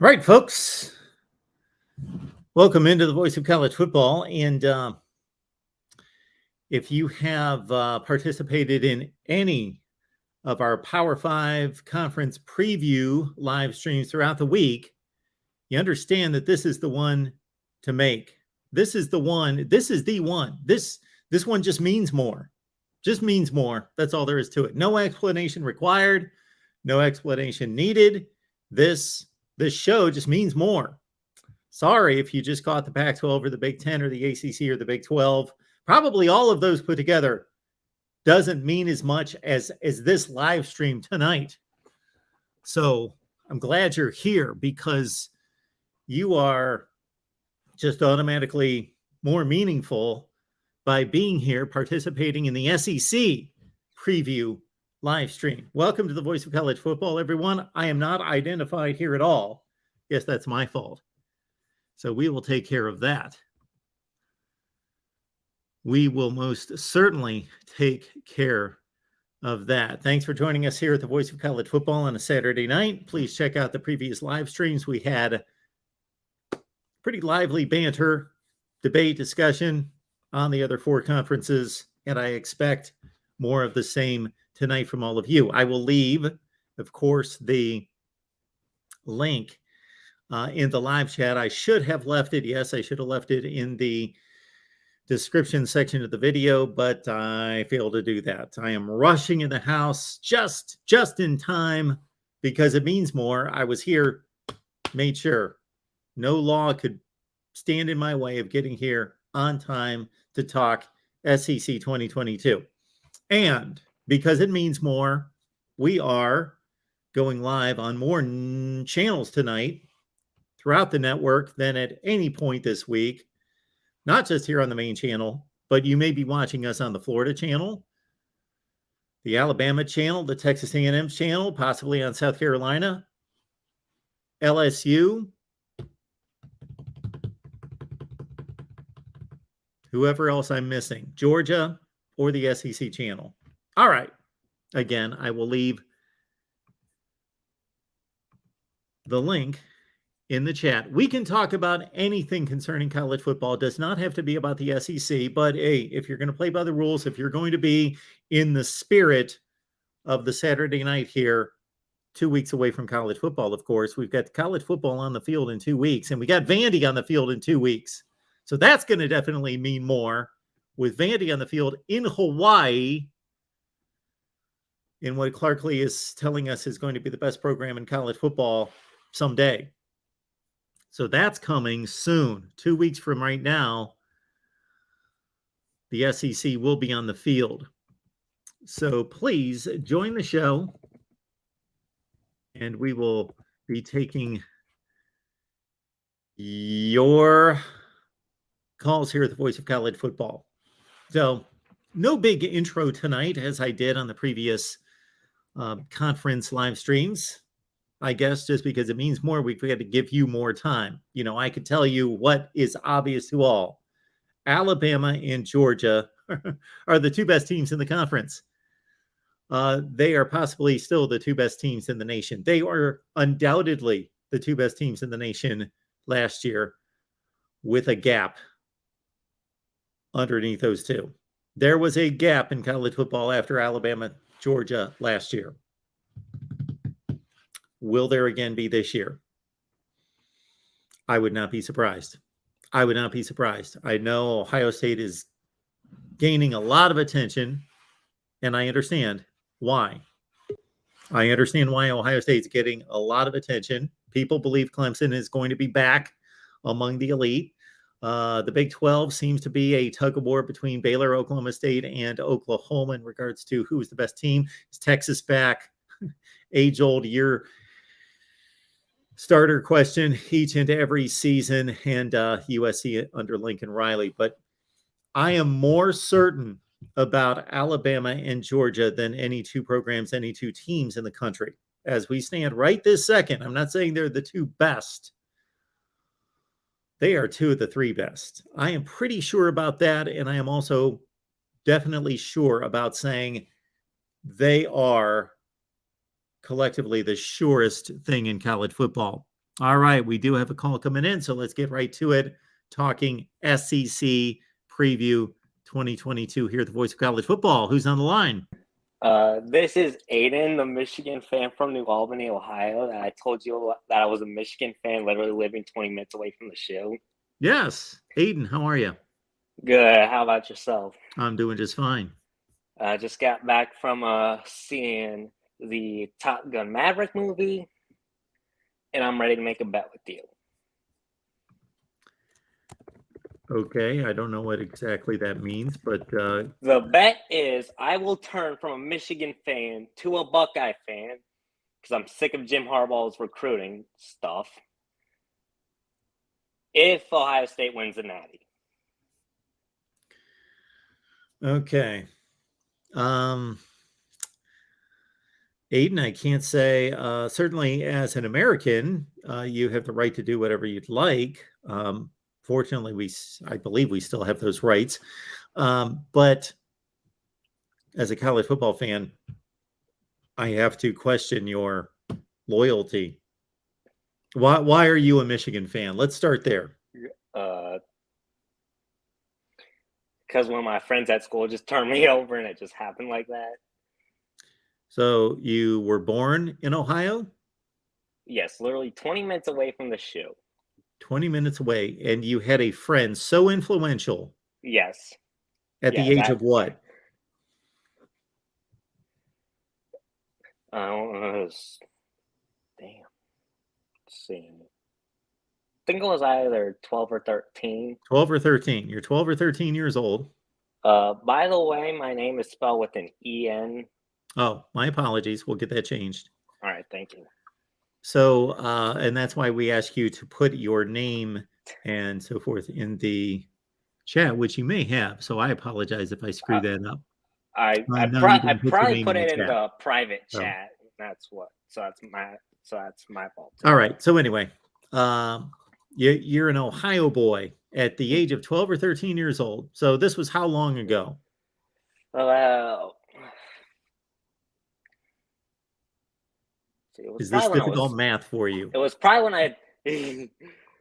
Right, folks. Welcome into the Voice of College Football. And if you have participated in any of our Power 5 conference preview live streams throughout the week, you understand that this is the one to make. This is the one. This is the one. This one just means more. Just means more. That's all there is to it. No explanation required. No explanation needed. This show just means more. Sorry if you just caught the Pac-12 or the Big 10 or the ACC or the Big 12. Probably all of those put together doesn't mean as much as this live stream tonight. So I'm glad you're here because you are just automatically more meaningful by being here participating in the SEC preview live stream. Welcome to the Voice of College Football, everyone. I am not identified here at all. Yes, that's my fault. So we will take care of that. We will most certainly take care of that. Thanks for joining us here at the Voice of College Football on a Saturday night. Please check out the previous live streams. We had pretty lively banter, debate, discussion on the other four conferences, and I expect more of the same tonight from all of you. I will leave, of course, the link in the live chat. I should have left it. Yes, I should have left it in the description section of the video, but I failed to do that. I am rushing in the house just in time because it means more. I was here, made sure no law could stand in my way of getting here on time to talk SEC 2022. And because it means more, we are going live on more channels tonight throughout the network than at any point this week, not just here on the main channel, but you may be watching us on the Florida channel, the Alabama channel, the Texas A&M channel, possibly on South Carolina, LSU, whoever else I'm missing, Georgia, or the SEC channel. All right. Again, I will leave the link in the chat. We can talk about anything concerning college football. It does not have to be about the SEC, but hey, if you're going to play by the rules, if you're going to be in the spirit of the Saturday night here, 2 weeks away from college football, of course, we've got college football on the field in 2 weeks, and we got Vandy on the field in 2 weeks. So that's going to definitely mean more with Vandy on the field in Hawaii in what Clark Lee is telling us is going to be the best program in college football someday. So that's coming soon. 2 weeks from right now, the SEC will be on the field. So please join the show, and we will be taking your calls here at the Voice of College Football. So no big intro tonight as I did on the previous conference live streams. I guess just because it means more, we've got to give you more time. You know, I could tell you what is obvious to all. Alabama and Georgia are the two best teams in the conference. They are possibly still the two best teams in the nation. They are undoubtedly the two best teams in the nation last year with a gap underneath those two. There was a gap in college football after Alabama, Georgia last year. Will there again be this year? I would not be surprised. I would not be surprised. I know Ohio State is gaining a lot of attention, and I understand why. I understand why Ohio State's getting a lot of attention. People believe Clemson is going to be back among the elite. The Big 12 seems to be a tug of war between Baylor, Oklahoma State, and Oklahoma in regards to who is the best team. Is Texas back? Age-old year starter question each and every season, and USC under Lincoln Riley. But I am more certain about Alabama and Georgia than any two programs, any two teams in the country. As we stand right this second, I'm not saying they're the two best. They are two of the three best. I am pretty sure about that, and I am also definitely sure about saying they are collectively the surest thing in college football. All right, we do have a call coming in, so let's get right to it. Talking SEC preview 2022 here at the Voice of College Football. Who's on the line? This is Aiden, the Michigan fan from New Albany, Ohio. And I told you that I was a Michigan fan, literally living 20 minutes away from the show. Yes, Aiden, how are you? Good. How about yourself? I'm doing just fine. I just got back from seeing the Top Gun Maverick movie, and I'm ready to make a bet with you. Okay, I don't know what exactly that means, but the bet is I will turn from a Michigan fan to a Buckeye fan because I'm sick of Jim Harbaugh's recruiting stuff if Ohio State wins the Natty. Okay. Aiden, I can't say, certainly as an American, you have the right to do whatever you'd like. Fortunately, I believe we still have those rights. But as a college football fan, I have to question your loyalty. Why are you a Michigan fan? Let's start there. Because one of my friends at school just turned me over, and it just happened like that. So you were born in Ohio? Yes, literally 20 minutes away from the show. 20 minutes away, and you had a friend so influential. Yes. At the age of what? Damn. Let's see. I think it was either 12 or 13. 12 or 13. You're 12 or 13 years old. By the way, my name is spelled with an E-N. Oh, my apologies. We'll get that changed. All right, thank you. So, and that's why we ask you to put your name and so forth in the chat, which you may have. So I apologize if I screw that up. I probably put it in the private chat. That's what. So that's my fault. All right. So anyway, you're an Ohio boy at the age of 12 or 13 years old. So this was how long ago? Is this difficult math for you? It was probably when I,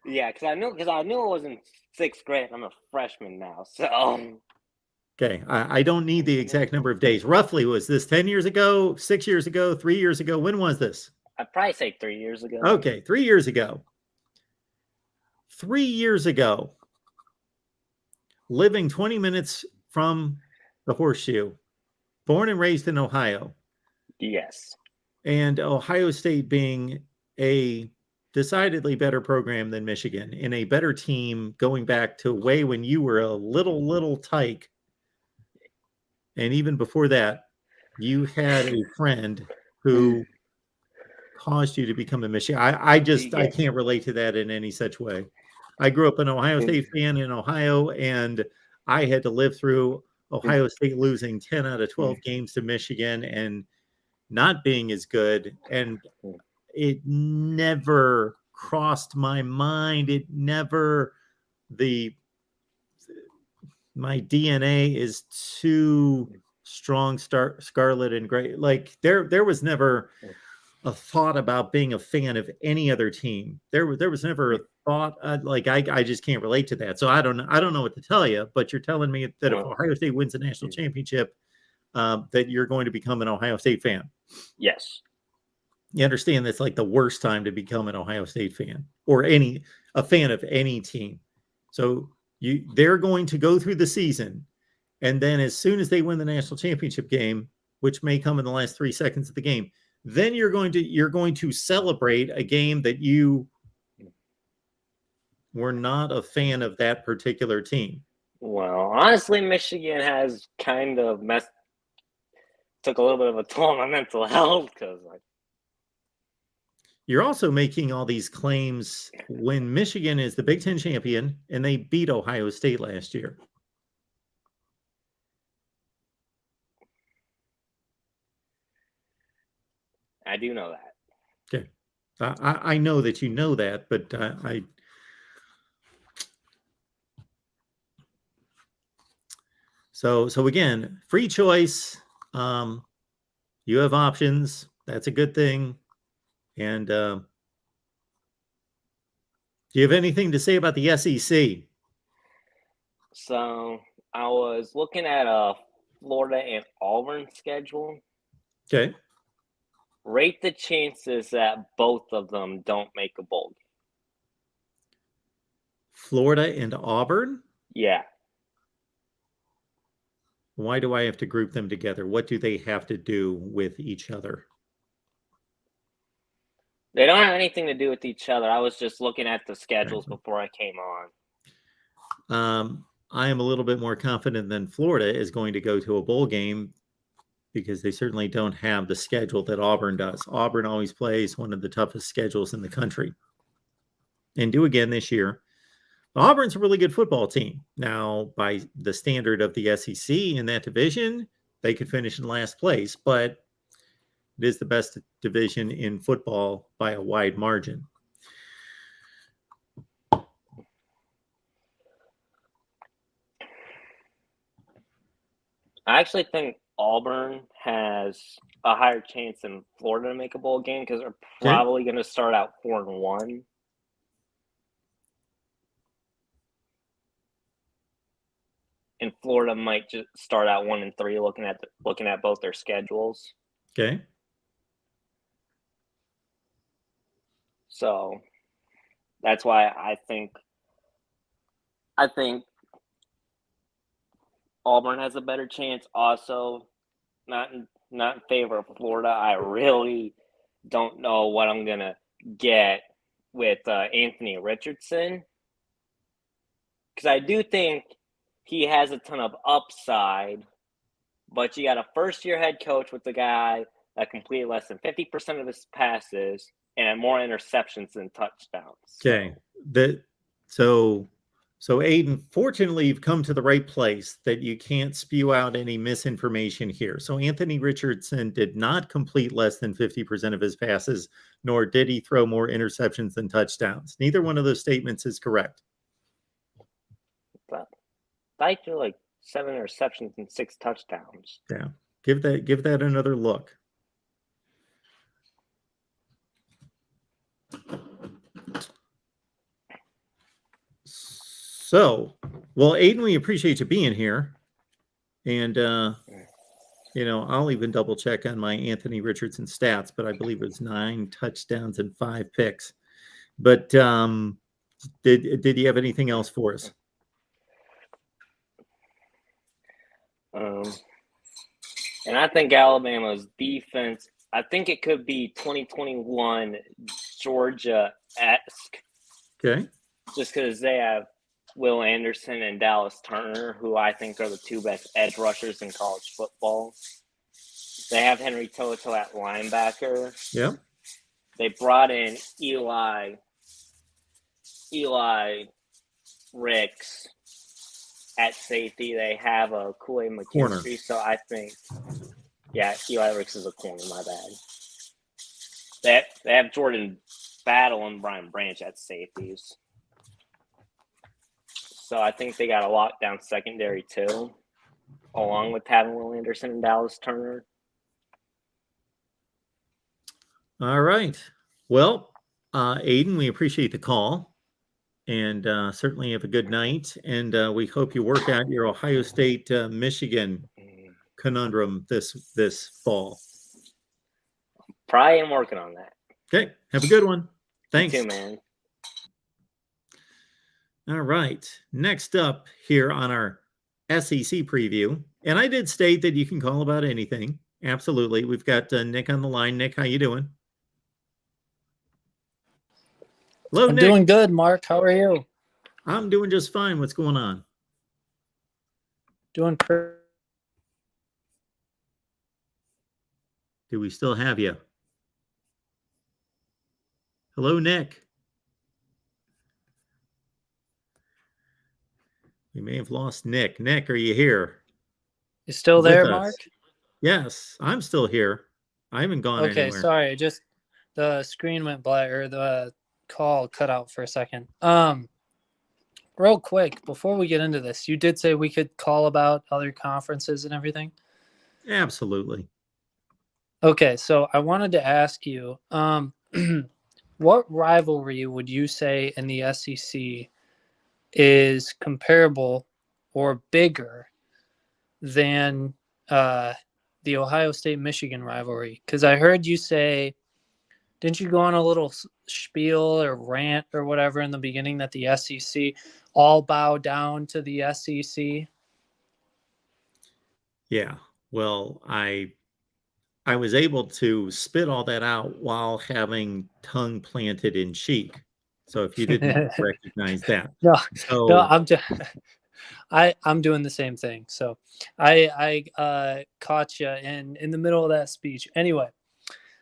yeah, because I knew it was in 6th grade. I'm a freshman now, so. Okay, I don't need the exact number of days. Roughly, was this 10 years ago, 6 years ago, 3 years ago? When was this? I'd probably say 3 years ago. Okay, 3 years ago. 3 years ago, living 20 minutes from the Horseshoe, born and raised in Ohio. Yes. And Ohio State being a decidedly better program than Michigan, and a better team going back to way when you were a little tyke. And even before that, you had a friend who caused you to become a Michigan. I can't relate to that in any such way. I grew up an Ohio State fan in Ohio, and I had to live through Ohio State losing 10 out of 12 games to Michigan and not being as good. And it never crossed my mind. It never, my DNA is too strong, scarlet and gray. Like there was never a thought about being a fan of any other team. There was never a thought. I just can't relate to that. So I don't know what to tell you. But you're telling me that if Ohio State wins the national championship, that you're going to become an Ohio State fan. Yes. You understand that's like the worst time to become an Ohio State fan or a fan of any team. So they're going to go through the season, and then as soon as they win the national championship game, which may come in the last 3 seconds of the game, then you're going to celebrate a game that you were not a fan of that particular team. Well, honestly, Michigan has kind of took a little bit of a toll on my mental health because you're also making all these claims when Michigan is the Big Ten champion and they beat Ohio State last year. I do know that. Okay. I know that you know that, but So again, free choice. You have options. That's a good thing. And Do you have anything to say about the SEC? So I was looking at Florida and Auburn schedule. Okay. Rate the chances that both of them don't make a bowl game. Florida and Auburn? Yeah. Why do I have to group them together? What do they have to do with each other? They don't have anything to do with each other. I was just looking at the schedules Okay. before I came on. I am a little bit more confident than Florida is going to go to a bowl game because they certainly don't have the schedule that Auburn does. Auburn always plays one of the toughest schedules in the country and do again this year. Auburn's a really good football team. Now, by the standard of the SEC in that division, they could finish in last place, but it is the best division in football by a wide margin. I actually think Auburn has a higher chance than Florida to make a bowl game because they're probably going to start out 4-1. And Florida might just start out 1-3, looking at both their schedules. Okay. So that's why I think Auburn has a better chance. Also, not in favor of Florida. I really don't know what I'm gonna get with Anthony Richardson, because I do think he has a ton of upside, but you got a first-year head coach with the guy that completed less than 50% of his passes and had more interceptions than touchdowns. Okay. So Aiden, fortunately, you've come to the right place that you can't spew out any misinformation here. So Anthony Richardson did not complete less than 50% of his passes, nor did he throw more interceptions than touchdowns. Neither one of those statements is correct. But I threw like 7 interceptions and 6 touchdowns. Yeah. Give that another look. So, well, Aiden, we appreciate you being here. And, I'll even double check on my Anthony Richardson stats, but I believe it was 9 touchdowns and 5 picks. But did you have anything else for us? And I think Alabama's defense, I think it could be 2021 Georgia-esque. Okay. Just because they have Will Anderson and Dallas Turner, who I think are the 2 best edge rushers in college football. They have Henry Toto at linebacker. Yeah. They brought in Eli Ricks at safety. They have a Kool-Aid McKinstry. So I think, Eli Ricks is a corner, my bad. They have Jordan Battle and Brian Branch at safeties. So I think they got a lockdown secondary too, along with having Will Anderson and Dallas Turner. All right. Well, Aiden, we appreciate the call, and certainly have a good night. And we hope you work out your Ohio State Michigan conundrum this fall. Probably am working on that. Okay. Have a good one. Thanks. You too, man. All right. Next up here on our SEC preview, and I did state that you can call about anything. Absolutely. We've got Nick on the line. Nick, how you doing? Hello, I'm Nick. doing good, Mark. How are you? I'm doing just fine. What's going on? Doing pretty. Do we still have you? Hello, Nick. We may have lost Nick. Nick, are you here? You still there, Mark? Yes, I'm still here. I haven't gone anywhere. Okay, sorry. The screen went black, or the call cut out for a second. Real quick, before we get into this, you did say we could call about other conferences and everything? Absolutely. Okay, so I wanted to ask you, what rivalry would you say in the SEC is comparable or bigger than the Ohio State-Michigan rivalry? Because I heard you say, didn't you go on a little spiel or rant or whatever in the beginning that the SEC all bow down to the SEC? Yeah. Well, I was able to spit all that out while having tongue planted in cheek. So if you didn't recognize that. No, So I'm just, I'm doing the same thing. So I caught you in the middle of that speech. Anyway,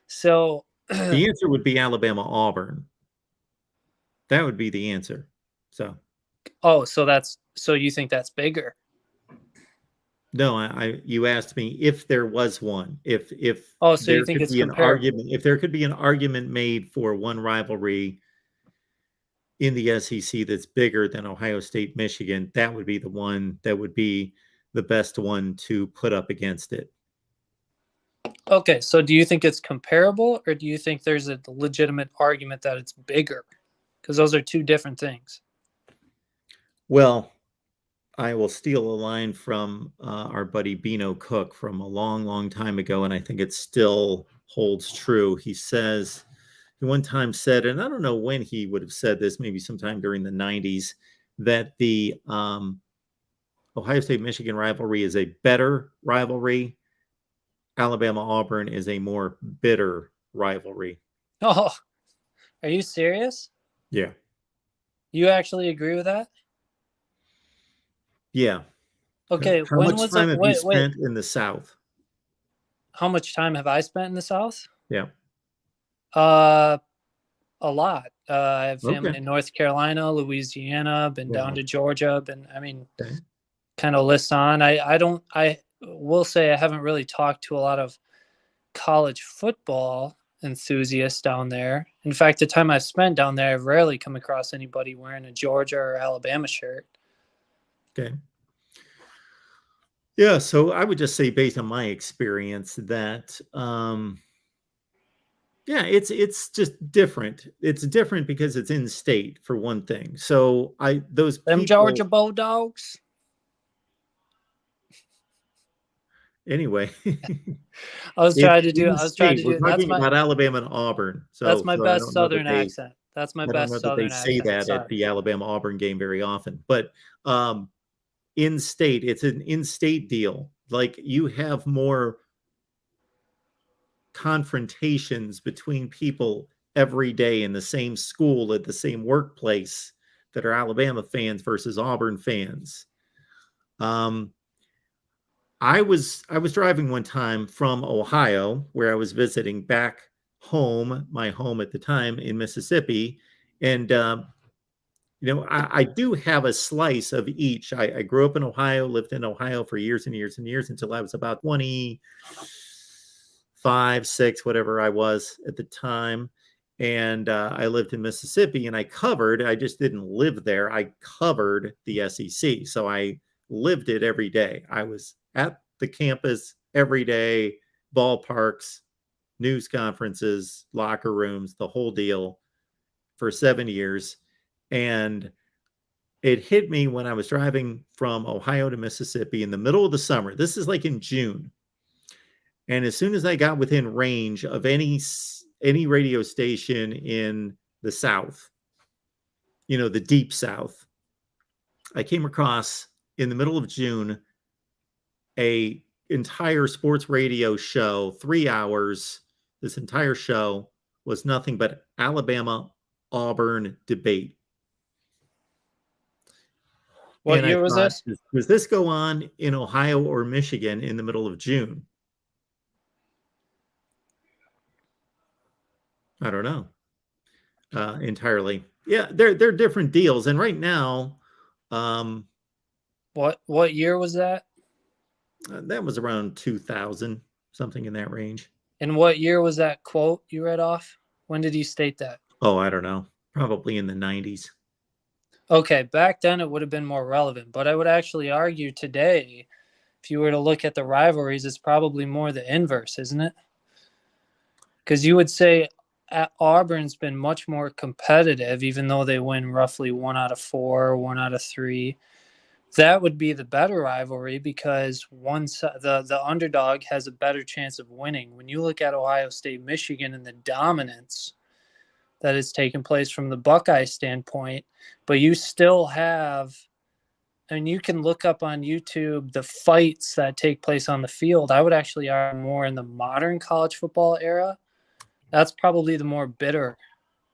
so the answer would be Alabama Auburn. That would be the answer. So so you think that's bigger? no, you asked me if there was one. If So there you think could it's be an comparable? argument, if there could be an argument made for one rivalry in the SEC that's bigger than Ohio State, Michigan, that would be the one that would be the best one to put up against it. Okay, so do you think it's comparable, or do you think there's a legitimate argument that it's bigger? Because those are two different things. Well, I will steal a line from our buddy Beano Cook from a long, long time ago, and I think it still holds true. He says, he one time said, and I don't know when he would have said this, maybe sometime during the 90s, that the Ohio State-Michigan rivalry is a better rivalry. Alabama-Auburn is a more bitter rivalry. Oh, are you serious? Yeah. You actually agree with that? Yeah. Okay, How much time have you spent in the South? How much time have I spent in the South? Yeah. A lot. I have family Okay. in North Carolina, Louisiana, been down Wow. to Georgia, Okay. kind of list on. I will say I haven't really talked to a lot of college football enthusiasts down there. In fact, the time I've spent down there, I've rarely come across anybody wearing a Georgia or Alabama shirt. Okay. Yeah, so I would just say, based on my experience, that yeah, it's just different. It's different because it's in state, for one thing. So those Them people Georgia Bulldogs. anyway. I was trying to do. in I was trying to state. We're do. That's talking my. about Alabama and Auburn. That's So my so I best don't know that Southern accent. That's my I don't know best that they Southern say accent. that Sorry. at the Alabama Auburn game very often. But in state, it's an in-state deal. Like, you have more confrontations between people every day in the same school, at the same workplace, that are Alabama fans versus Auburn fans. I was driving one time from Ohio, where I was visiting, back home, my home at the time in Mississippi, and I do have a slice of each. I grew up in Ohio, lived in Ohio for years and years and years until I was about 25, 6, whatever I was at the time. And I lived in Mississippi, and I just didn't live there. I covered the SEC. So I lived it every day. I was at the campus every day, ballparks, news conferences, locker rooms, the whole deal, for 7 years. And it hit me when I was driving from Ohio to Mississippi in the middle of the summer. This is like in June. And as soon as I got within range of any radio station in the South, the deep South, I came across, in the middle of June, a entire sports radio show, 3 hours. This entire show was nothing but Alabama Auburn debate. What year was this? Does this go on in Ohio or Michigan in the middle of June? I don't know entirely. Yeah, they're different deals. And right now, what year was that? That was around 2000, something in that range. And what year was that quote you read off? When did he state that? Oh, I don't know. Probably in the 90s. Okay, back then it would have been more relevant, but I would actually argue today, if you were to look at the rivalries, it's probably more the inverse, isn't it? Because you would say Auburn's been much more competitive, even though they win roughly 1 out of 4, 1 out of 3. That would be the better rivalry because the underdog has a better chance of winning. When you look at Ohio State, Michigan, and the dominance that has taken place from the Buckeye standpoint, but you still have, and you can look up on YouTube the fights that take place on the field. I would actually argue more in the modern college football era. That's probably the more bitter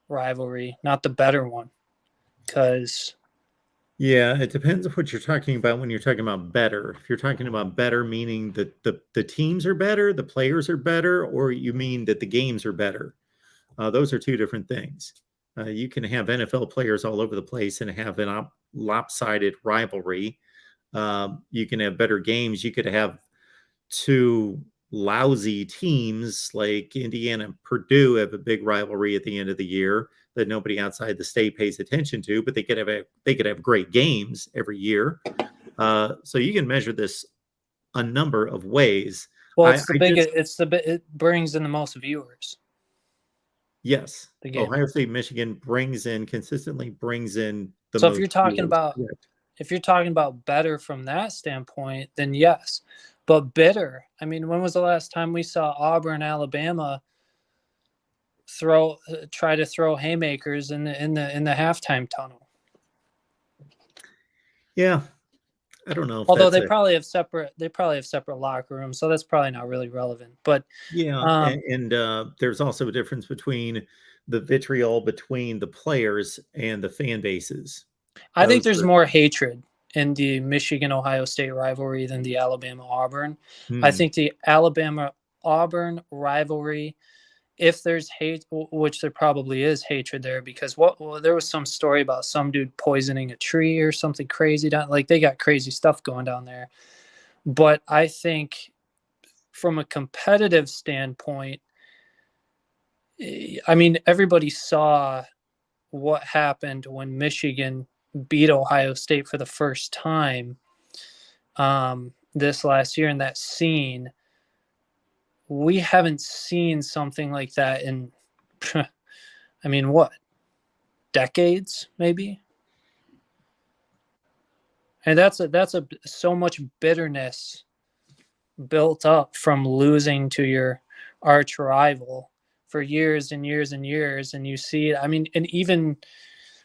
rivalry, not the better one. Because yeah, it depends on what you're talking about when you're talking about better. If you're talking about better, meaning that the teams are better, the players are better, or you mean that the games are better. Those are two different things. You can have NFL players all over the place and have an lopsided rivalry. You can have better games. You could have two lousy teams like Indiana and Purdue have a big rivalry at the end of the year that nobody outside the state pays attention to, but they could have great games every year. So you can measure this a number of ways. Well, it brings in the most viewers. Yes, Ohio State, Michigan consistently brings in the so most. If you're talking about better from that standpoint, then yes. But bitter, I mean, when was the last time we saw Auburn, Alabama try to throw haymakers in the halftime tunnel? Yeah, I don't know. Although they probably have separate locker rooms, so that's probably not really relevant. But yeah, and there's also a difference between the vitriol between the players and the fan bases. I think there's more hatred in the Michigan-Ohio State rivalry than the Alabama-Auburn. I think the Alabama-Auburn rivalry, if there's hate, which there probably is hatred there, because there was some story about some dude poisoning a tree or something crazy down. Like, they got crazy stuff going down there. But I think from a competitive standpoint, I mean, everybody saw what happened when Michigan beat Ohio State for the first time this last year in that scene. We haven't seen something like that in, I mean, what, decades maybe? And that's so much bitterness built up from losing to your arch rival for years and years and years. And you see it, I mean, and even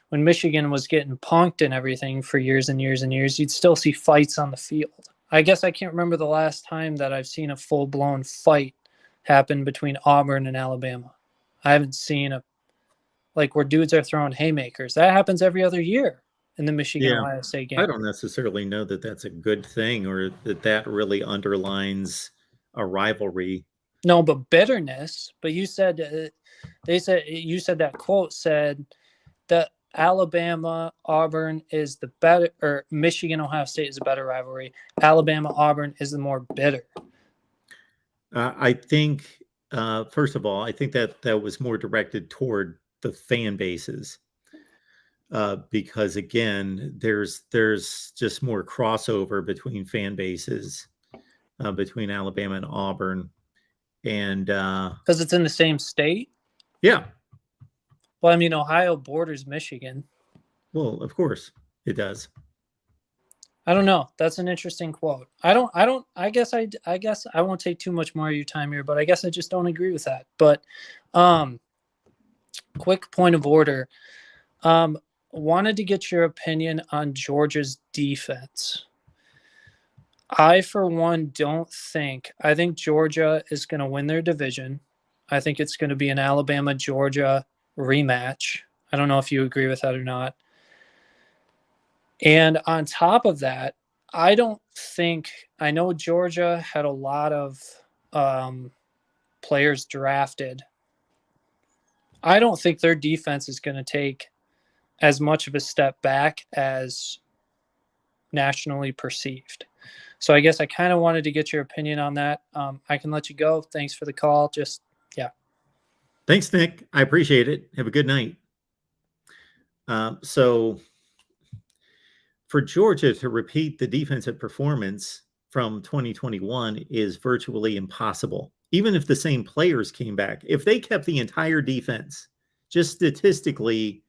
when Michigan was getting punked and everything for years and years and years, you'd still see fights on the field. I guess I can't remember the last time that I've seen a full-blown fight happen between Auburn and Alabama. I haven't seen where dudes are throwing haymakers. That happens every other year in the Michigan-Ohio State game. I don't necessarily know that that's a good thing or that really underlines a rivalry. No, but bitterness. But you said that quote said that Alabama-Auburn is the better, or Michigan-Ohio State is a better rivalry. Alabama-Auburn is the more bitter. I think, first of all, I think that was more directed toward the fan bases. Because again, there's just more crossover between fan bases, between Alabama and Auburn. And because it's in the same state? Yeah. Well, I mean, Ohio borders Michigan. Well, of course it does. I don't know. That's an interesting quote. I guess I won't take too much more of your time here, but I guess I just don't agree with that. But quick point of order. Wanted to get your opinion on Georgia's defense. I, for one, I think Georgia is going to win their division. I think it's going to be an Alabama-Georgia rematch. I don't know if you agree with that or not. And on top of that, I know Georgia had a lot of players drafted. I don't think their defense is going to take as much of a step back as nationally perceived. So I guess I kind of wanted to get your opinion on that. I can let you go. Thanks for the call. Thanks, Nick. I appreciate it. Have a good night. So for Georgia to repeat the defensive performance from 2021 is virtually impossible. even if the same players came back, if they kept the entire defense, just statistically,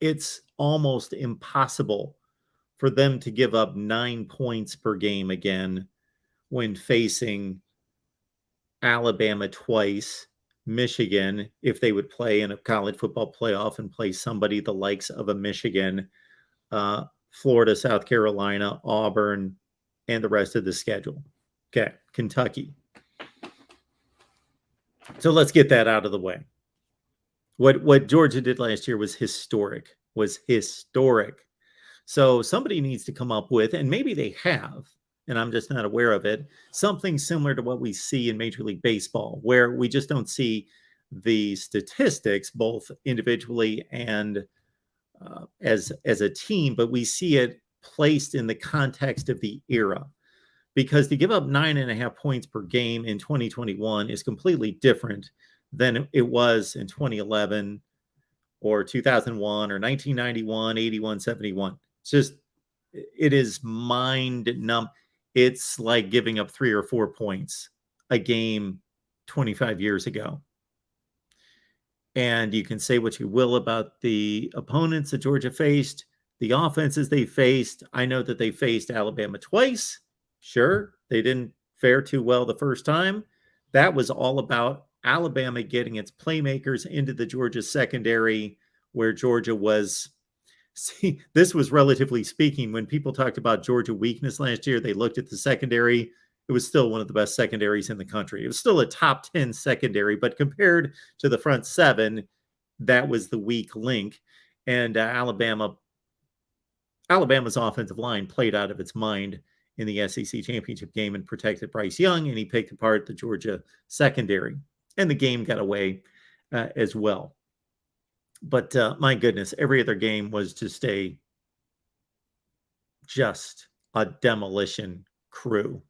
it's almost impossible for them to give up 9 points per game again when facing Alabama twice, Michigan, if they would play in a college football playoff and play somebody the likes of a Michigan, Florida, South Carolina, Auburn, and the rest of the schedule. Okay, Kentucky. So let's get that out of the way. What Georgia did last year was historic. So somebody needs to come up with, and maybe they have, and I'm just not aware of it, something similar to what we see in Major League Baseball, where we just don't see the statistics, both individually and as a team, but we see it placed in the context of the era. Because to give up 9.5 points per game in 2021 is completely different than it was in 2011 or 2001 or 1991, 81, 71. It's just, it is mind numb. It's like giving up 3 or 4 points a game 25 years ago. And you can say what you will about the opponents that Georgia faced, the offenses they faced. I know that they faced Alabama twice. Sure, they didn't fare too well the first time. That was all about Alabama getting its playmakers into the Georgia secondary, where Georgia was. See, this was relatively speaking, when people talked about Georgia weakness last year, they looked at the secondary. It was still one of the best secondaries in the country. It was still a top 10 secondary, but compared to the front seven, that was the weak link. And Alabama's offensive line played out of its mind in the SEC championship game and protected Bryce Young, and he picked apart the Georgia secondary. And the game got away as well. But my goodness, every other game was just a demolition crew.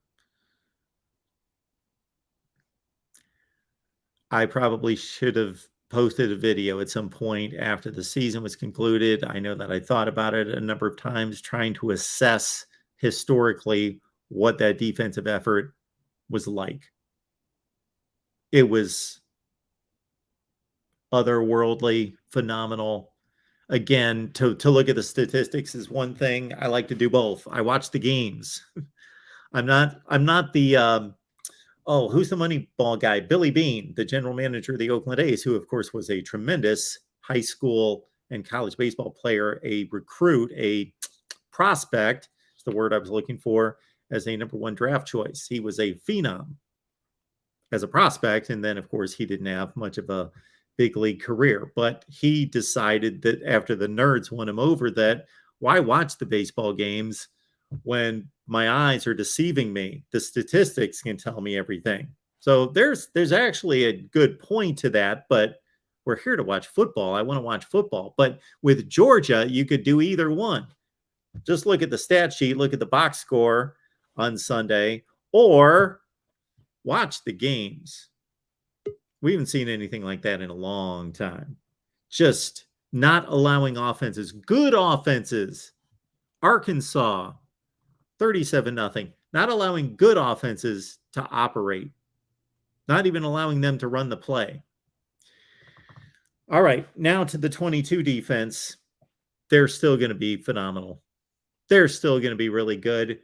I probably should have posted a video at some point after the season was concluded. I know that I thought about it a number of times, trying to assess historically what that defensive effort was like. It was otherworldly, phenomenal. Again, to look at the statistics is one thing. I like to do both. I watch the games. I'm not the who's the Moneyball guy? Billy Beane, the general manager of the Oakland A's, who of course was a tremendous high school and college baseball player, a recruit, a prospect, is the word I was looking for, as a number 1 draft choice. He was a phenom as a prospect, and then of course he didn't have much of a big league career, but he decided that after the nerds won him over, that why watch the baseball games when my eyes are deceiving me? The statistics can tell me everything. So there's actually a good point to that, but we're here to watch football. I want to watch football. But with Georgia, you could do either one. Just look at the stat sheet, look at the box score on Sunday, or watch the games. We haven't seen anything like that in a long time. Just not allowing offenses, good offenses. Arkansas, 37-0. Not allowing good offenses to operate. Not even allowing them to run the play. All right, now to the 22 defense. They're still going to be phenomenal. They're still going to be really good.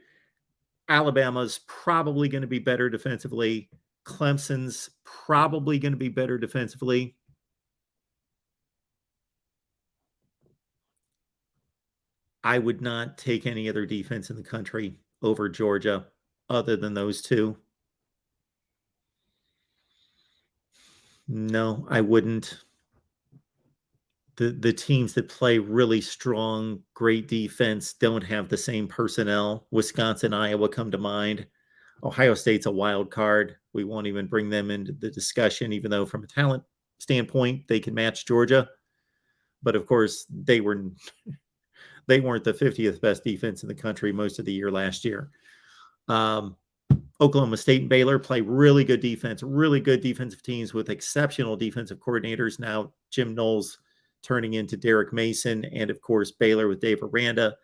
Alabama's probably going to be better defensively. Clemson's probably going to be better defensively. I would not take any other defense in the country over Georgia other than those two. No, I wouldn't. The teams that play really strong, great defense don't have the same personnel. Wisconsin, Iowa come to mind. Ohio State's a wild card. We won't even bring them into the discussion, even though from a talent standpoint, they can match Georgia. But of course, they weren't the 50th best defense in the country most of the year last year. Oklahoma State and Baylor play really good defense, really good defensive teams with exceptional defensive coordinators. Now Jim Knowles turning into Derek Mason, and of course Baylor with Dave Aranda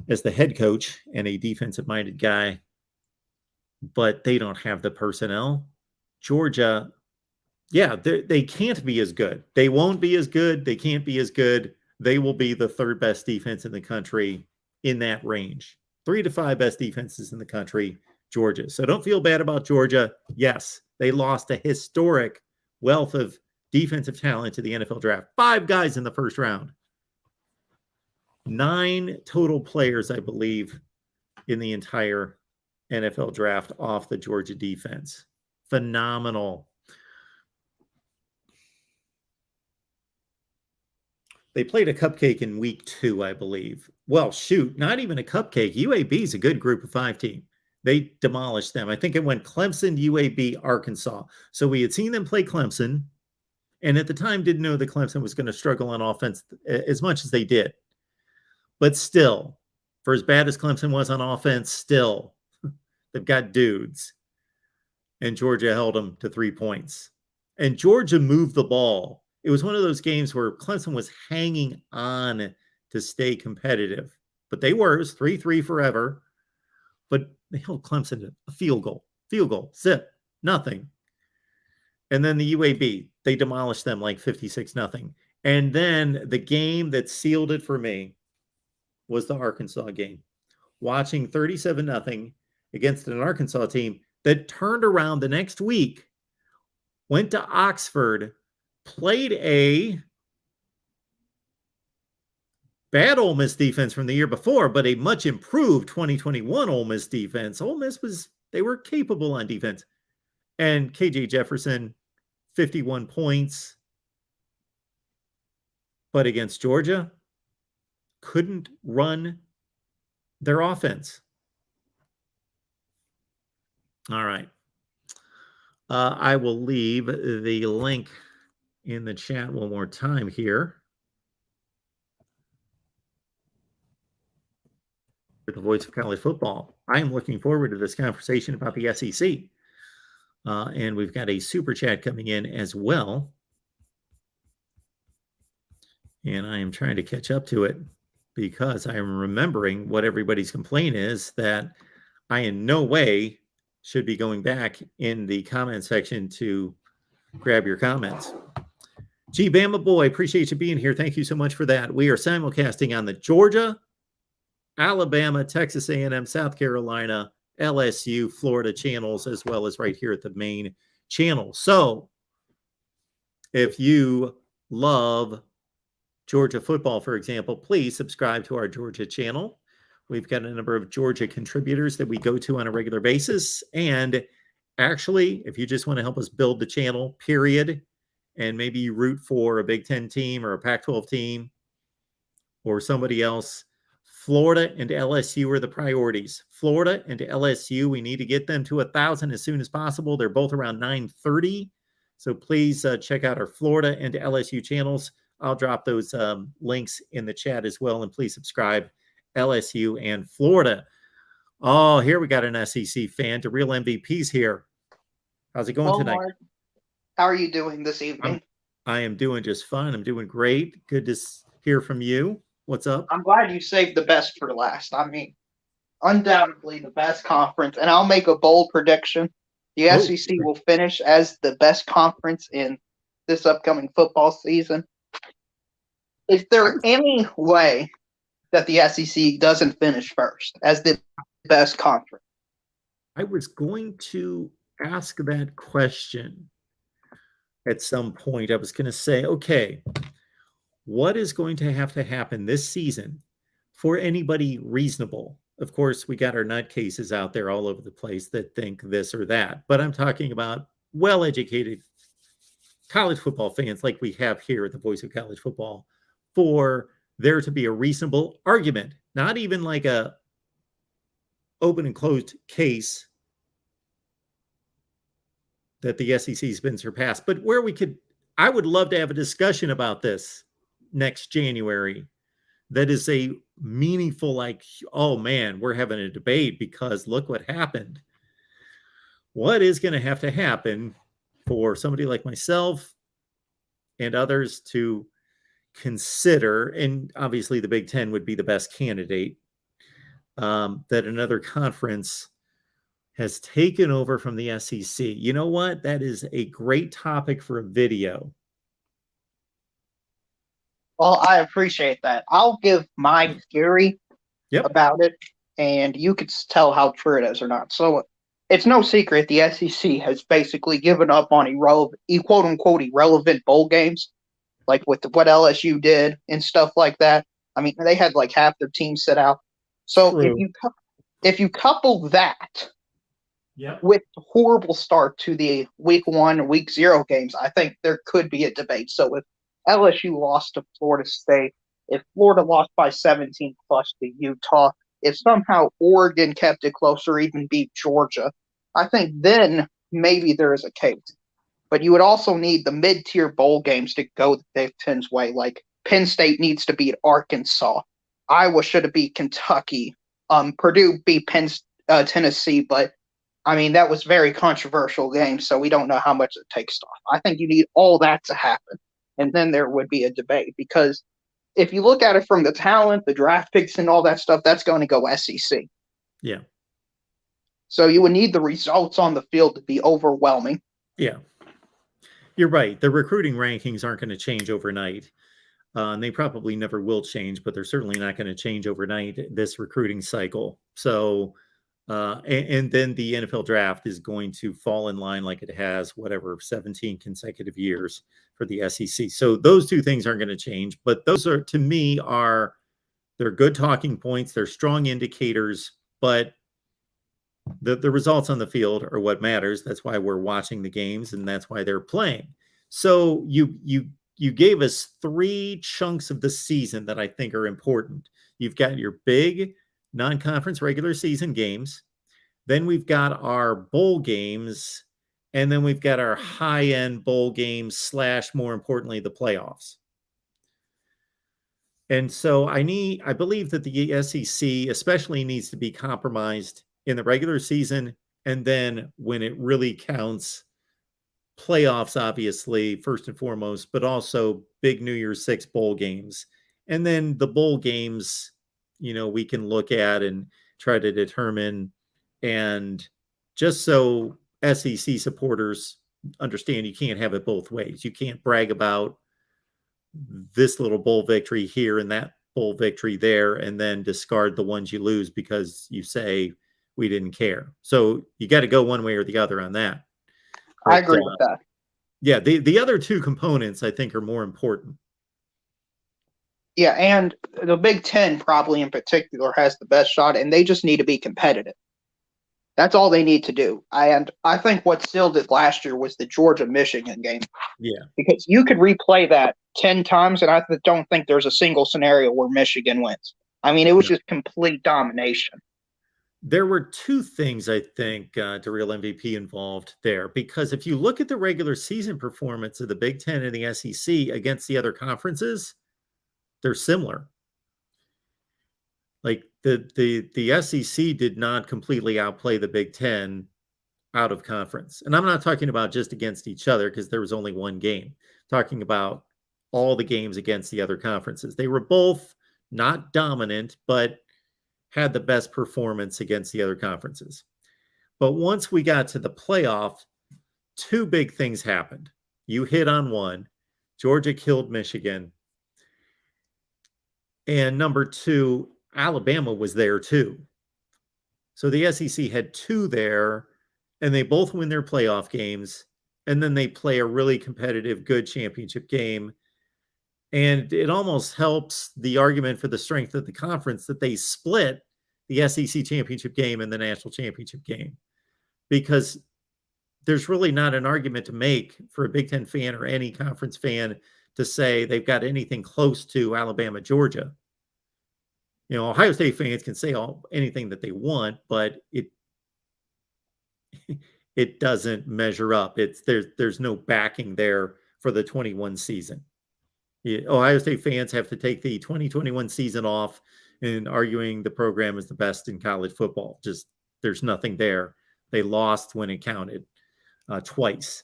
as the head coach and a defensive-minded guy. but they don't have the personnel. Georgia, yeah, they can't be as good. They won't be as good. They can't be as good. They will be the third best defense in the country in that range. 3 to 5 best defenses in the country, Georgia. So don't feel bad about Georgia. Yes, they lost a historic wealth of defensive talent to the NFL draft. 5 guys in the first round. 9 total players, I believe, in the entire NFL draft off the Georgia defense. Phenomenal. They played a cupcake in week 2, I believe. Well, shoot, not even a cupcake. UAB is a good group of 5 team. They demolished them. I think it went Clemson, UAB, Arkansas. So we had seen them play Clemson, and at the time didn't know that Clemson was going to struggle on offense as much as they did. But still, for as bad as Clemson was on offense, still, they've got dudes. And Georgia held them to 3 points. And Georgia moved the ball. It was one of those games where Clemson was hanging on to stay competitive. But they were. It was 3-3 forever. But they held Clemson to a field goal, zip, nothing. And then the UAB, they demolished them like 56-0. And then the game that sealed it for me was the Arkansas game. Watching 37-0 against an Arkansas team that turned around the next week, went to Oxford, played a bad Ole Miss defense from the year before, but a much improved 2021 Ole Miss defense. Ole Miss they were capable on defense. And KJ Jefferson, 51 points. But against Georgia, couldn't run their offense. All right. I will leave the link in the chat one more time here. The voice of college football. I am looking forward to this conversation about the SEC. And we've got a super chat coming in as well. And I am trying to catch up to it because I am remembering what everybody's complaint is, that I in no way should be going back in the comment section to grab your comments. Gee, Bama boy, appreciate you being here. Thank you so much for that. We are simulcasting on the Georgia, Alabama, Texas A&M, South Carolina, LSU, Florida channels, as well as right here at the main channel. So if you love Georgia football, for example, please subscribe to our Georgia channel. We've got a number of Georgia contributors that we go to on a regular basis. And actually, if you just want to help us build the channel, period, and maybe you root for a Big Ten team or a Pac-12 team or somebody else, Florida and LSU are the priorities. Florida and LSU, we need to get them to 1,000 as soon as possible. They're both around 930. So please check out our Florida and LSU channels. I'll drop those links in the chat as well. And please subscribe, LSU and Florida. Oh, here we got an SEC fan. To Real MVP's here. How's it going tonight? Mark. How are you doing this evening? I am doing just fine. I'm doing great. Good to hear from you. What's up? I'm glad you saved the best for last. I mean, undoubtedly the best conference. And I'll make a bold prediction. The SEC will finish as the best conference in this upcoming football season. Is there any way that the SEC doesn't finish first as the best conference? I was going to ask that question at some point. I was going to say, okay, what is going to have to happen this season for anybody reasonable? Of course, we got our nutcases out there all over the place that think this or that, but I'm talking about well-educated college football fans like we have here at the Voice of College Football, for there to be a reasonable argument, not even like a open and closed case that the SEC has been surpassed, but where I would love to have a discussion about this next January. That is a meaningful, like, oh man, we're having a debate because look what happened. What is going to happen for somebody like myself and others to consider, and obviously the Big Ten would be the best candidate, that another conference has taken over from the SEC. You know what? That is a great topic for a video. Well, I appreciate that. I'll give my theory about it, and you could tell how true it is or not. So it's no secret the SEC has basically given up on quote-unquote irrelevant bowl games, like with what LSU did and stuff like that. I mean, they had like half their team sit out. So if you couple that with the horrible start to the week 1, week 0 games, I think there could be a debate. So if LSU lost to Florida State, if Florida lost by 17 plus to Utah, if somehow Oregon kept it close or even beat Georgia, I think then maybe there is a case. But you would also need the mid-tier bowl games to go the Big Ten's way. Like Penn State needs to beat Arkansas. Iowa should have beat Kentucky. Purdue beat Tennessee, but I mean, that was very controversial game, so we don't know how much it takes off. I think you need all that to happen, and then there would be a debate. Because if you look at it from the talent, the draft picks, and all that stuff, that's going to go SEC. Yeah. So you would need the results on the field to be overwhelming. Yeah. You're right. The recruiting rankings aren't going to change overnight. And they probably never will change, but they're certainly not going to change overnight this recruiting cycle. So, and then the NFL draft is going to fall in line like it has, 17 consecutive years for the SEC. So those two things aren't going to change, but those are, to me, they're good talking points. They're strong indicators, but the results on the field are what matters. That's why we're watching the games, and that's why they're playing. So you gave us 3 chunks of the season that I think are important. You've got your big non-conference regular season games. Then we've got our bowl games. And then we've got our high-end bowl games / more importantly, the playoffs. And so I believe that the SEC especially needs to be compromised in the regular season. And then when it really counts, playoffs, obviously, first and foremost, but also big New Year's 6 bowl games. And then the bowl games, we can look at and try to determine. And just so SEC supporters understand, you can't have it both ways. You can't brag about this little bowl victory here and that bowl victory there, and then discard the ones you lose because you say we didn't care. So you got to go one way or the other on that. But, I agree with that. Yeah, the other 2 components I think are more important. Yeah, and the Big Ten probably in particular has the best shot, and they just need to be competitive. That's all they need to do. And I think what sealed it last year was the Georgia-Michigan game. Yeah. Because you could replay that 10 times, and I don't think there's a single scenario where Michigan wins. I mean, it was just complete domination. There were 2 things, I think, to real MVP involved there. Because if you look at the regular season performance of the Big Ten and the SEC against the other conferences, they're similar. Like the SEC did not completely outplay the Big Ten out of conference. And I'm not talking about just against each other because there was only one game. I'm talking about all the games against the other conferences. They were both not dominant, but had the best performance against the other conferences. But once we got to the playoff, 2 big things happened. You hit on one. Georgia killed Michigan. And number 2, Alabama was there too. So the SEC had 2 there, and they both win their playoff games, and then they play a really competitive, good championship game. And it almost helps the argument for the strength of the conference that they split the SEC championship game and the national championship game, because there's really not an argument to make for a Big Ten fan or any conference fan to say they've got anything close to Alabama, Georgia. Ohio State fans can say anything that they want, but it doesn't measure up. There's no backing there for the 21 season. Ohio State fans have to take the 2021 season off and arguing the program is the best in college football. Just there's nothing there. They lost when it counted twice.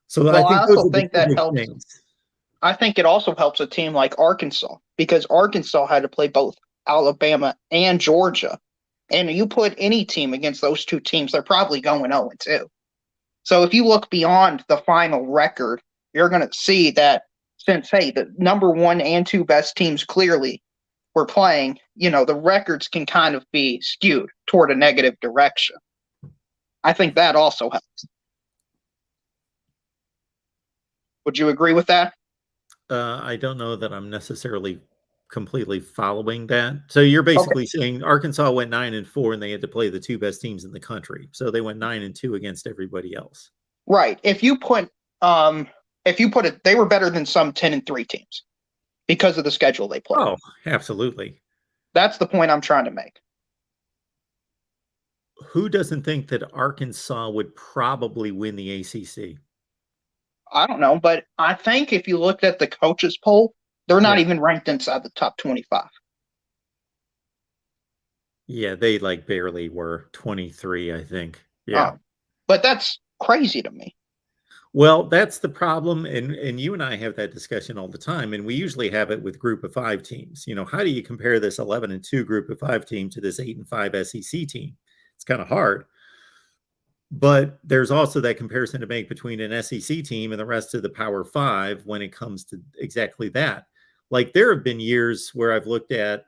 So I also think that helps. I think it also helps a team like Arkansas, because Arkansas had to play both Alabama and Georgia. And you put any team against those two teams, they're probably going 0-2. So if you look beyond the final record, you're going to see that since, hey, the number 1 and 2 best teams clearly were playing, the records can kind of be skewed toward a negative direction. I think that also helps. Would you agree with that? I don't know that I'm necessarily completely following that. So you're basically saying Arkansas went 9-4 and they had to play the 2 best teams in the country. So they went 9-2 against everybody else. Right. If you put it, they were better than some 10-3 teams because of the schedule they played. Oh, absolutely. That's the point I'm trying to make. Who doesn't think that Arkansas would probably win the ACC? I don't know, but I think if you looked at the coaches poll, they're not even ranked inside the top 25. Yeah, they barely were 23, I think. Yeah. But that's crazy to me. Well, that's the problem. And you and I have that discussion all the time. And we usually have it with group of 5 teams. How do you compare this 11-2 group of 5 team to this 8-5 SEC team? It's kind of hard. But there's also that comparison to make between an SEC team and the rest of the Power 5 when it comes to exactly that. There have been years where I've looked at,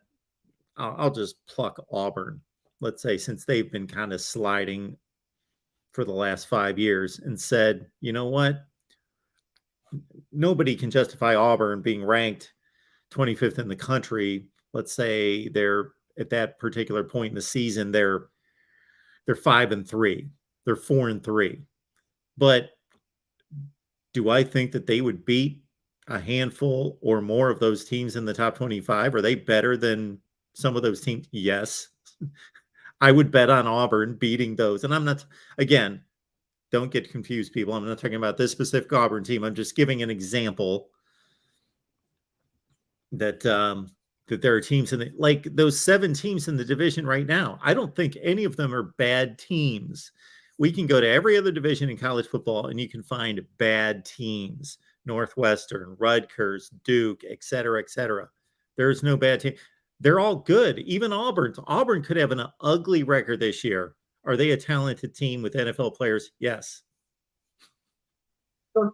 I'll just pluck Auburn, let's say, since they've been kind of sliding for the last 5 years, and said, you know what? Nobody can justify Auburn being ranked 25th in the country. Let's say they're at that particular point in the season, they're 5-3. They're 4-3. But do I think that they would beat a handful or more of those teams in the top 25? Are they better than some of those teams? Yes. I would bet on Auburn beating those. And I'm not, again, don't get confused, people. I'm not talking about this specific Auburn team. I'm just giving an example that there are teams in those 7 teams in the division right now. I don't think any of them are bad teams. We can go to every other division in college football and you can find bad teams. Northwestern, Rutgers, Duke, et cetera, et cetera. There's no bad team. They're all good. Even Auburn. Auburn could have an ugly record this year. Are they a talented team with NFL players? Yes.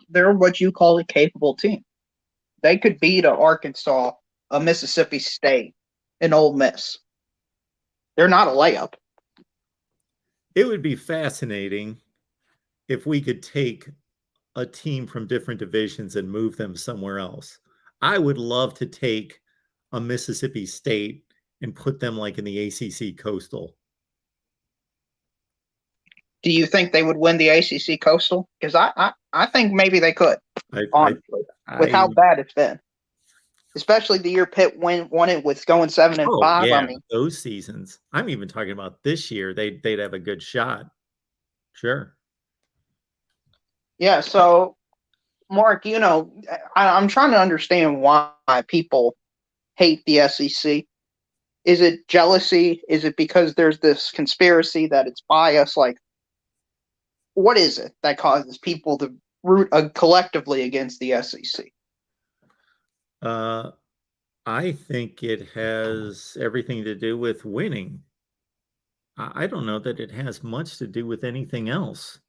They're what you call a capable team. They could beat a Arkansas, a Mississippi State, an Ole Miss. They're not a layup. It would be fascinating if we could take a team from different divisions and move them somewhere else. I would love to take a Mississippi State and put them in the ACC Coastal. Do you think they would win the ACC Coastal? Because I think maybe they could, honestly, with how bad it's been. Especially the year Pitt won it with going 7-5. Yeah, those seasons. I'm even talking about this year. They'd have a good shot. Sure. Yeah. So, Mark, I'm trying to understand why people hate the SEC. Is it jealousy? Is it because there's this conspiracy that it's bias? What is it that causes people to root collectively against the SEC? I think it has everything to do with winning. I don't know that it has much to do with anything else.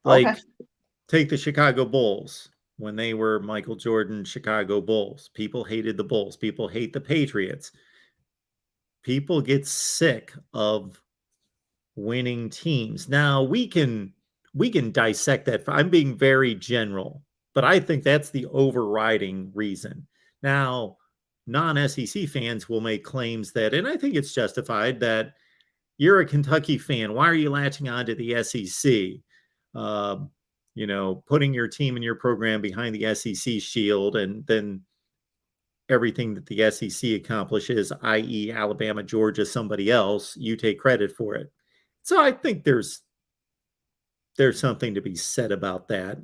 Take the Chicago Bulls. When they were Michael Jordan Chicago Bulls, people hated the Bulls. People hate the Patriots. People get sick of winning teams. Now we can dissect that. I'm being very general, but I think that's the overriding reason. Now, non-SEC fans will make claims that, and I think it's justified, that you're a Kentucky fan. Why are you latching on to the SEC? Putting your team and your program behind the SEC shield, and then everything that the SEC accomplishes, i.e. Alabama, Georgia, somebody else, you take credit for it. So I think there's something to be said about that.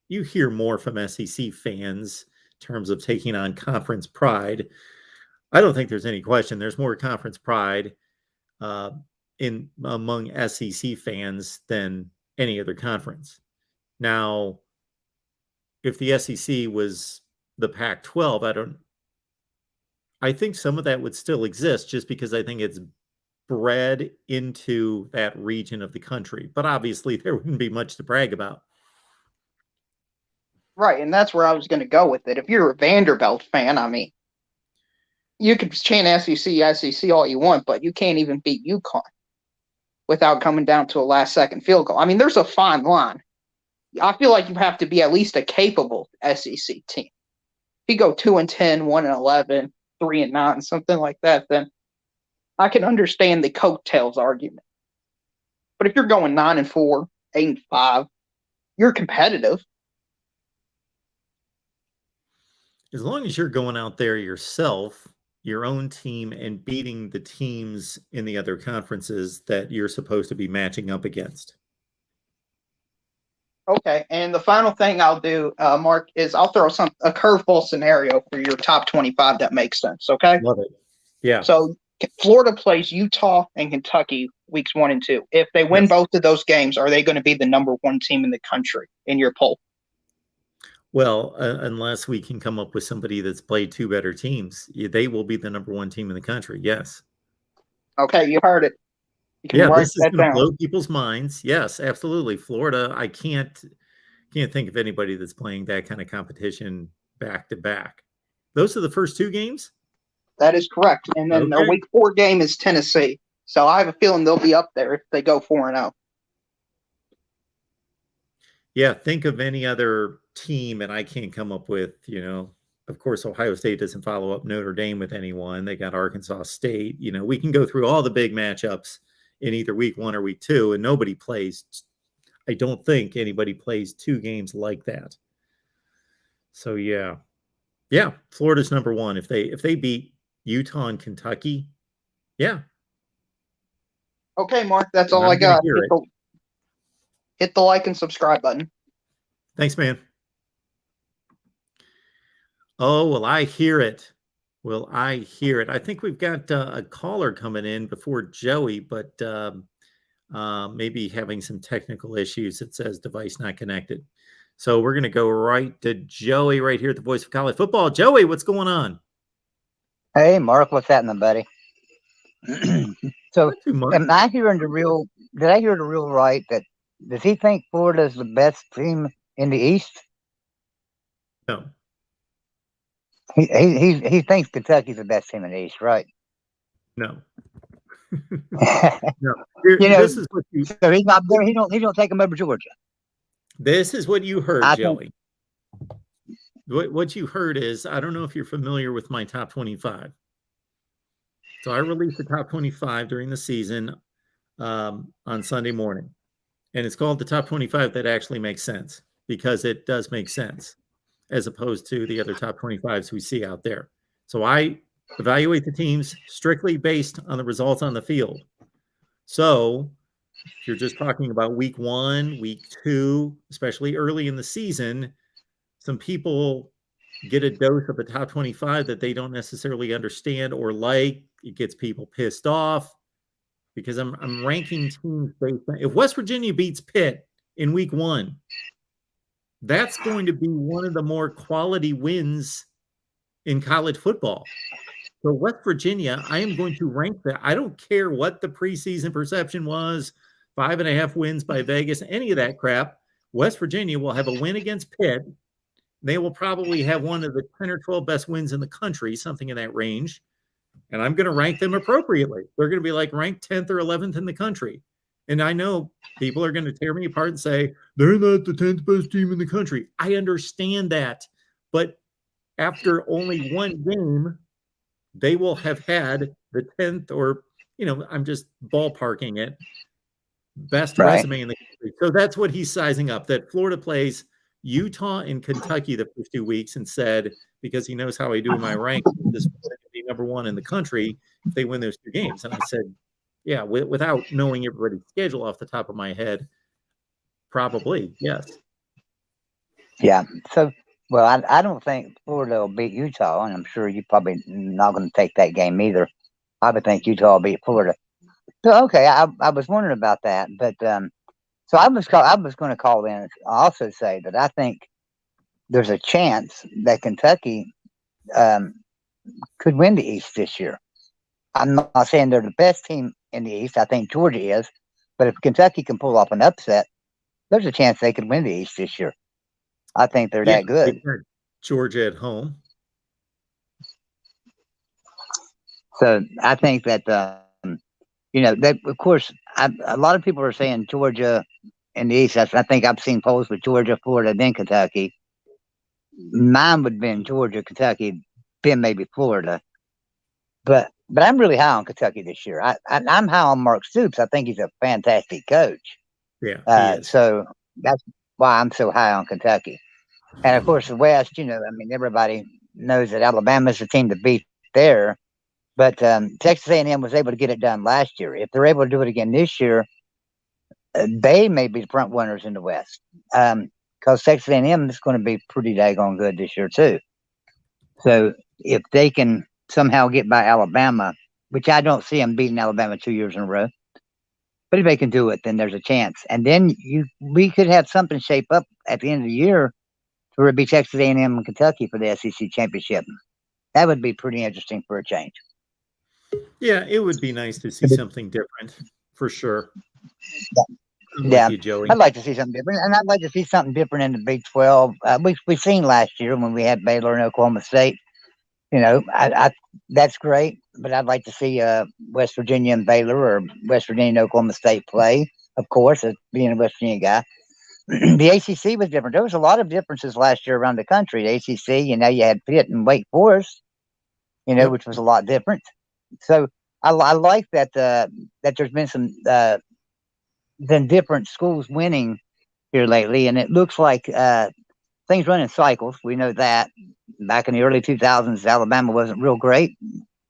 You hear more from SEC fans in terms of taking on conference pride. I don't think there's any question. There's more conference pride among SEC fans than any other conference. Now, if the SEC was the Pac-12, I think some of that would still exist just because I think it's bred into that region of the country. But obviously, there wouldn't be much to brag about. Right, and that's where I was going to go with it. If you're a Vanderbilt fan, I mean, you could chant SEC all you want, but you can't even beat UConn without coming down to a last-second field goal. I mean, there's a fine line. I feel like you have to be at least a capable SEC team. If you go 2-10, 1-11, 3-9, something like that, then I can understand the coattails argument. But if you're going 9-4, 8-5, you're competitive. As long as you're going out there yourself, your own team, and beating the teams in the other conferences that you're supposed to be matching up against. Okay, and the final thing I'll do, Mark, is I'll throw a curveball scenario for your top 25 that makes sense, okay? Love it. Yeah. So Florida plays Utah and Kentucky weeks 1 and 2. If they win both of those games, are they going to be the number 1 team in the country in your poll? Well, unless we can come up with somebody that's played 2 better teams, they will be the number 1 team in the country. Yes. Okay, you heard it. You can Yeah, write this is that going to down. blow people's minds. Yes, absolutely. Florida, I can't think of anybody that's playing that kind of competition back to back. Those are the first 2 games? That is correct. And then their week 4 game is Tennessee. So I have a feeling they'll be up there if they go 4-0. Yeah, think of any other team, and I can't come up with, of course, Ohio State doesn't follow up Notre Dame with anyone. They got Arkansas State. We can go through all the big matchups in either week 1 or week 2, and nobody plays. I don't think anybody plays 2 games like that. So yeah, Florida's number 1. If they beat Utah and Kentucky, yeah. Okay, Mark, that's all I got. Hit the like and subscribe button. Thanks, man. Oh, will I hear it? Will I hear it? I think we've got a caller coming in before Joey, but maybe having some technical issues. It says device not connected. So we're going to go right to Joey right here at the Voice of College Football. Joey, what's going on? Hey, Mark, what's happening, buddy? So, am I hearing did I hear the real right that does he think Florida's the best team in the East? No. He thinks Kentucky's the best team in the East, right? No. No. This is what so he's not there. He don't take him over Georgia. This is what you heard, Joey. What you heard is, I don't know if you're familiar with my top 25. So I released the top 25 during the season on Sunday morning. And it's called the top 25 that actually makes sense, because it does make sense as opposed to the other top 25s we see out there. So I evaluate the teams strictly based on the results on the field. So if you're just talking about week 1, week 2, especially early in the season, some people get a dose of the top 25 that they don't necessarily understand or like. It gets people pissed off because I'm ranking teams based on, if West Virginia beats Pitt in week 1, that's going to be one of the more quality wins in college football. So West Virginia, I am going to rank that. I don't care what the preseason perception was, 5.5 wins by Vegas, any of that crap. West Virginia will have a win against Pitt. They will probably have one of the 10 or 12 best wins in the country, something in that range. And I'm going to rank them appropriately. They're going to be like ranked 10th or 11th in the country. And I know people are going to tear me apart and say, they're not the 10th best team in the country. I understand that. But after only 1 game, they will have had the 10th or, I'm just ballparking it, best resume in the country. So that's what he's sizing up, that Florida plays Utah and Kentucky the first 2 weeks and said, because he knows how I do my rank, this is going to be number 1 in the country if they win those 2 games. And I said, yeah, without knowing everybody's schedule off the top of my head, probably, yes. Yeah. So, well, I don't think Florida will beat Utah, and I'm sure you're probably not going to take that game either. I would think Utah will beat Florida. So, okay, I was wondering about that, but so I was going to call in and also say that I think there's a chance that Kentucky could win the East this year. I'm not saying they're the best team in the East. I think Georgia is. But if Kentucky can pull off an upset, there's a chance they could win the East this year. I think they're that good. We've got Georgia at home. So I think that, that, of course, a lot of people are saying Georgia in the East. I think I've seen polls with Georgia, Florida, then Kentucky. Mine would have been Georgia, Kentucky, then maybe Florida. But I'm really high on Kentucky this year. I'm high on Mark Stoops. I think he's a fantastic coach. Yeah. So that's why I'm so high on Kentucky. And of course, the West, everybody knows that Alabama's the team to beat there. But Texas A&M was able to get it done last year. If they're able to do it again this year, they may be the front runners in the West. Because Texas A&M is going to be pretty daggone good this year too. So if they can somehow get by Alabama, which I don't see them beating Alabama 2 years in a row, but if they can do it, then there's a chance. And then we could have something shape up at the end of the year where it'd be Texas A&M and Kentucky for the SEC championship. That would be pretty interesting for a change. Yeah, it would be nice to see something different for sure. Yeah, you, Joey. I'd like to see something different, and I'd like to see something different in the Big 12. We've seen last year when we had Baylor and Oklahoma State. That's great, but I'd like to see West Virginia and Baylor or West Virginia and Oklahoma State play. Of course, as being a West Virginia guy, the ACC was different. There was a lot of differences last year around the country. The ACC, you had Pitt and Wake Forest, which was a lot different. So I like that that there's been some then different schools winning here lately, and it looks like things run in cycles. We know that. Back in the early 2000s, Alabama wasn't real great.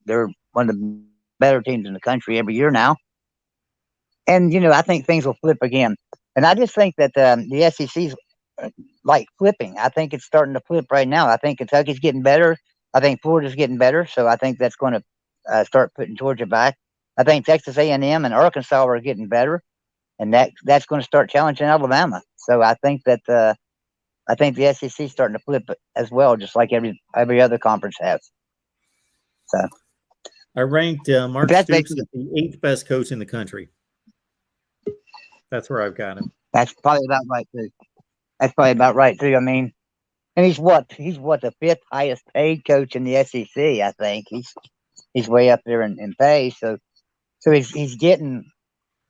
They're one of the better teams in the country every year now. And, I think things will flip again. And I just think that the SEC's like flipping. I think it's starting to flip right now. I think Kentucky's getting better. I think Florida's getting better. So I think that's going to start putting Georgia back. I think Texas A&M and Arkansas are getting better. And that's going to start challenging Alabama. So I think that the SEC is starting to flip as well, just like every other conference has. So I ranked Mark Stoops as the 8th best coach in the country. That's where I've got him. That's probably about right too. I mean, and he's what the 5th highest paid coach in the SEC. I think he's way up there in pay. So he's getting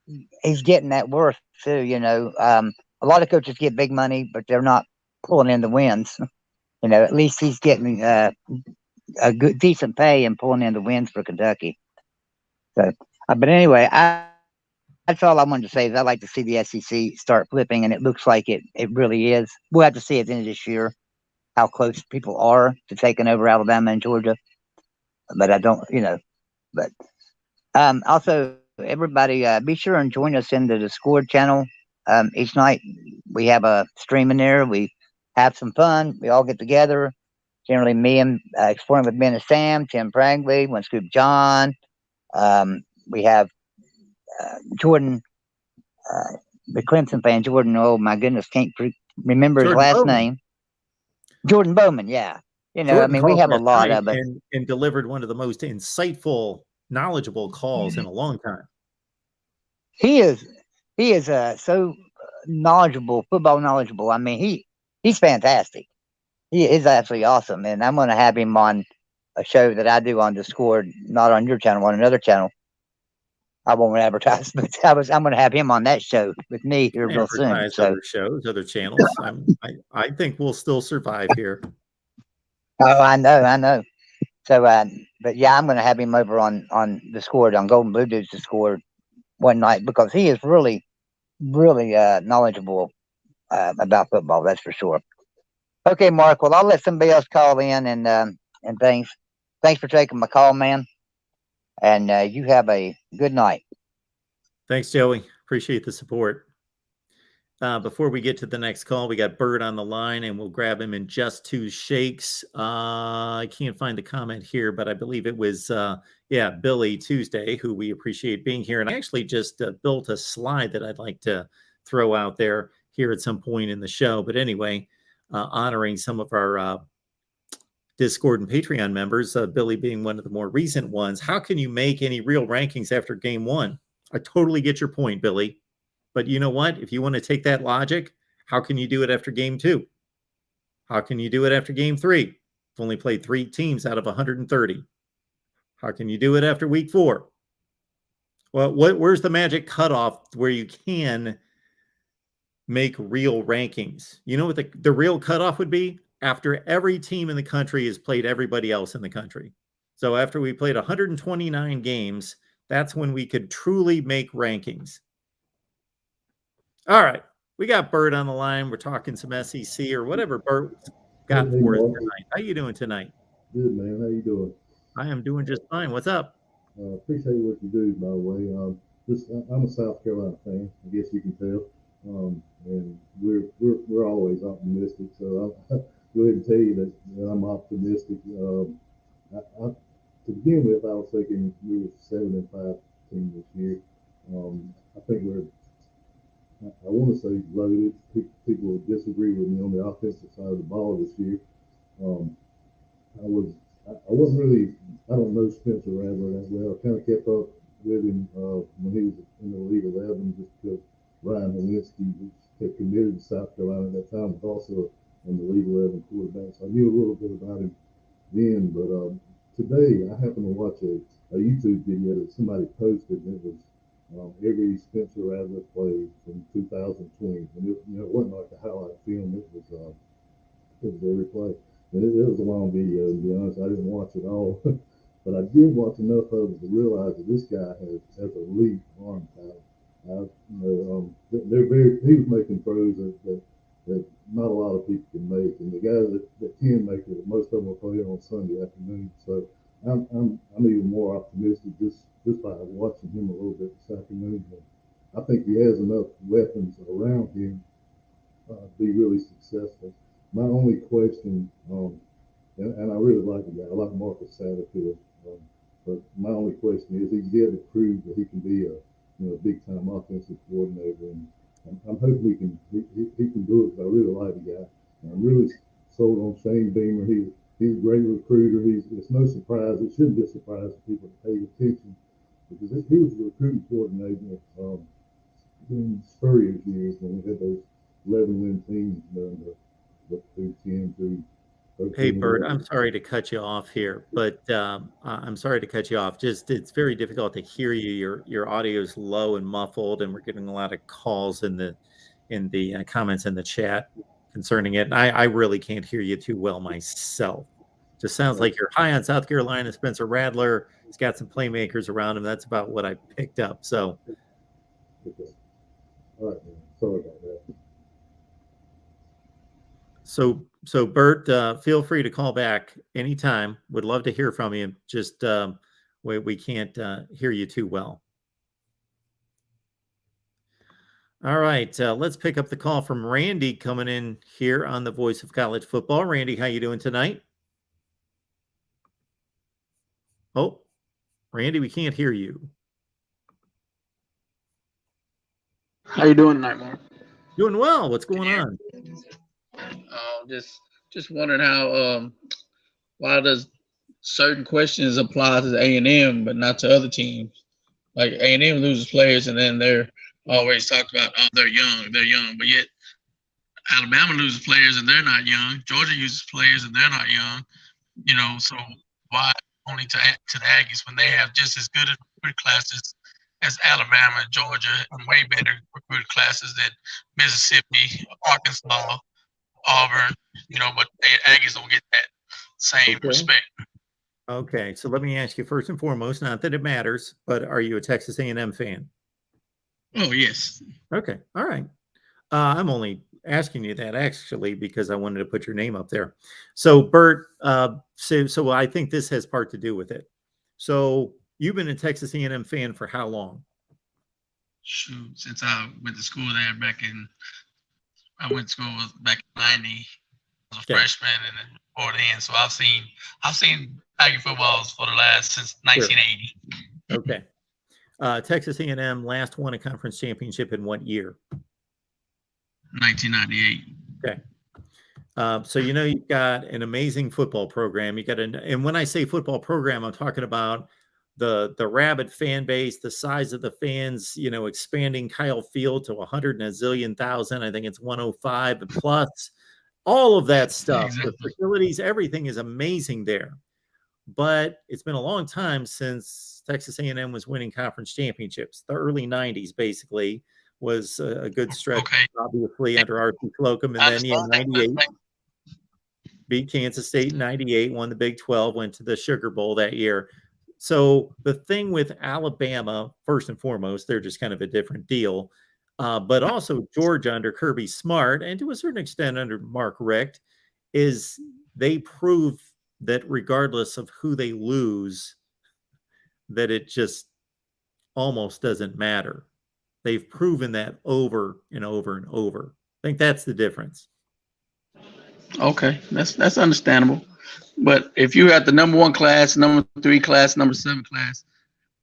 that worth too. A lot of coaches get big money, but they're not pulling in the wins. At least he's getting a good, decent pay and pulling in the wins for Kentucky. So, but anyway, that's all I wanted to say. Is I like to see the SEC start flipping, and it looks like it really is. We'll have to see at the end of this year how close people are to taking over Alabama and Georgia. But I don't, But also, everybody, be sure and join us in the Discord channel. Each night we have a stream in there. We have some fun. We all get together. Generally, me and Exploring with Ben and Sam, Tim Prangley, One Scoop John. We have Jordan, the Clemson fan, Jordan. Oh my goodness, can't remember his last name. Jordan Bowman. Yeah, we have a lot of it, and delivered one of the most insightful, knowledgeable calls in a long time. He is so knowledgeable, football knowledgeable. I mean, he's fantastic. He is absolutely awesome, and I'm going to have him on a show that I do on Discord, not on your channel, on another channel. I won't advertise, but I'm going to have him on that show with me here real soon. So other shows, other channels. I think we'll still survive here. Oh, I know. So, but yeah, I'm going to have him over on Discord, on Golden Blue Dudes Discord one night, because he is really, really knowledgeable about football. That's for sure. Okay, Mark. Well, I'll let somebody else call in and things. Thanks for taking my call, man. And you have a good night. Thanks, Joey. Appreciate the support. Before we get to the next call, we got Bird on the line, and we'll grab him in just 2 shakes. I can't find the comment here, but I believe it was, Billy Tuesday, who we appreciate being here. And I actually just built a slide that I'd like to throw out there here at some point in the show. But anyway, honoring some of our Discord and Patreon members, Billy being one of the more recent ones, how can you make any real rankings after game one? I totally get your point, Billy. But you know what? If you want to take that logic, how can you do it after game two? How can you do it after game three? You've only played 3 teams out of 130. How can you do it after week 4? Well, where's the magic cutoff where you can make real rankings? You know what the real cutoff would be? After every team in the country has played everybody else in the country. So after we played 129 games, that's when we could truly make rankings. All right. We got Bert on the line. We're talking some SEC or whatever Bert's got for us tonight. How you doing tonight? Good, man. How you doing? I am doing just fine. What's up? Appreciate what you do, by the way. I'm a South Carolina fan. I guess you can tell, and we're always optimistic. So I'll go ahead and tell you that I'm optimistic. To begin with, I was thinking we were 7-5 team this year. I think I want to say loaded. People will disagree with me on the offensive side of the ball this year. I wasn't really, I don't know Spencer Rattler that well. I kind of kept up with him when he was in the Elite 11 just because Ryan Holinsky had committed to South Carolina at that time, was also on the Elite 11 quarterback. So I knew a little bit about him then. But today I happened to watch a YouTube video that somebody posted, and it was every Spencer Rattler play from 2020. And it wasn't like a highlight film. It was every play. And it was a long video, to be honest. I didn't watch it all, but I did watch enough of it to realize that this guy has elite arm talent. He was making throws that not a lot of people can make, and the guys that can make it, most of them are playing on Sunday afternoon. So I'm even more optimistic just by watching him a little bit this afternoon. I think he has enough weapons around him to be really successful. My only question, and I really like the guy, I like Marcus Satterfield, but my only question is he did prove that he can be a big time offensive coordinator, and I'm hoping he can do it. Because I really like the guy. And I'm really sold on Shane Beamer. He's a great recruiter. It's no surprise. It shouldn't be a surprise to people that pay attention because he was the recruiting coordinator during Spurrier's years when we had those 11-win teams during the 10 through 13. Hey, Bert, I'm sorry to cut you off here, but I'm sorry to cut you off. Just it's very difficult to hear you. Your audio is low and muffled, and we're getting a lot of calls in the comments in the chat concerning it. And I really can't hear you too well myself. Just sounds like you're high on South Carolina. Spencer Rattler, he's got some playmakers around him. That's about what I picked up. So, Okay. All right, man. Sorry about that. So Bert, feel free to call back anytime. Would love to hear from you. Just we can't hear you too well. All right, let's pick up the call from Randy coming in here on the Voice of College Football. Randy, how you doing tonight? Oh, Randy, we can't hear you. How you doing tonight, Mark? Doing well. What's going on? Just wondering how why does certain questions apply to the A&M but not to other teams? Like A&M loses players and then they're always talked about, oh, they're young, but yet Alabama loses players and they're not young. Georgia uses players and they're not young. So why only to the Aggies when they have just as good recruit classes as Alabama, Georgia, and way better recruit classes than Mississippi, Arkansas, Auburn, but the Aggies don't get that same respect. Okay, so let me ask you first and foremost, not that it matters, but are you a Texas A&M fan? Oh, yes. Okay, all right. I'm only asking you that actually because I wanted to put your name up there. So Bert, so I think this has part to do with it. So you've been a Texas A&M fan for how long? Shoot, since I went to school there I went to school back in '90. I was a freshman and then before then. So I've seen Aggie footballs for the last since 1980. Sure. Okay. Texas A&M last won a conference championship in what year? 1998. Okay. So you've got an amazing football program. And when I say football program, I'm talking about the rabid fan base, the size of the fans, expanding Kyle Field to 100 and a zillion thousand. I think it's 105 plus. All of that stuff, the Exactly. facilities, everything is amazing there. But it's been a long time since Texas A&M was winning conference championships. The early 90s, basically, was a good stretch, Okay. obviously, under R.P. Slocum. And then, 98, beat Kansas State in 98, won the Big 12, went to the Sugar Bowl that year. So the thing with Alabama, first and foremost, they're just kind of a different deal. But also Georgia under Kirby Smart, and to a certain extent under Mark Richt, is they prove that regardless of who they lose, that it just almost doesn't matter. They've proven that over and over and over. I think that's the difference. Okay, that's understandable. But if you had the number 1 class, number 3 class, number 7 class,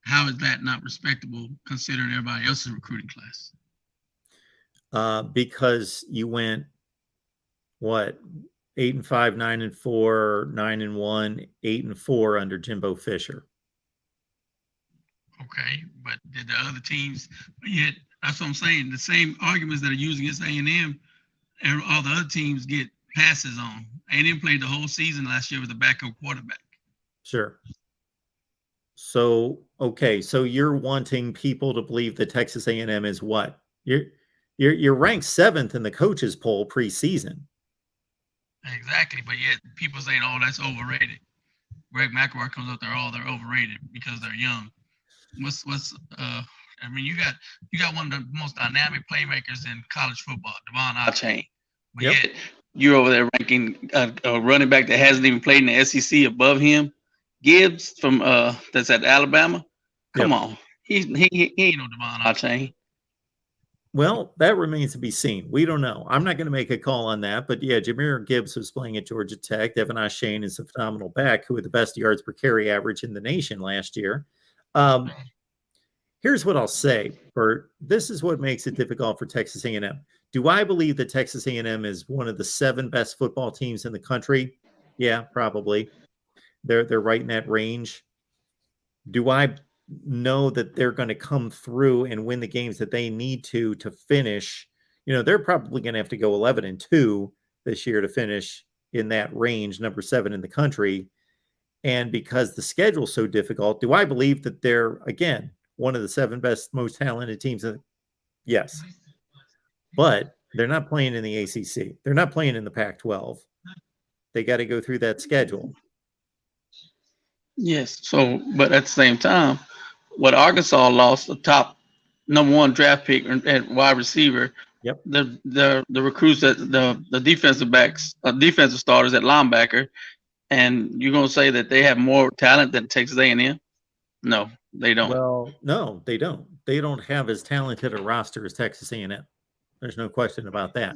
how is that not respectable considering everybody else's recruiting class? Because you went 8-5, 9-4, 9-1, 8-4 under Jimbo Fisher. Okay, but did the other teams? Yet that's what I'm saying. The same arguments that are used against A&M, all the other teams get passes on. A&M played the whole season last year with a backup quarterback. Sure. So okay, so you're wanting people to believe that Texas A&M is what? You're ranked 7th in the coaches poll preseason. Exactly, but yet people saying, "Oh, that's overrated." Greg McElroy comes up there, "Oh, they're overrated because they're young." I mean, you got one of the most dynamic playmakers in college football, Devon Achane, but yet you're over there ranking a running back that hasn't even played in the SEC above him, Gibbs from that's at Alabama. Come on, he ain't no Devon Achane. Well, that remains to be seen. We don't know. I'm not going to make a call on that, but yeah, Jahmyr Gibbs was playing at Georgia Tech. Devon Achane is a phenomenal back who had the best yards per carry average in the nation last year. Here's what I'll say, Bert. This is what makes it difficult for Texas A&M. Do I believe that Texas A&M is one of the 7 best football teams in the country? Yeah, probably. They're right in that range. Do I know that they're going to come through and win the games that they need to finish? They're probably going to have to go 11-2 this year to finish in that range, number 7 in the country. And because the schedule's so difficult, do I believe that they're, again, one of the 7 best, most talented teams? Yes. But they're not playing in the ACC. They're not playing in the Pac-12. They got to go through that schedule. Yes. So, but at the same time, what Arkansas lost the top number 1 draft pick at wide receiver. Yep. The recruits that the defensive backs, defensive starters at linebacker, and you're gonna say that they have more talent than Texas A&M? No, they don't. Well, no, they don't. They don't have as talented a roster as Texas A&M. There's no question about that.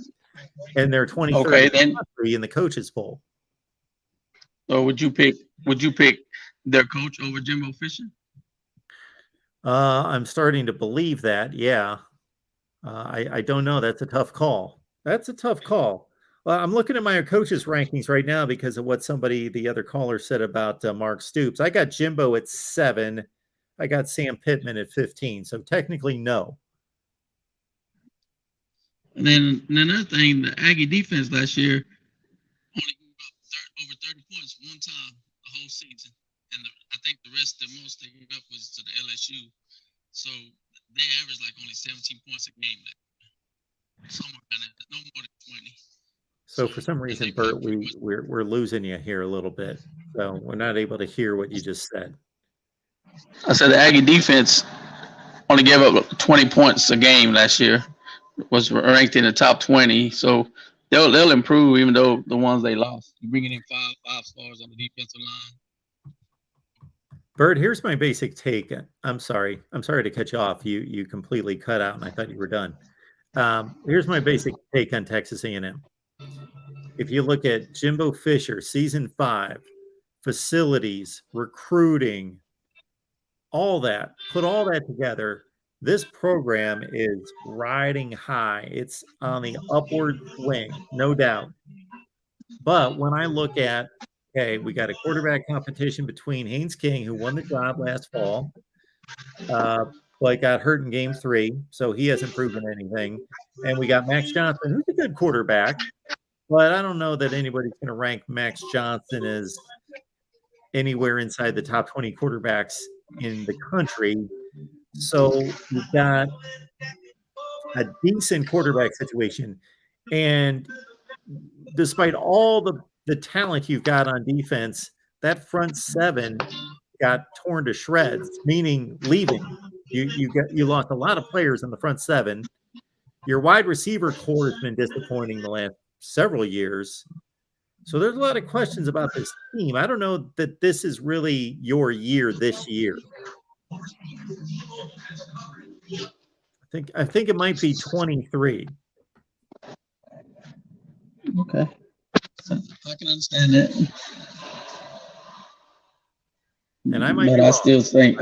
And they're 23rd in the coaches poll. So would you pick their coach over Jimbo Fisher? I'm starting to believe that. Yeah. I don't know. That's a tough call. I'm looking at my coaches rankings right now because of what the other caller said about Mark Stoops. I got Jimbo at 7. I got Sam Pittman at 15. So technically, no. And then another thing, the Aggie defense last year only gave up over 30 points one time the whole season. And I think the most they gave up was to the LSU. So they averaged like only 17 points a game. Somewhere around that, no more than 20. So for some reason, Bert, we're losing you here a little bit. So we're not able to hear what you just said. I said the Aggie defense only gave up 20 points a game last year. Was ranked in the top 20, so they'll improve even though the ones they lost. You're bringing in five stars on the defensive line. Bert, here's my basic take. I'm sorry to cut you off. You completely cut out, and I thought you were done. Here's my basic take on Texas A&M. If you look at Jimbo Fisher, season 5, facilities, recruiting, all that, put all that together. This program is riding high. It's on the upward swing, no doubt. But when I look at, okay, we got a quarterback competition between Haynes King, who won the job last fall, but got hurt in game 3, so he hasn't proven anything. And we got Max Johnson, who's a good quarterback, but I don't know that anybody's going to rank Max Johnson as anywhere inside the top 20 quarterbacks in the country. So you've got a decent quarterback situation. And despite all the talent you've got on defense, that front 7 got torn to shreds, meaning leaving. You lost a lot of players in the front 7. Your wide receiver core has been disappointing the last several years. So there's a lot of questions about this team. I don't know that this is really your year this year. I think it might be 23. Okay. I can understand that. And I might but be I wrong. still think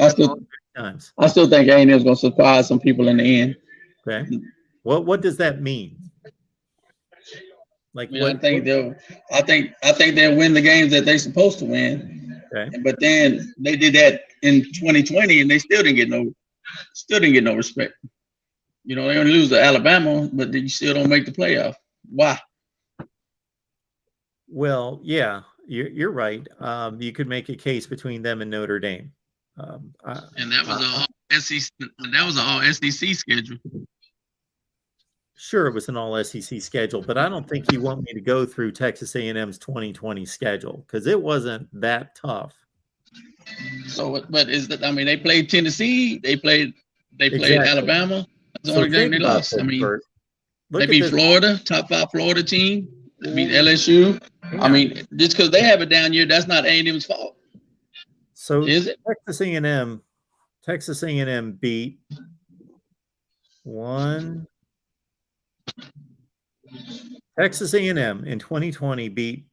times. I still think A&M is going to surprise some people in the end. Okay. What does that mean? Like I think they'll win the games that they're supposed to win. Okay. But then they did that in 2020 and they still didn't get no respect. You know, they only lose to Alabama, but you still don't make the playoff. Why? Well, yeah, you're right. You could make a case between them and Notre Dame. And that was all SEC. That was an all SEC schedule. Sure, it was an all SEC schedule, but I don't think you want me to go through Texas A&M's 2020 schedule because it wasn't that tough. So, but is that? I mean, they played Tennessee. They played Exactly. Alabama. That's the only game they lost. I mean, they beat Florida, top 5 Florida team. They beat LSU. Yeah. I mean, just because they have a down year, that's not A&M's fault. So is it? Texas A&M beat one. Texas A&M in 2020 beat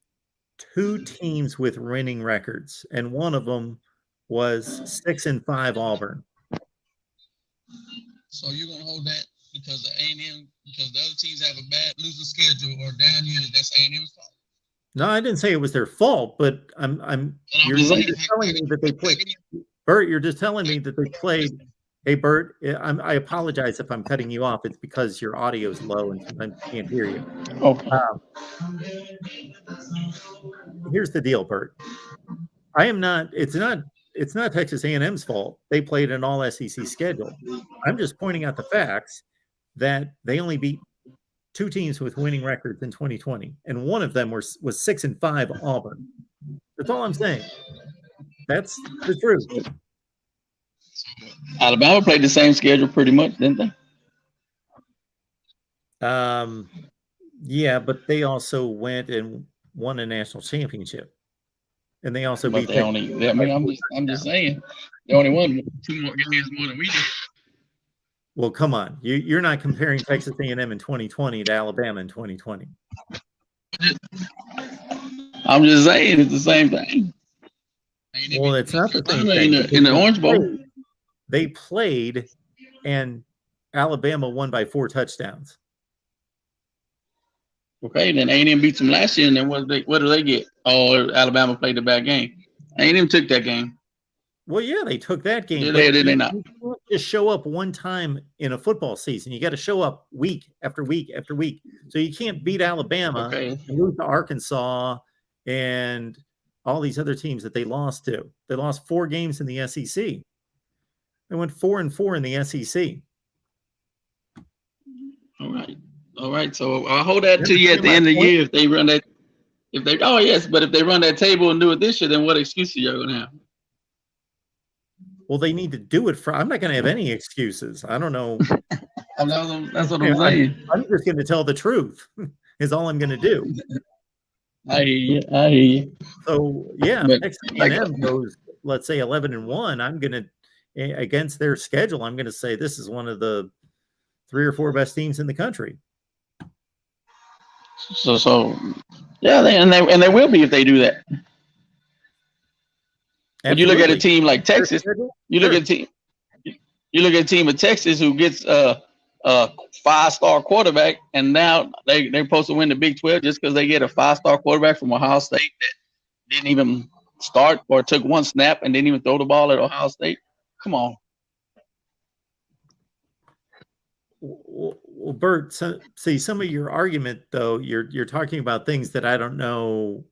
2 teams with winning records, and one of them was 6-5 Auburn. So you're gonna hold that because the A&M, because the other teams have a bad losing schedule or down year, that's A&M's fault. No, I didn't say it was their fault, but you're just telling me that they played. Bert, you're just telling me that they played. Hey, Bert, I apologize if I'm cutting you off. It's because your audio is low and sometimes I can't hear you. Okay. Here's the deal, Bert. It's not Texas A&M's fault. They played an all SEC schedule. I'm just pointing out the facts that they only beat 2 teams with winning records in 2020, and one of them was 6-5 Auburn. That's all I'm saying. That's the truth. Alabama played the same schedule pretty much, didn't they? Yeah, but they also went and won a national championship, and they also beat. I'm just saying, they only won 2 more games more than we did. Well, come on, you're not comparing Texas A&M in 2020 to Alabama in 2020. I'm just saying it's the same thing. Well, it's not the same thing. In the Orange Bowl. They played, and Alabama won by 4 touchdowns. Okay, then A&M beat them last year, and then what do they get? Oh, Alabama played a bad game. A&M took that game. Well, yeah, they took that game. Did they not? You can't just show up one time in a football season. You got to show up week after week after week. So you can't beat Alabama and lose to Arkansas and all these other teams that they lost to. They lost 4 games in the SEC. They went 4-4 in the SEC. All right. So I'll hold that to you at the end of the year if they run that. But if they run that table and do it this year, then what excuses you're gonna have? Well, they need to do it I'm not going to have any excuses. I don't know. That's what I'm saying. I'm just going to tell the truth. Is all I'm going to do. I hear you. So yeah, Texas A&M goes, let's say 11-1. I'm going to, against their schedule, I'm going to say this is one of the 3 or 4 best teams in the country. So yeah, they will be if they do that. When you look at a team like Texas, you look at a team of Texas who gets a 5-star quarterback, and now they're supposed to win the Big 12 just because they get a 5-star quarterback from Ohio State that didn't even start or took one snap and didn't even throw the ball at Ohio State. Come on. Well, Bert, see, some of your argument though, you're talking about things that I don't know.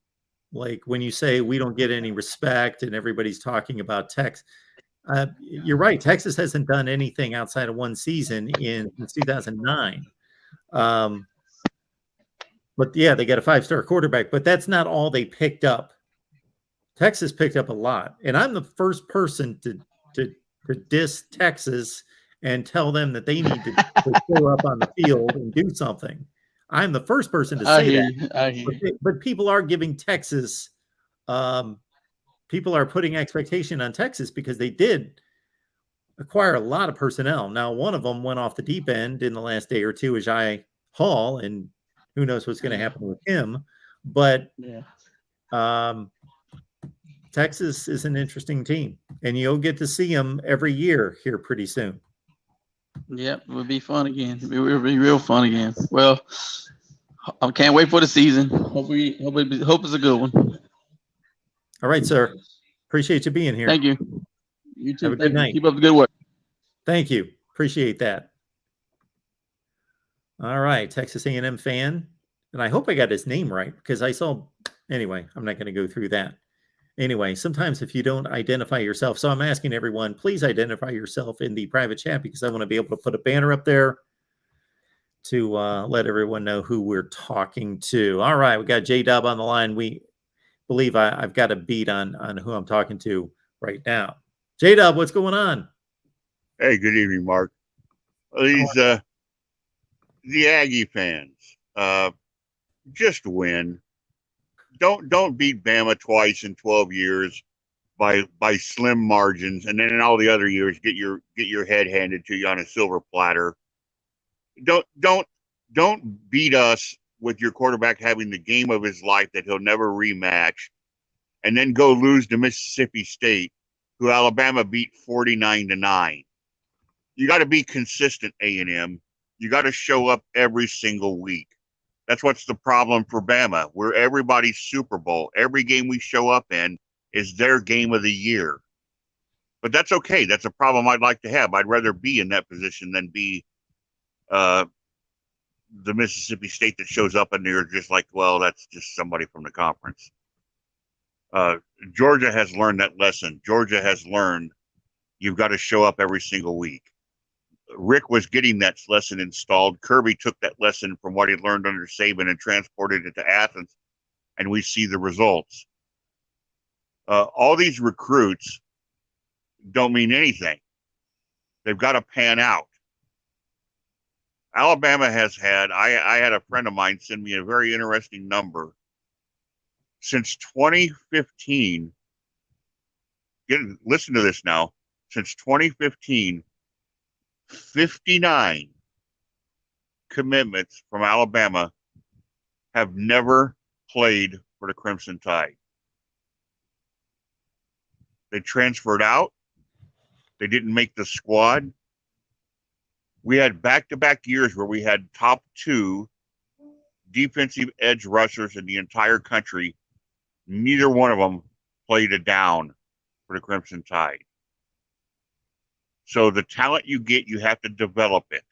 Like when you say we don't get any respect, and everybody's talking about Texas. You're right. Texas hasn't done anything outside of one season since 2009. But yeah, they got a 5-star quarterback, but that's not all they picked up. Texas picked up a lot, and I'm the first person to diss Texas and tell them that they need to show up on the field and do something. I'm the first person to say that. But people are giving Texas, people are putting expectation on Texas because they did acquire a lot of personnel. Now, one of them went off the deep end in the last day or two, Ajay Hall, and who knows what's going to happen with him. But Texas is an interesting team, and you'll get to see them every year here pretty soon. Yep, it will be fun again. It will be real fun again. Well, I can't wait for the season. Hope it's a good one. All right, sir. Appreciate you being here. Thank you. You too. Have a good night. Keep up the good work. Thank you. Appreciate that. All right, Texas A&M fan, and I hope I got his name right because I saw. Anyway, I'm not going to go through that. Anyway, sometimes if you don't identify yourself, so I'm asking everyone, please identify yourself in the private chat because I want to be able to put a banner up there to let everyone know who we're talking to. All right, we got J-Dub on the line. We believe I've got a beat on who I'm talking to right now. J-Dub, what's going on? Hey, good evening, Mark. These the Aggie fans, just win. Don't beat Bama twice in 12 years by slim margins, and then in all the other years get your head handed to you on a silver platter. Don't beat us with your quarterback having the game of his life that he'll never rematch, and then go lose to Mississippi State, who Alabama beat 49-9. You got to be consistent, A&M. You got to show up every single week. That's what's the problem for Bama. We're everybody's Super Bowl. Every game we show up in is their game of the year. But that's okay. That's a problem I'd like to have. I'd rather be in that position than be the Mississippi State that shows up and they're just like, well, that's just somebody from the conference. Georgia has learned that lesson. Georgia has learned you've got to show up every single week. Rick was getting that lesson installed. Kirby took that lesson from what he learned under Saban and transported it to Athens, and we see the results. All these recruits don't mean anything. They've got to pan out. Alabama has had, I had a friend of mine send me a very interesting number. Since 2015, listen to this now, since 2015, 59 commitments from Alabama have never played for the Crimson Tide. They transferred out. They didn't make the squad. We had back-to-back years where we had top 2 defensive edge rushers in the entire country. Neither one of them played a down for the Crimson Tide. So the talent you get, you have to develop it.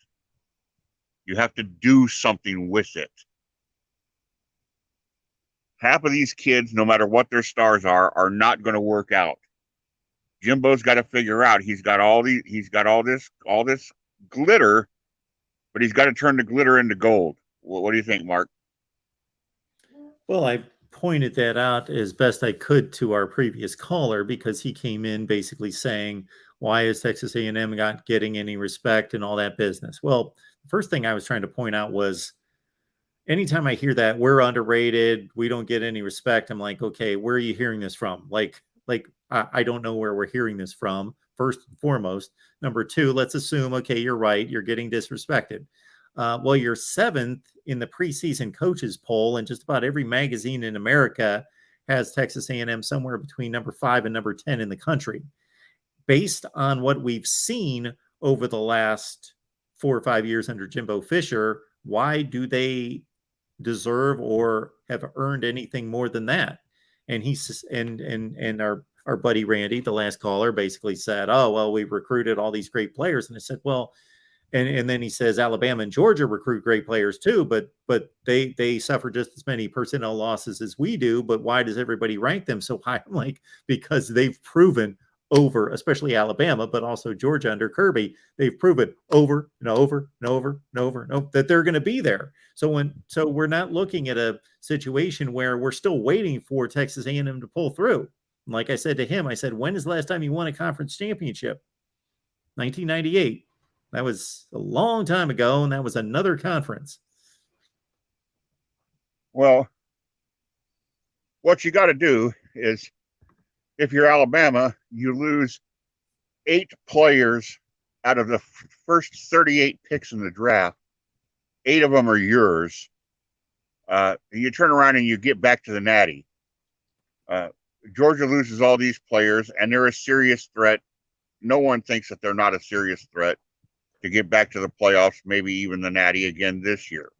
You have to do something with it. Half of these kids, no matter what their stars are not going to work out. Jimbo's got to figure out he's got all this glitter, but he's got to turn the glitter into gold. What do you think, Mark? Well, I pointed that out as best I could to our previous caller because he came in basically saying, why is Texas A&M not getting any respect and all that business? Well, the first thing I was trying to point out was anytime I hear that we're underrated, we don't get any respect, I'm like, okay, where are you hearing this from? Like I don't know where we're hearing this from, first and foremost. Number 2, let's assume, okay, you're right, you're getting disrespected. Well, you're 7th in the preseason coaches poll, and just about every magazine in America has Texas A&M somewhere between number 5 and number 10 in the country. Based on what we've seen over the last 4 or 5 years under Jimbo Fisher, why do they deserve or have earned anything more than that? And he's and our buddy Randy, the last caller, basically said, oh, well, we've recruited all these great players. And I said, well, and then he says Alabama and Georgia recruit great players too, but they suffer just as many personnel losses as we do. But why does everybody rank them so high? I'm like, because they've proven over, especially Alabama, but also Georgia under Kirby, they've proven over and over and over and over and over that they're going to be there. So we're not looking at a situation where we're still waiting for Texas A&M to pull through. Like I said to him, I said, when is the last time you won a conference championship? 1998. That was a long time ago, and that was another conference. Well, what you got to do is, if you're Alabama, you lose 8 players out of the first 38 picks in the draft. 8 of them are yours. You turn around and you get back to the Natty. Georgia loses all these players, and they're a serious threat. No one thinks that they're not a serious threat to get back to the playoffs, maybe even the Natty again this year.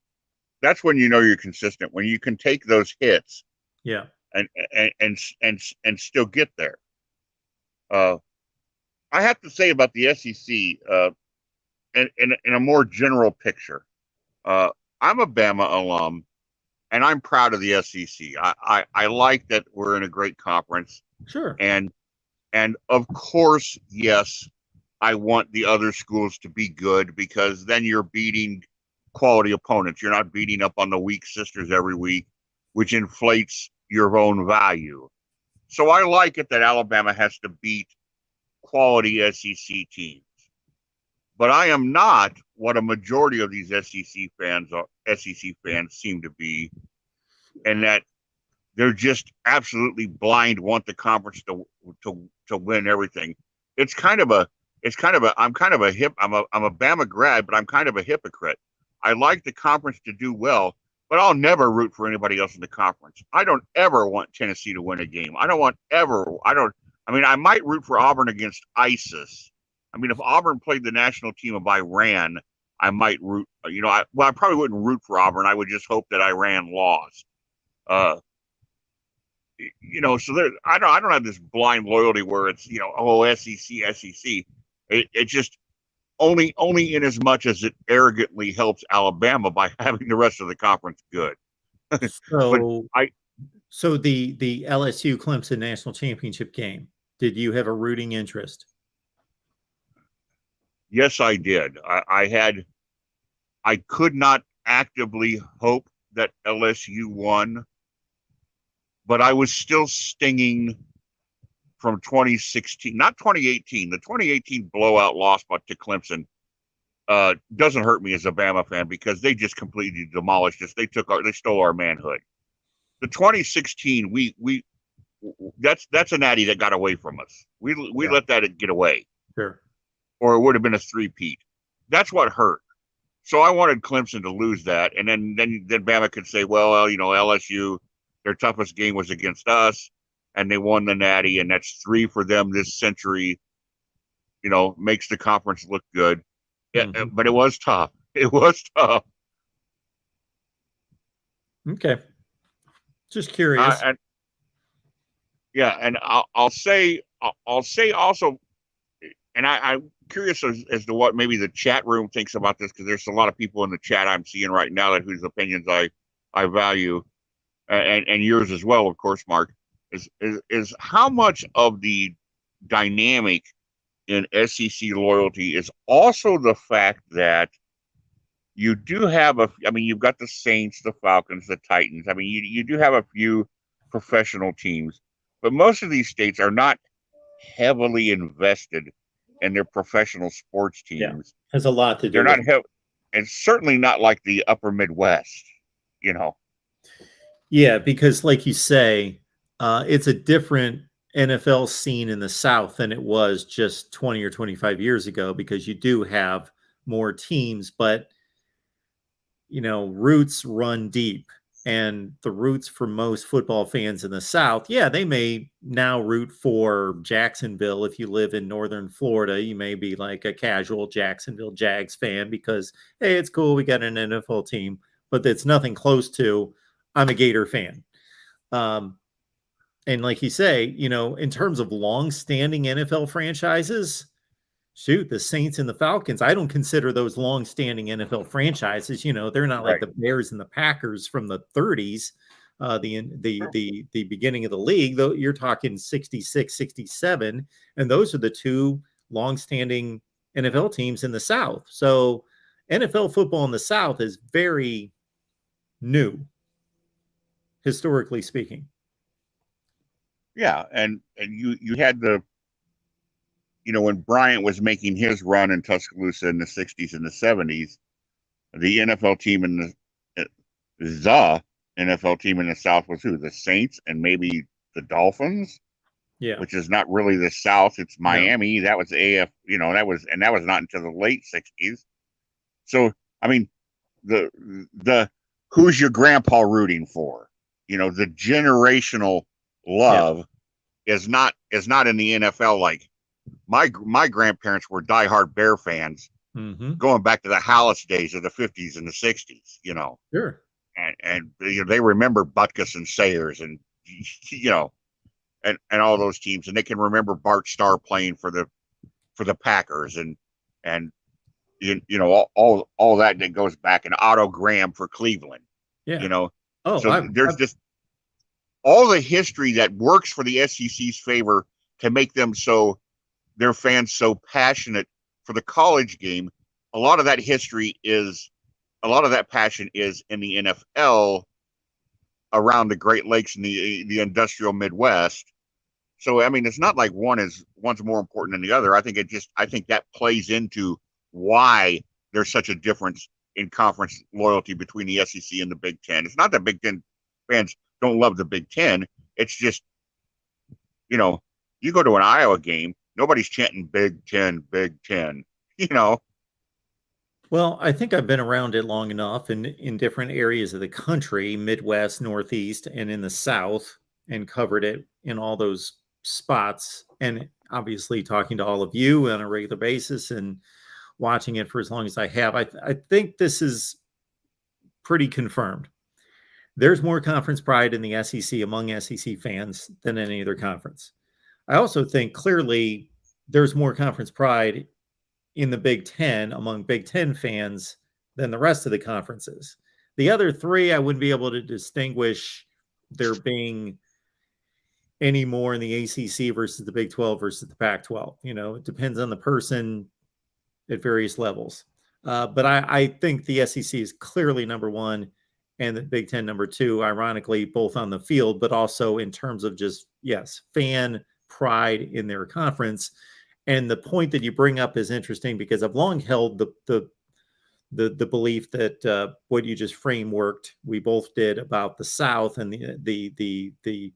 That's when you know you're consistent, when you can take those hits, yeah, and still get there. I have to say about the SEC, in a more general picture, I'm a Bama alum, and I'm proud of the SEC. I like that we're in a great conference. Sure. And of course, yes, I want the other schools to be good, because then you're beating quality opponents. You're not beating up on the weak sisters every week, which inflates your own value. So I like it that Alabama has to beat quality SEC teams. But I am not what a majority of these SEC fans seem to be, and that they're just absolutely blind, want the conference to win everything. I'm kind of a Bama grad, but I'm kind of a hypocrite. I like the conference to do well, but I'll never root for anybody else in the conference. I don't ever want Tennessee to win a game. I might root for Auburn against ISIS. I mean, if Auburn played the national team of Iran, I might root, I probably wouldn't root for Auburn. I would just hope that Iran lost. So I don't have this blind loyalty where it's, SEC. It just only in as much as it arrogantly helps Alabama by having the rest of the conference good. So the LSU Clemson national championship game, did you have a rooting interest? Yes, I did. I could not actively hope that LSU won, but I was still stinging from 2016, not 2018. The 2018 blowout loss to Clemson doesn't hurt me as a Bama fan, because they just completely demolished us. They stole our manhood. The 2016, that's a natty that got away from us. We let that get away. Sure. Or it would have been a three-peat. That's what hurt. So I wanted Clemson to lose that, and then Bama could say, well, LSU, their toughest game was against us, and they won the Natty, and that's 3 for them this century. Makes the conference look good. Yeah, mm-hmm. But it was tough. It was tough. Okay. Just curious. And I'll say also, and I'm curious as to what maybe the chat room thinks about this, because there's a lot of people in the chat I'm seeing right now whose opinions I value, and yours as well, of course, Mark, is how much of the dynamic in SEC loyalty is also the fact that you do have you've got the Saints, the Falcons, the Titans. I mean, you do have a few professional teams, but most of these states are not heavily invested in their professional sports teams. Yeah, has a lot to do. They're not and certainly not like the upper Midwest, Yeah, because like you say, it's a different NFL scene in the South than it was just 20 or 25 years ago, because you do have more teams, but roots run deep. And the roots for most football fans in the South, yeah, they may now root for Jacksonville. If you live in northern Florida, you may be like a casual Jacksonville Jags fan because, hey, it's cool, we got an NFL team, but it's nothing close to I'm a Gator fan. And like you say, in terms of long-standing NFL franchises, shoot, the Saints and the Falcons, I don't consider those long-standing NFL franchises. They're not like Right. the Bears and the Packers from the 30s, the beginning of the league. Though you're talking 66, 67, and those are the two long-standing NFL teams in the South. So NFL football in the South is very new, historically speaking. Yeah, and you had when Bryant was making his run in Tuscaloosa in the 60s and the 70s, the NFL team in the NFL team in the South was who? The Saints and maybe the Dolphins. Yeah. Which is not really the South. It's Miami. No. That was AF, that was not until the late 60s. So, I mean, the who's your grandpa rooting for? The generational love is not in the NFL. Like my grandparents were diehard Bear fans, going back to the Hallis days of the 50s and the 60s. Sure. And they remember Butkus and Sayers and and all those teams, and they can remember Bart Starr playing for the Packers and all that goes back, and Otto Graham for Cleveland. Yeah. There's just all the history that works for the SEC's favor to make them their fans so passionate for the college game. A lot of that passion is in the NFL around the Great Lakes and the industrial Midwest. So, I mean, it's not like one's more important than the other. I think that plays into why there's such a difference in conference loyalty between the SEC and the Big Ten. It's not that Big Ten fans don't love the Big Ten. It's just, you go to an Iowa game, nobody's chanting Big Ten, Big Ten, Well, I think I've been around it long enough in different areas of the country, Midwest, Northeast, and in the South, and covered it in all those spots. And obviously talking to all of you on a regular basis and watching it for as long as I have, I think this is pretty confirmed. There's more conference pride in the SEC among SEC fans than any other conference. I also think clearly there's more conference pride in the Big Ten among Big Ten fans than the rest of the conferences. The other three, I wouldn't be able to distinguish there being any more in the ACC versus the Big 12 versus the Pac-12. It depends on the person at various levels. But I think the SEC is clearly number one and the Big Ten number two, ironically, both on the field, but also in terms of just, fan pride in their conference. And the point that you bring up is interesting because I've long held the belief that what you just frameworked, we both did about the South and the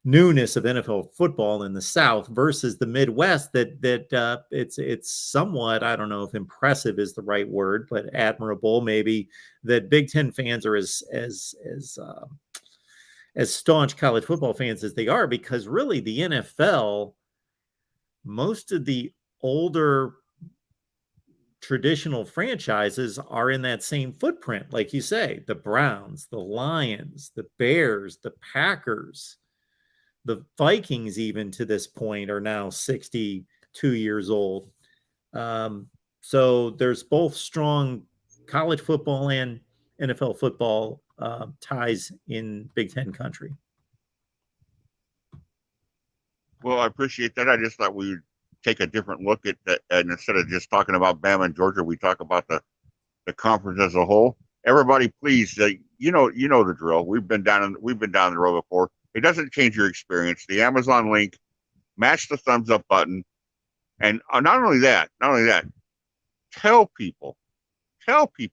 newness of NFL football in the South versus the Midwest. That it's somewhat, I don't know if impressive is the right word, but admirable maybe, that Big Ten fans are as staunch college football fans as they are, because really the NFL, most of the older traditional franchises are in that same footprint. Like you say, the Browns, the Lions, the Bears, the Packers, the Vikings, even to this point, are now 62 years old. So there's both strong college football and NFL football ties in Big Ten country. Well, I appreciate that. I just thought we would take a different look at that, and instead of just talking about Bama and Georgia, we talk about the conference as a whole. Everybody, please, you know the drill. We've been down the road before. It doesn't change your experience. The Amazon link, match the thumbs up button, and not only that, tell people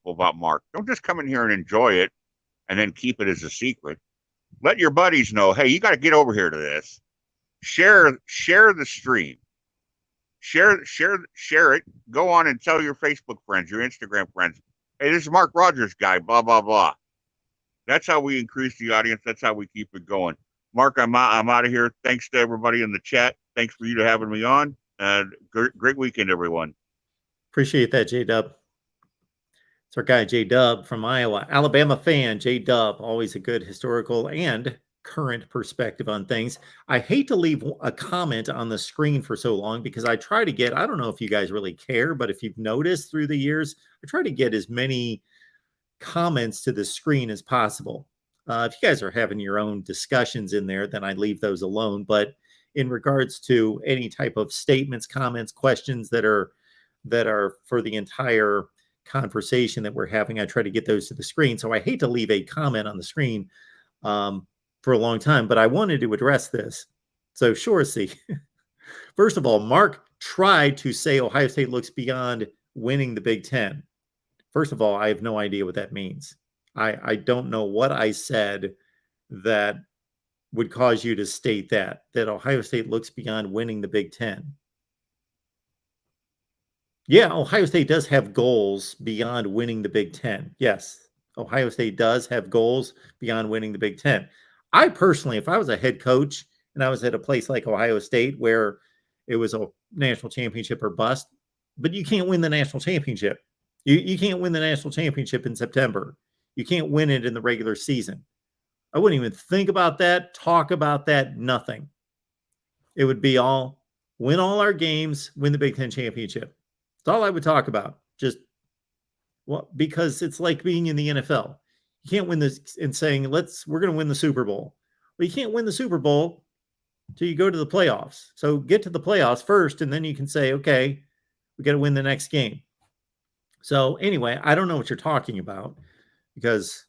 about Mark. Don't just come in here and enjoy it and then keep it as a secret. Let your buddies know, hey, you got to get over here to this. Share the stream. Share it. Go on and tell your Facebook friends, your Instagram friends, hey, this is Mark Rogers guy, blah, blah, blah. That's how we increase the audience. That's how we keep it going. Mark, I'm out of here. Thanks to everybody in the chat. Thanks for you to having me on. Great weekend, everyone. Appreciate that, J-Dub. It's our guy, J-Dub from Iowa. Alabama fan, J-Dub. Always a good historical and current perspective on things. I hate to leave a comment on the screen for so long because I try to get, I don't know if you guys really care, but if you've noticed through the years, I try to get as many comments to the screen as possible. If you guys are having your own discussions in there, then I leave those alone. But in regards to any type of statements, comments, questions that are for the entire conversation that we're having, I try to get those to the screen. So I hate to leave a comment on the screen for a long time, but I wanted to address this. So Shorsey, first of all, Mark tried to say Ohio State looks beyond winning the Big Ten. First of all, I have no idea what that means. I don't know what I said that would cause you to state that Ohio State looks beyond winning the Big Ten. Yeah, Ohio State does have goals beyond winning the Big Ten. Yes, Ohio State does have goals beyond winning the Big Ten. I personally, if I was a head coach and I was at a place like Ohio State where it was a national championship or bust, but you can't win the national championship. You can't win the national championship in September. You can't win it in the regular season. I wouldn't even think about that, talk about that, nothing. It would be all win all our games, win the Big Ten championship. That's all I would talk about. Just because it's like being in the NFL. You can't win this and saying, we're going to win the Super Bowl. Well, you can't win the Super Bowl until you go to the playoffs. So get to the playoffs first, and then you can say, okay, we got to win the next game. So anyway, I don't know what you're talking about because,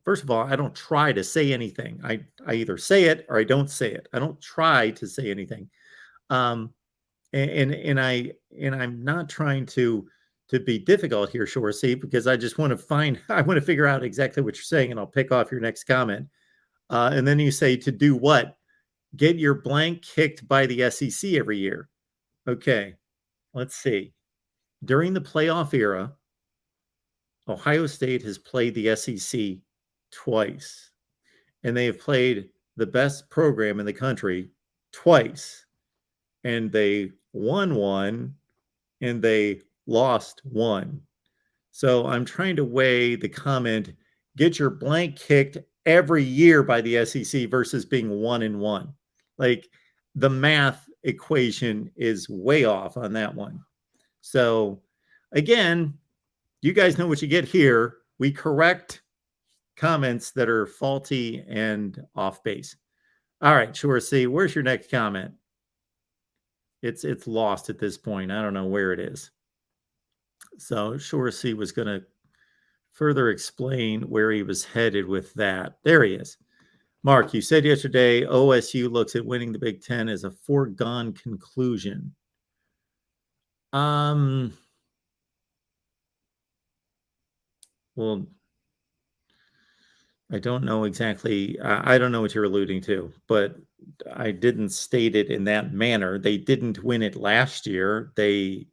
first of all, I don't try to say anything. I either say it or I don't say it. I don't try to say anything. And I'm not trying to be difficult here, Shorsey, because I just want to figure out exactly what you're saying, and I'll pick off your next comment. And then you say to do what? Get your blank kicked by the SEC every year. Okay, let's see. During the playoff era, Ohio State has played the SEC twice, and they have played the best program in the country twice, and they won one, and they lost one. So I'm trying to weigh the comment, get your blank kicked every year by the SEC versus being 1-1. Like the math equation is way off on that one. So again, you guys know what you get here. We correct comments that are faulty and off base. All right, Shorsey, where's your next comment? It's lost at this point. I don't know where it is. So Shorsey was going to further explain where he was headed with that. There he is. Mark, you said yesterday OSU looks at winning the Big Ten as a foregone conclusion. Well, I don't know exactly. I don't know what you're alluding to, but I didn't state it in that manner. They didn't win it last year. They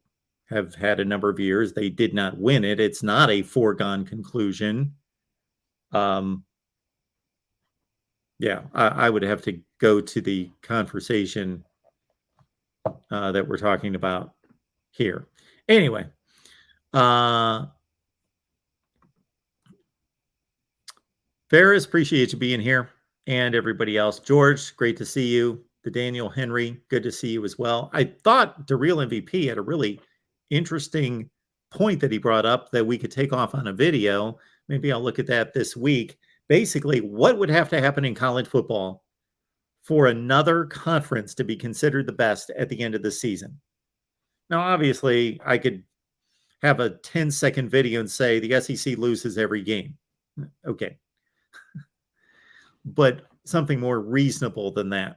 have had a number of years. They did not win it. It's not a foregone conclusion. Yeah, I would have to go to the conversation that we're talking about here. Anyway, Ferris, appreciate you being here, and everybody else. George, great to see you. The Daniel Henry, good to see you as well. I thought the real MVP had a really interesting point that he brought up that we could take off on a video. Maybe I'll look at that this week. Basically, what would have to happen in college football for another conference to be considered the best at the end of the season? Now, obviously, I could have a 10-second video and say the SEC loses every game. Okay. But something more reasonable than that.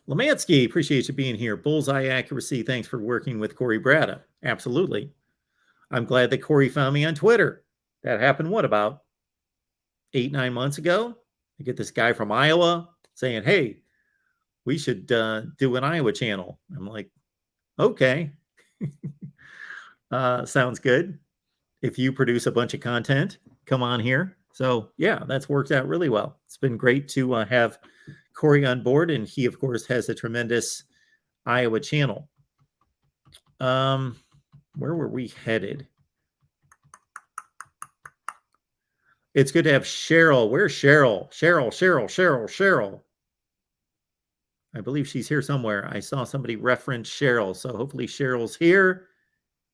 Lemansky, appreciate you being here. Bullseye accuracy. Thanks for working with Corey Brada. Absolutely. I'm glad that Corey found me on Twitter. That happened, what, about 8-9 months ago? I get this guy from Iowa saying, hey, we should do an Iowa channel. I'm like, okay. Sounds good. if you produce a bunch of content, come on here. So yeah, that's worked out really well. It's been great to have Corey on board, and he of course has a tremendous Iowa channel. Where were we headed? It's good to have Cheryl. Where's Cheryl? Cheryl. I believe she's here somewhere. I saw somebody reference Cheryl. So hopefully Cheryl's here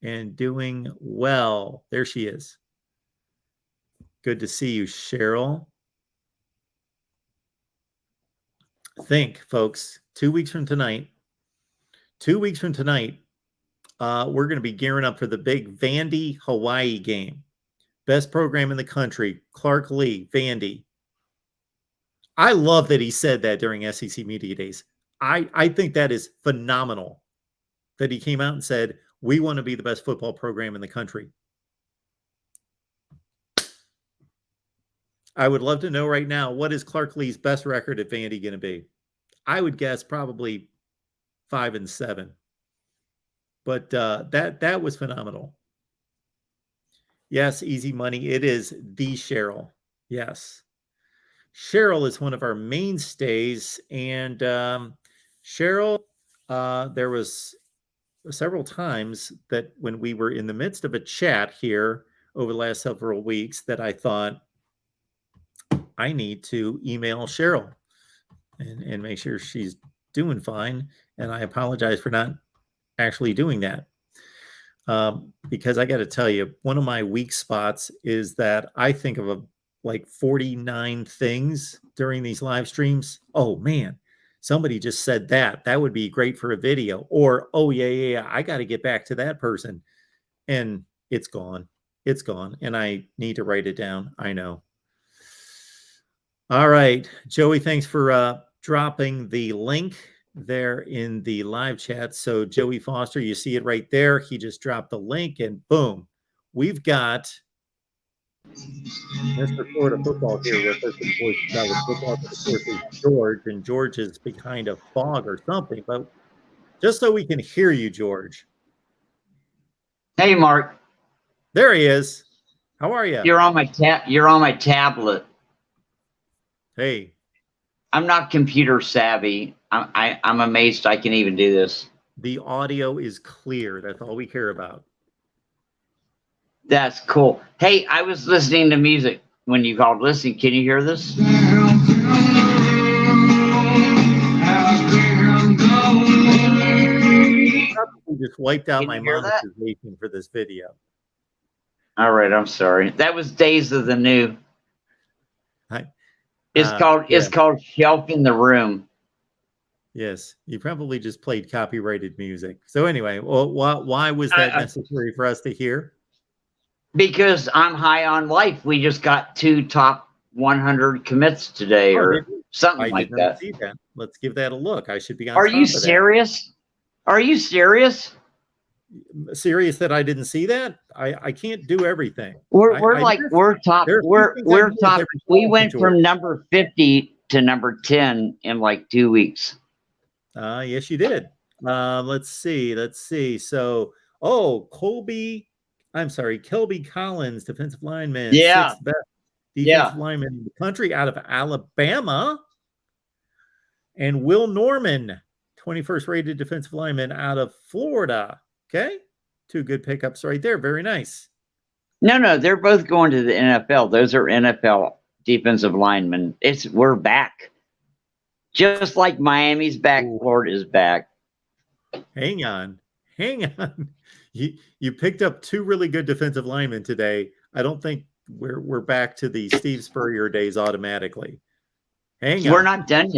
and doing well. There she is. Good to see you, Cheryl. Think, folks, 2 weeks from tonight, we're going to be gearing up for the big Vandy Hawaii game. Best program in the country, Clark Lee, Vandy. I love that he said that during SEC Media Days. I think that is phenomenal that he came out and said, we want to be the best football program in the country. I would love to know right now, what is Clark Lee's best record at Vandy going to be? I would guess probably 5-7. But that was phenomenal. Yes, easy money. It is the Cheryl. Yes. Cheryl is one of our mainstays. And Cheryl, there was several times that when we were in the midst of a chat here over the last several weeks that I thought, I need to email Cheryl and make sure she's doing fine. And I apologize for not actually doing that. Because I got to tell you, one of my weak spots is that I think of like 49 things during these live streams. Oh man, somebody just said that. That would be great for a video. Or, oh yeah, I got to get back to that person. And it's gone. It's gone. And I need to write it down. I know. All right, Joey, thanks for dropping the link there in the live chat. So Joey Foster, you see it right there. He just dropped the link and boom, we've got Mr. Florida football here with us. Of course, college football, but of course, is George, and George is behind a fog or something. But just so we can hear you, George. Hey, Mark. There he is. How are you? You're on my tablet. Hey. I'm not computer savvy. I'm amazed I can even do this. The audio is clear. That's all we care about. That's cool. Hey, I was listening to music when you called. Listen, can you hear this? I just wiped out my monetization for this video. All right, I'm sorry. That was Days of the New. It's called Shelf in the Room. Yes, you probably just played copyrighted music. So anyway, well, why was that necessary for us to hear? Because I'm high on life. We just got 2 top 100 commits today, or something like that. See that. Let's give that a look. I should be on. Are you serious? Are you serious? Serious that I didn't see that? I can't do everything. We're top. We're top. We went from number 50 to number 10 in like 2 weeks. Yes, you did. Let's see. So, Kelby Collins, defensive lineman. Yeah. 6th best defensive lineman in the country out of Alabama. And Will Norman, 21st rated defensive lineman out of Florida. Okay. 2 good pickups right there. Very nice. No, they're both going to the NFL. Those are NFL defensive linemen. We're back. Just like Miami's back, Florida's back. Hang on. You picked up 2 really good defensive linemen today. I don't think we're back to the Steve Spurrier days automatically. Hang on. We're not done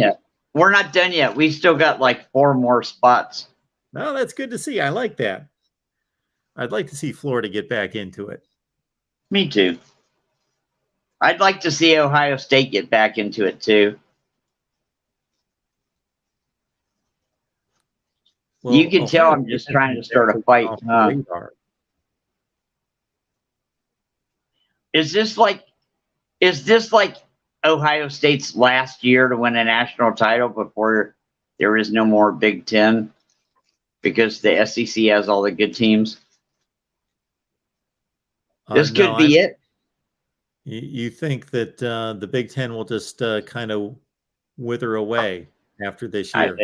yet. We still got like 4 more spots. No, that's good to see. I like that. I'd like to see Florida get back into it. Me too. I'd like to see Ohio State get back into it too. Well, you can tell I'm just trying to start a fight. Is this like Ohio State's last year to win a national title before there is no more Big Ten? Because the SEC has all the good teams. This No, could be it. You think that the Big Ten will just kind of wither away after this year?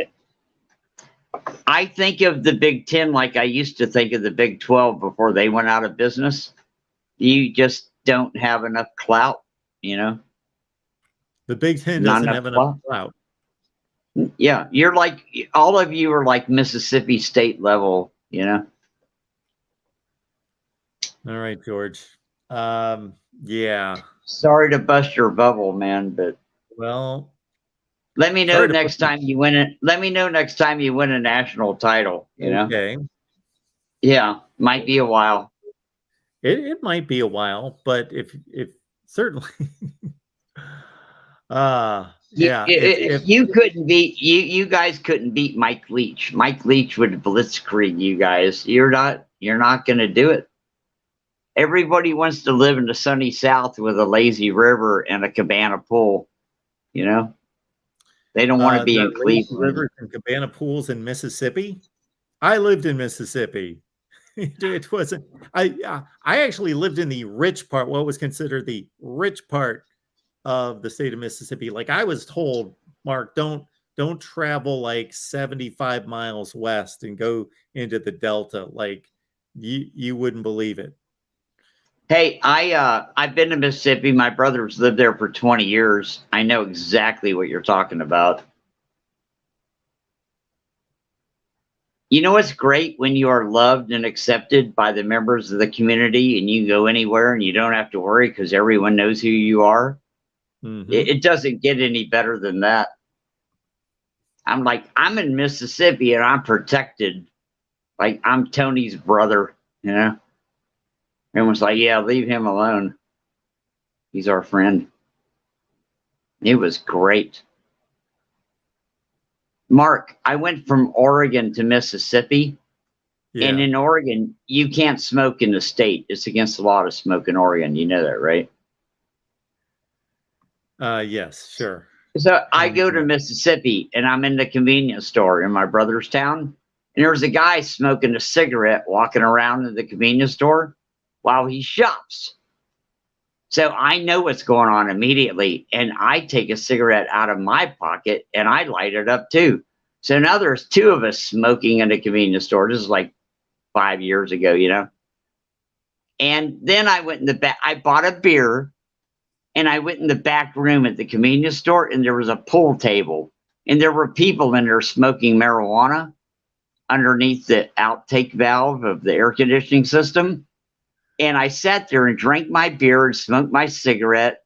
I think of the Big Ten like I used to think of the Big 12 before they went out of business. You just don't have enough clout, you know? The Big Ten Not doesn't enough have enough clout. Yeah, you're like, all of you are like Mississippi State level, you know? All right, George. Yeah. Sorry to bust your bubble, man, but Well, let me know sorry to next put- time you win it. Let me know next time you win a national title, you know? okay. Yeah, might be a while. It might be a while, but if certainly yeah, if You couldn't beat you guys couldn't beat Mike Leach. Mike Leach would blitzkrieg you guys. You're not gonna do it. Everybody wants to live in the sunny South with a lazy river and a cabana pool, you know? They don't want to be the in lazy Cleveland. rivers and cabana pools in Mississippi. I lived in Mississippi. It wasn't. I actually lived in the rich part, what was considered the rich part of the state of Mississippi. Like I was told, Mark, don't travel like 75 miles west and go into the Delta. Like you wouldn't believe it. Hey, I've been to Mississippi. My brother's lived there for 20 years. I know exactly what you're talking about. You know what's great when you are loved and accepted by the members of the community and you go anywhere and you don't have to worry because everyone knows who you are? Mm-hmm. It doesn't get any better than that. I'm like, I'm in Mississippi and I'm protected. Like I'm Tony's brother, you know? Everyone's like, yeah, leave him alone. He's our friend. It was great. Mark, I went from Oregon to Mississippi. Yeah. And in Oregon, you can't smoke in the state. It's against the law to smoke in Oregon. You know that, right? Yes, sure. So I go to Mississippi and I'm in the convenience store in my brother's town. And there's a guy smoking a cigarette walking around in the convenience store while he shops. So I know what's going on immediately. And I take a cigarette out of my pocket and I light it up too. So now there's two of us smoking in a convenience store. This is like 5 years ago, you know. And then I went in the back, I bought a beer and I went in the back room at the convenience store and there was a pool table and there were people in there smoking marijuana underneath the outtake valve of the air conditioning system. And I sat there and drank my beer and smoked my cigarette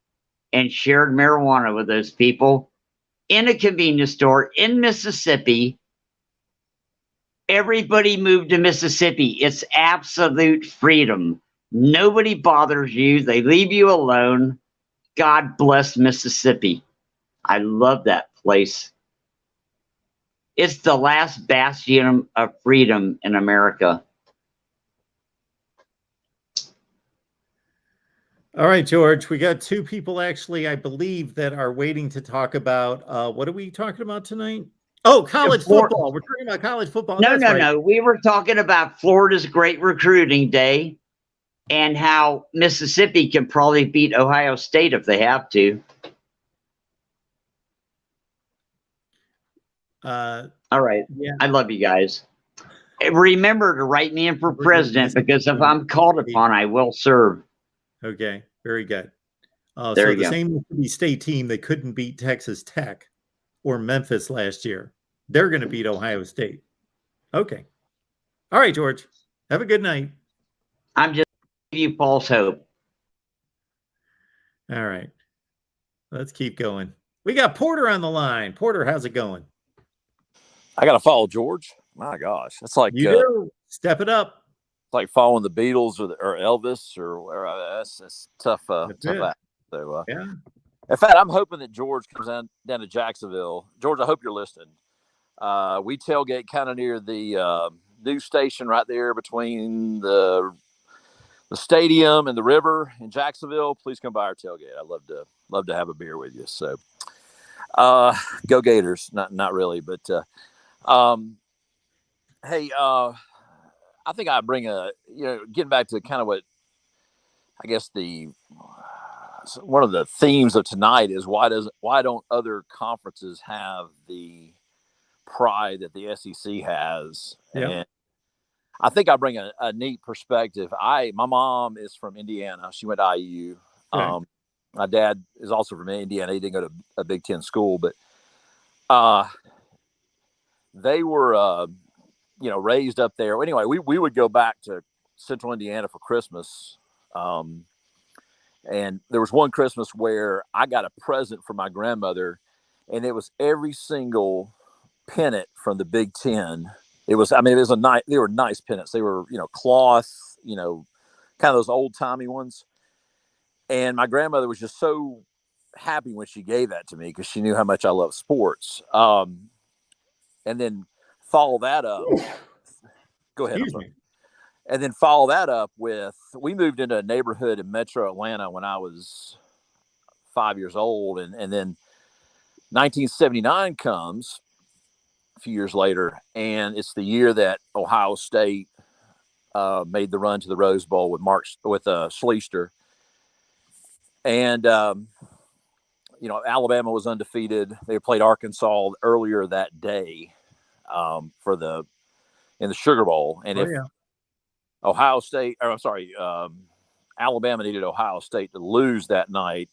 and shared marijuana with those people in a convenience store in Mississippi. Everybody moved to Mississippi. It's absolute freedom. Nobody bothers you. They leave you alone. God bless Mississippi. I love that place. It's the last bastion of freedom in America. All right, George, we got two people actually, I believe, that are waiting to talk about what are we talking about tonight? Oh, college football. We're talking about college football. No. We were talking about Florida's great recruiting day and how Mississippi can probably beat Ohio State if they have to. All right. Yeah. I love you guys. Remember to write me in for president because if I'm called upon, I will serve. Okay, very good. There so you the go. same Mississippi State team that couldn't beat Texas Tech or Memphis last year, they're going to beat Ohio State. Okay. All right, George. Have a good night. I'm just giving you false hope. All right. Let's keep going. We got Porter on the line. Porter, how's it going? I got to follow George. My gosh. That's like you do. Step it up. Like following the Beatles or Elvis or that's tough. Tough act. So, yeah. In fact, I'm hoping that George comes down to Jacksonville. George, I hope you're listening. We tailgate kind of near the news station right there between the stadium and the river in Jacksonville. Please come by our tailgate. I'd love to have a beer with you. So, go Gators. Not really, but hey. I think I bring getting back to kind of what I guess one of the themes of tonight is why don't other conferences have the pride that the SEC has? Yeah. And I think I bring a neat perspective. My mom is from Indiana. She went to IU. Okay. My dad is also from Indiana. He didn't go to a Big Ten school, but they were, raised up there. Anyway, we would go back to Central Indiana for Christmas. And there was one Christmas where I got a present from my grandmother, and it was every single pennant from the Big Ten. They were nice pennants. They were, cloth, kind of those old timey ones. And my grandmother was just so happy when she gave that to me because she knew how much I love sports. And then follow that up. Go ahead. Excuse me. And then follow that up with, we moved into a neighborhood in Metro Atlanta when I was 5 years old. And then 1979 comes a few years later, and it's the year that Ohio State made the run to the Rose Bowl with Schleister. And, Alabama was undefeated. They played Arkansas earlier that day in the Sugar Bowl. And Alabama needed Ohio State to lose that night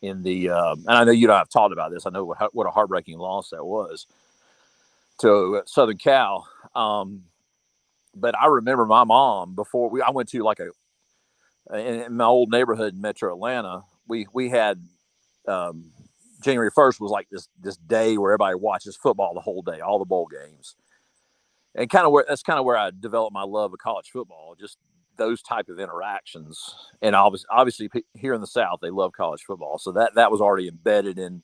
in the, and I know you and I have talked about this. I know what a heartbreaking loss that was to Southern Cal. But I remember my mom I went to in my old neighborhood in Metro Atlanta, we had, January 1st was like this day where everybody watches football the whole day, all the bowl games. And that's kind of where I developed my love of college football, just those type of interactions. And obviously here in the South, they love college football. So that was already embedded in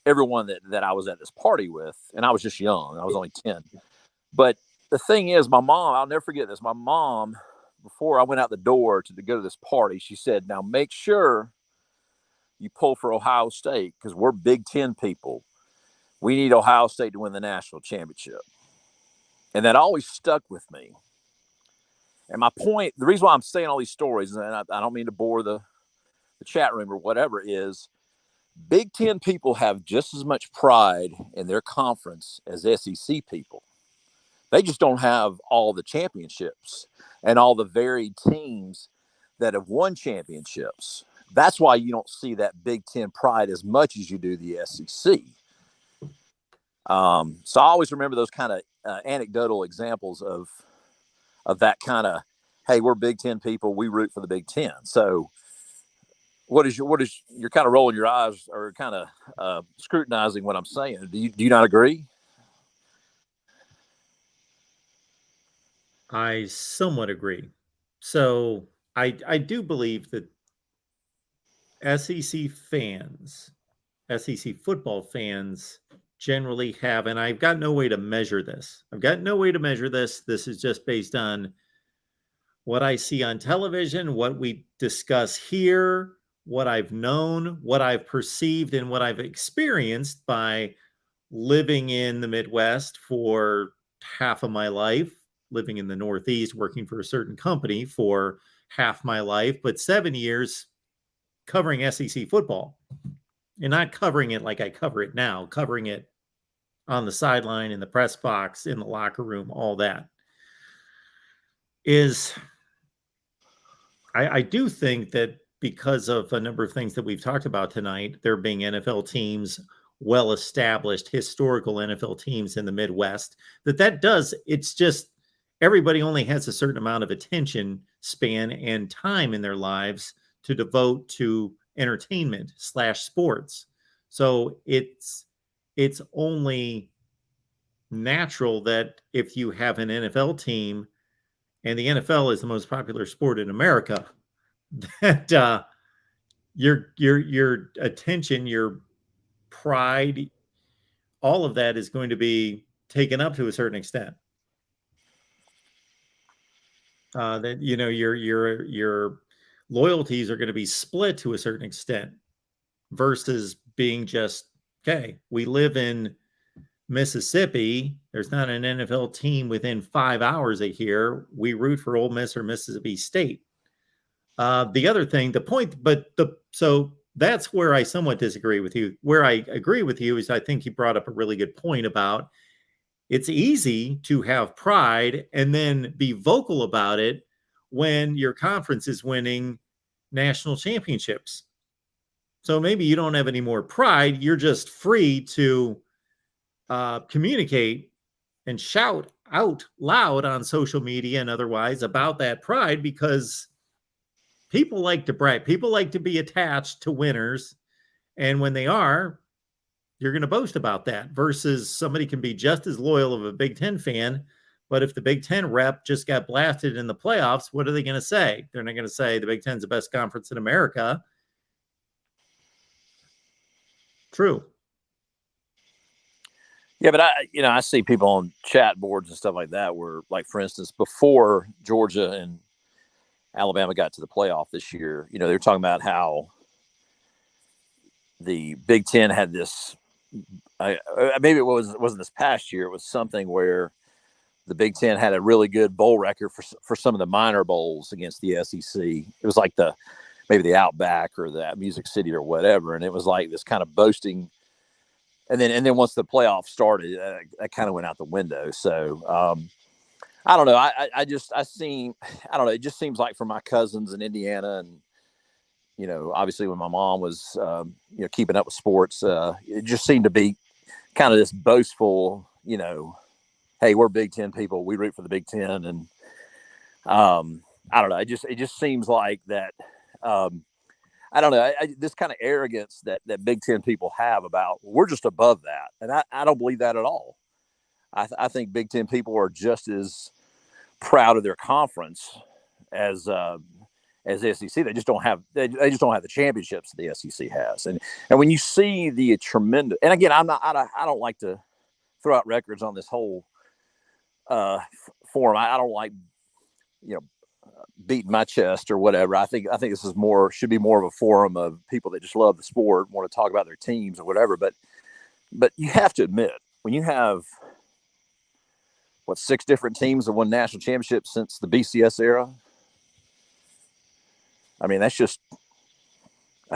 everyone that I was at this party with. And I was just young. I was only 10. But the thing is, my mom, I'll never forget this. My mom, before I went out the door to go to this party, she said, now make sure you pull for Ohio State because we're Big Ten people. We need Ohio State to win the national championship. And that always stuck with me. And my point, the reason why I'm saying all these stories, and I don't mean to bore the chat room or whatever, is Big Ten people have just as much pride in their conference as SEC people. They just don't have all the championships and all the varied teams that have won championships. That's why you don't see that Big Ten pride as much as you do the SEC. So I always remember those kind of anecdotal examples of that kind of, hey, we're Big Ten people, we root for the Big Ten. So you're kind of rolling your eyes or kind of scrutinizing what I'm saying. Do you not agree? I somewhat agree. So I do believe that SEC football fans generally have, and I've got no way to measure this. This is just based on what I see on television, what we discuss here, what I've known, what I've perceived, and what I've experienced by living in the Midwest for half of my life, living in the Northeast, working for a certain company for half my life, but 7 years covering SEC football, and not covering it like I cover it now, covering it on the sideline, in the press box, in the locker room, all that. I do think that because of a number of things that we've talked about tonight, there being NFL teams, well-established historical NFL teams in the Midwest, it's just everybody only has a certain amount of attention span and time in their lives to devote to entertainment / sports. So it's only natural that if you have an NFL team, and the NFL is the most popular sport in America, that your attention, your pride, all of that is going to be taken up to a certain extent. That your loyalties are going to be split to a certain extent versus being just, okay, we live in Mississippi. There's not an NFL team within 5 hours of here. We root for Ole Miss or Mississippi State. The other thing, so that's where I somewhat disagree with you. Where I agree with you is I think you brought up a really good point about it's easy to have pride and then be vocal about it when your conference is winning national championships. So maybe you don't have any more pride. You're just free to communicate and shout out loud on social media and otherwise about that pride, because people like to brag. People like to be attached to winners. And when they are, you're going to boast about that, versus somebody can be just as loyal of a Big Ten fan. But if the Big Ten rep just got blasted in the playoffs, what are they going to say? They're not going to say the Big Ten's the best conference in America. True. Yeah, but I see people on chat boards and stuff like that where, like, for instance, before Georgia and Alabama got to the playoff this year, they were talking about how the Big Ten had this. Maybe it wasn't this past year. It was something where the Big Ten had a really good bowl record for some of the minor bowls against the SEC. It was like maybe the Outback or the Music City or whatever, and it was like this kind of boasting. And then once the playoff started, that kind of went out the window. So I don't know. I don't know. It just seems like for my cousins in Indiana, and obviously when my mom was keeping up with sports, it just seemed to be kind of this boastful, hey, we're Big Ten people, we root for the Big Ten, and I don't know. It just seems like that. I don't know. This kind of arrogance that Big Ten people have about, we're just above that. And I don't believe that at all. I think Big Ten people are just as proud of their conference as SEC. They just don't have the championships the SEC has. And when you see the tremendous, and again, I don't like to throw out records on this whole forum. I don't like, beating my chest or whatever. I think this is should be more of a forum of people that just love the sport, want to talk about their teams or whatever. But you have to admit, when you have 6 different teams that won national championships since the BCS era, I mean, that's just,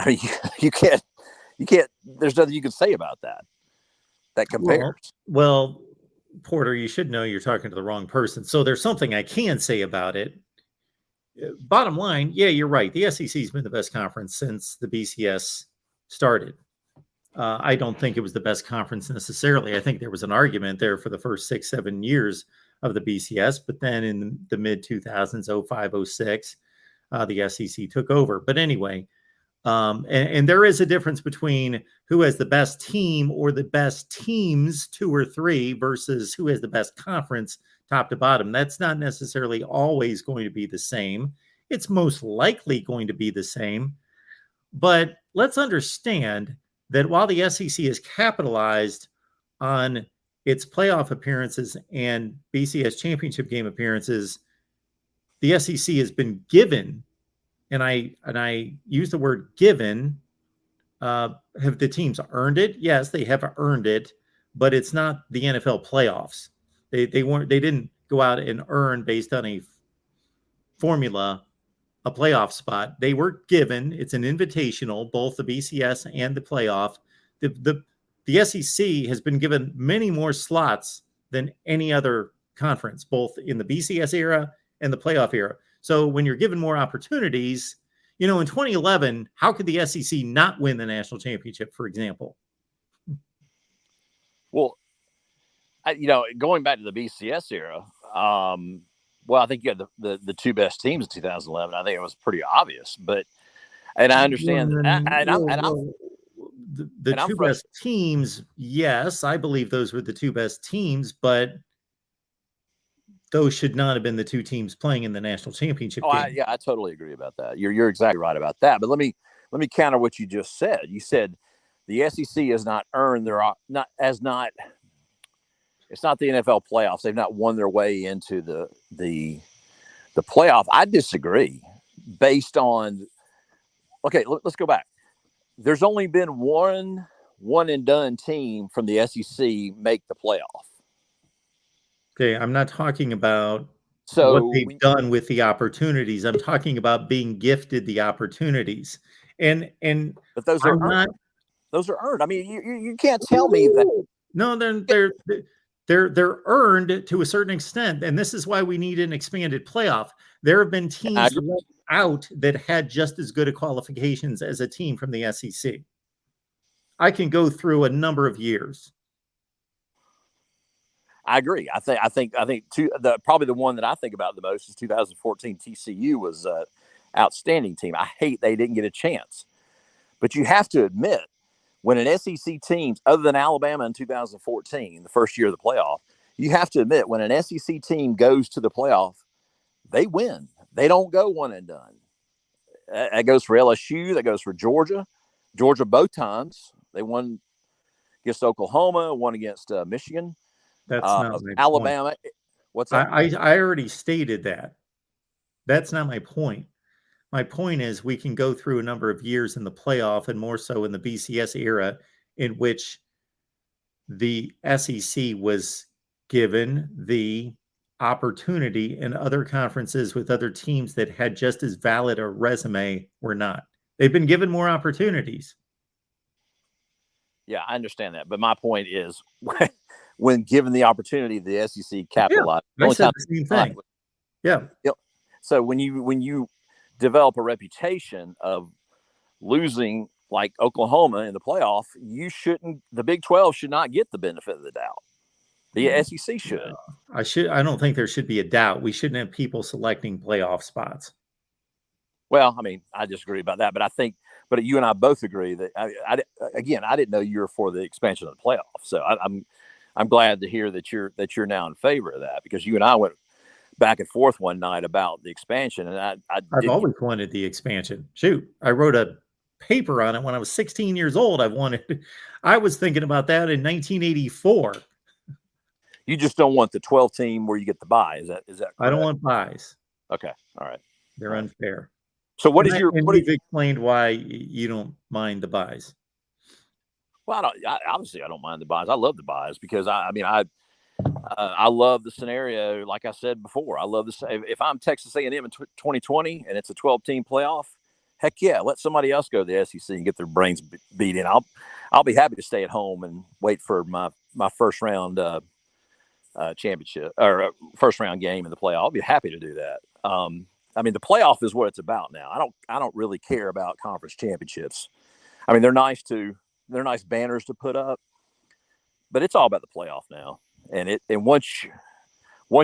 you can't, there's nothing you can say about that compares. Well, Porter, you should know you're talking to the wrong person. So there's something I can say about it. Bottom line, yeah, you're right. The SEC has been the best conference since the BCS started. I don't think it was the best conference necessarily. I think there was an argument there for the first 6-7 years of the BCS, but then in the mid 2000s, 05, 06, the SEC took over. But anyway, and there is a difference between who has the best team or the best teams, 2 or 3, versus who has the best conference, top to bottom. That's not necessarily always going to be the same. It's most likely going to be the same. But let's understand that while the SEC is capitalized on its playoff appearances and BCS championship game appearances, the SEC has been given, and I use the word given, have the teams earned it? Yes, they have earned it, but it's not the NFL playoffs. They didn't go out and earn based on a formula a playoff spot. They were given. It's an invitational, both the BCS and the playoff. The SEC has been given many more slots than any other conference, both in the BCS era and the playoff era. So when you're given more opportunities, in 2011, how could the SEC not win the national championship, for example? Well, going back to the BCS era, I think you had the 2 best teams in 2011. I think it was pretty obvious, and I understand that. The 2 best teams, yes, I believe those were the 2 best teams, but those should not have been the 2 teams playing in the national championship game. I totally agree about that. You're exactly right about that. But let me counter what you just said. You said the SEC has not earned it's not the NFL playoffs. They've not won their way into the playoff. I disagree. Based on, okay, let's go back. There's only been one and done team from the SEC make the playoff. Okay, I'm not talking about So what they've done with the opportunities. I'm talking about being gifted the opportunities. But those I'm are not. Those are earned. I mean, you can't tell me that. No, they're earned to a certain extent, and this is why we need an expanded playoff. There have been teams left out that had just as good a qualifications as a team from the SEC. I can go through a number of years. I agree. I think probably the one that I think about the most is 2014 TCU was an outstanding team. I hate they didn't get a chance, but you have to admit when an SEC team, other than Alabama in 2014, the first year of the playoff, you have to admit when an SEC team goes to the playoff, they win. They don't go one and done. That goes for LSU. That goes for Georgia. Georgia both times. They won against Oklahoma, won against Michigan. That's not my Alabama. point. What's that? I already stated that. That's not my point. My point is we can go through a number of years in the playoff and more so in the BCS era in which the SEC was given the opportunity and other conferences with other teams that had just as valid a resume were not. They've been given more opportunities. Yeah, I understand that. But my point is when given the opportunity, the SEC capitalized. Yeah, I said the same thing. Yeah. So when you develop a reputation of losing like Oklahoma in the playoff, the Big 12 should not get the benefit of the doubt. The SEC should. I don't think there should be a doubt. We shouldn't have people selecting playoff spots. Well, I mean, I disagree about that, but you and I both agree that I didn't know you were for the expansion of the playoff. So I'm glad to hear that you're now in favor of that, because you and I went back and forth one night about the expansion, and I've always wanted the expansion. Shoot, I wrote a paper on it when I was 16 years old. I was thinking about that in 1984. You just don't want the 12 team where you get the bye. Is that correct? I don't want buys. Okay, all right. They're unfair. So you've explained why you don't mind the buys. Well, obviously I don't mind the buys. I love the buys because I love the scenario. Like I said before, I love this. If I'm Texas A&M in 2020 and it's a 12-team playoff, heck yeah, let somebody else go to the SEC and get their brains beat in. I'll be happy to stay at home and wait for my first round championship or first round game in the playoff. I'll be happy to do that. I mean, the playoff is what it's about now. I don't really care about conference championships. I mean, they're nice banners to put up, but it's all about the playoff now. And once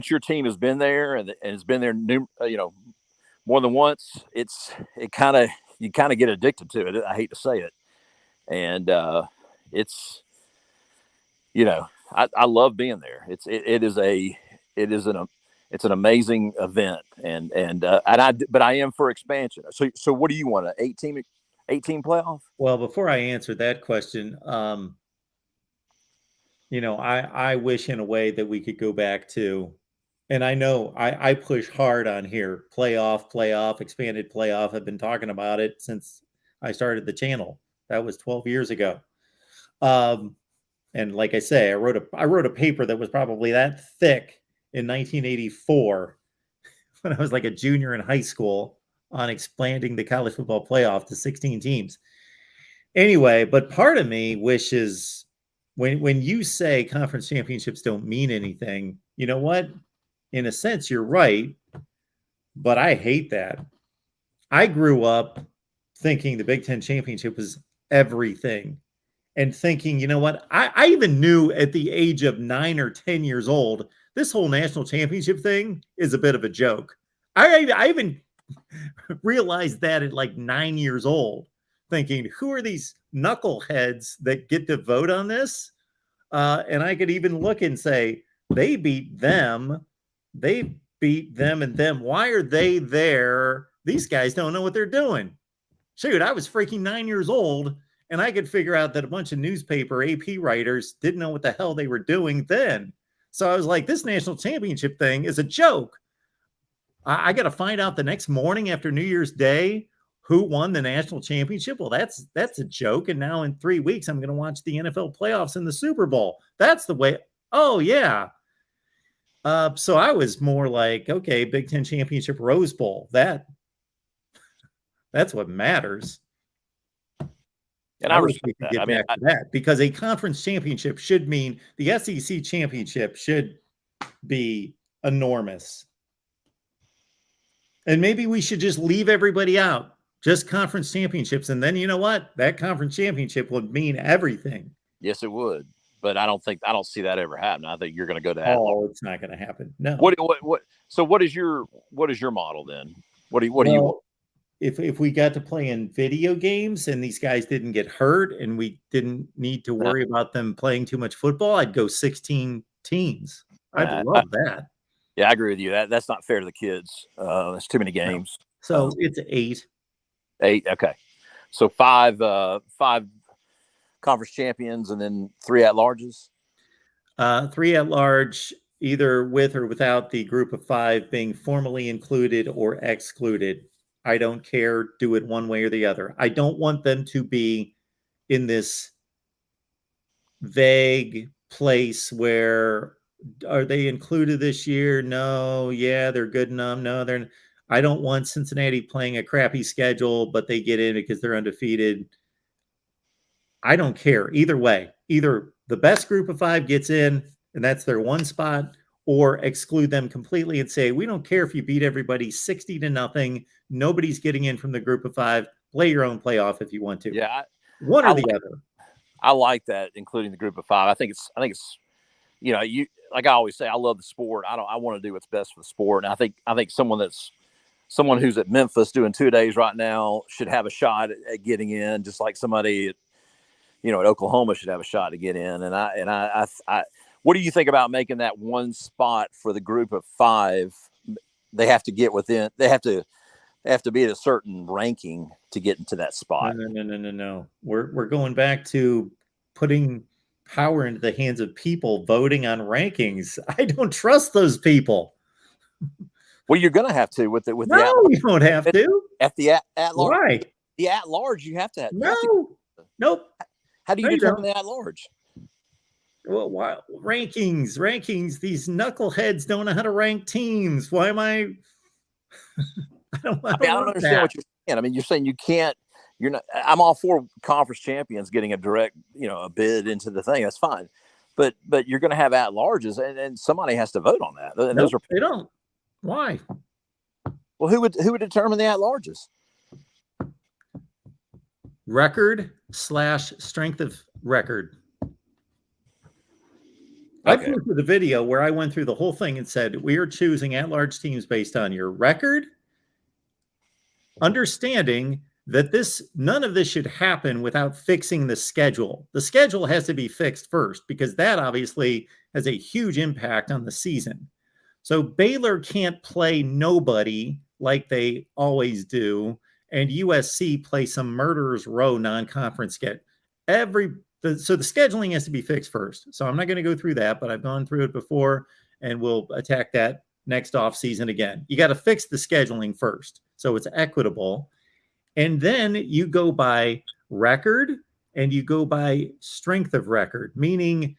your team has been there and has been there, more than once, you kind of get addicted to it. I hate to say it, and I love being there. It's an amazing event, but I am for expansion. So what do you want? An 8-team playoff? Well, before I answer that question, I wish in a way that we could go back to, and I know I push hard on here, playoff, expanded playoff. I've been talking about it since I started the channel. That was 12 years ago. And like I say, I wrote a paper that was probably that thick in 1984 when I was like a junior in high school on expanding the college football playoff to 16 teams. Anyway, but part of me wishes when you say conference championships don't mean anything, you know what? In a sense, you're right, but I hate that. I grew up thinking the Big Ten championship was everything. And thinking, you know what? I even knew at the age of 9 or 10 years old, this whole national championship thing is a bit of a joke. I even realized that at like 9 years old, thinking, who are these knuckleheads that get to vote on this? And I could even look and say, they beat them and them. Why are they there? These guys don't know what they're doing. Shoot, I was freaking 9 years old. And I could figure out that a bunch of newspaper AP writers didn't know what the hell they were doing then. So I was like, this national championship thing is a joke. I got to find out the next morning after New Year's Day who won the national championship. Well, that's a joke. And now in 3 weeks, I'm going to watch the NFL playoffs and the Super Bowl. That's the way. Oh, yeah. So I was more like, okay, Big Ten Championship, Rose Bowl. That's what matters. And I wish we respect could that. get I mean, back to that, because a conference championship should mean the SEC championship should be enormous. And maybe we should just leave everybody out, just conference championships. And then you know what? That conference championship would mean everything. yes, it would. But I don't see that ever happening. I think you're going to go to at large. Oh, it's not going to happen. No. So what is your model then? What do you want? If we got to play in video games and these guys didn't get hurt and we didn't need to worry about them playing too much football, I'd go 16 teams. I'd love that. Yeah, I agree with you. That's not fair to the kids. That's too many games. So it's 8. 8. Okay. So 5 conference champions and then 3 at-larges? 3 at-large, either with or without the group of 5 being formally included or excluded. I don't care. Do it one way or the other. I don't want them to be in this vague place where, are they included this year? No. Yeah, they're good enough. No, they're. I don't want Cincinnati playing a crappy schedule, but they get in because they're undefeated. I don't care. Either way, either the best group of 5 gets in, and that's their one spot, or exclude them completely and say, we don't care if you beat everybody 60-0. Nobody's getting in from the group of 5. Play your own playoff if you want to. Yeah. One or the other. I like that, including the group of 5. I think it's, you like I always say, I love the sport. I want to do what's best for the sport. And I think someone who's at Memphis doing 2 days right now should have a shot at getting in, just like somebody at Oklahoma should have a shot to get in. And I what do you think about making that one spot for the group of 5? They have to get within. They have to be at a certain ranking to get into that spot. No. We're going back to putting power into the hands of people voting on rankings. I don't trust those people. Well, you're going to have to with you don't have to. At the at large. Why? The at large, you have to have. Nope. How do you determine the at large? Well, why rankings? These knuckleheads don't know how to rank teams. Why am I? I don't understand what you're saying. I mean, you're saying you can't. You're not. I'm all for conference champions getting a direct, a bid into the thing. That's fine, but you're going to have at larges, and somebody has to vote on that. And they don't. Why? Well, who would determine the at larges? Record/strength of record. I've looked through the video where I went through the whole thing and said, we are choosing at-large teams based on your record, understanding that none of this should happen without fixing the schedule. The schedule has to be fixed first, because that obviously has a huge impact on the season. So Baylor can't play nobody like they always do, and USC play some murderer's row non-conference get. So the scheduling has to be fixed first. So I'm not going to go through that, but I've gone through it before, and we'll attack that next off season again. You got to fix the scheduling first, so it's equitable. And then you go by record and you go by strength of record, meaning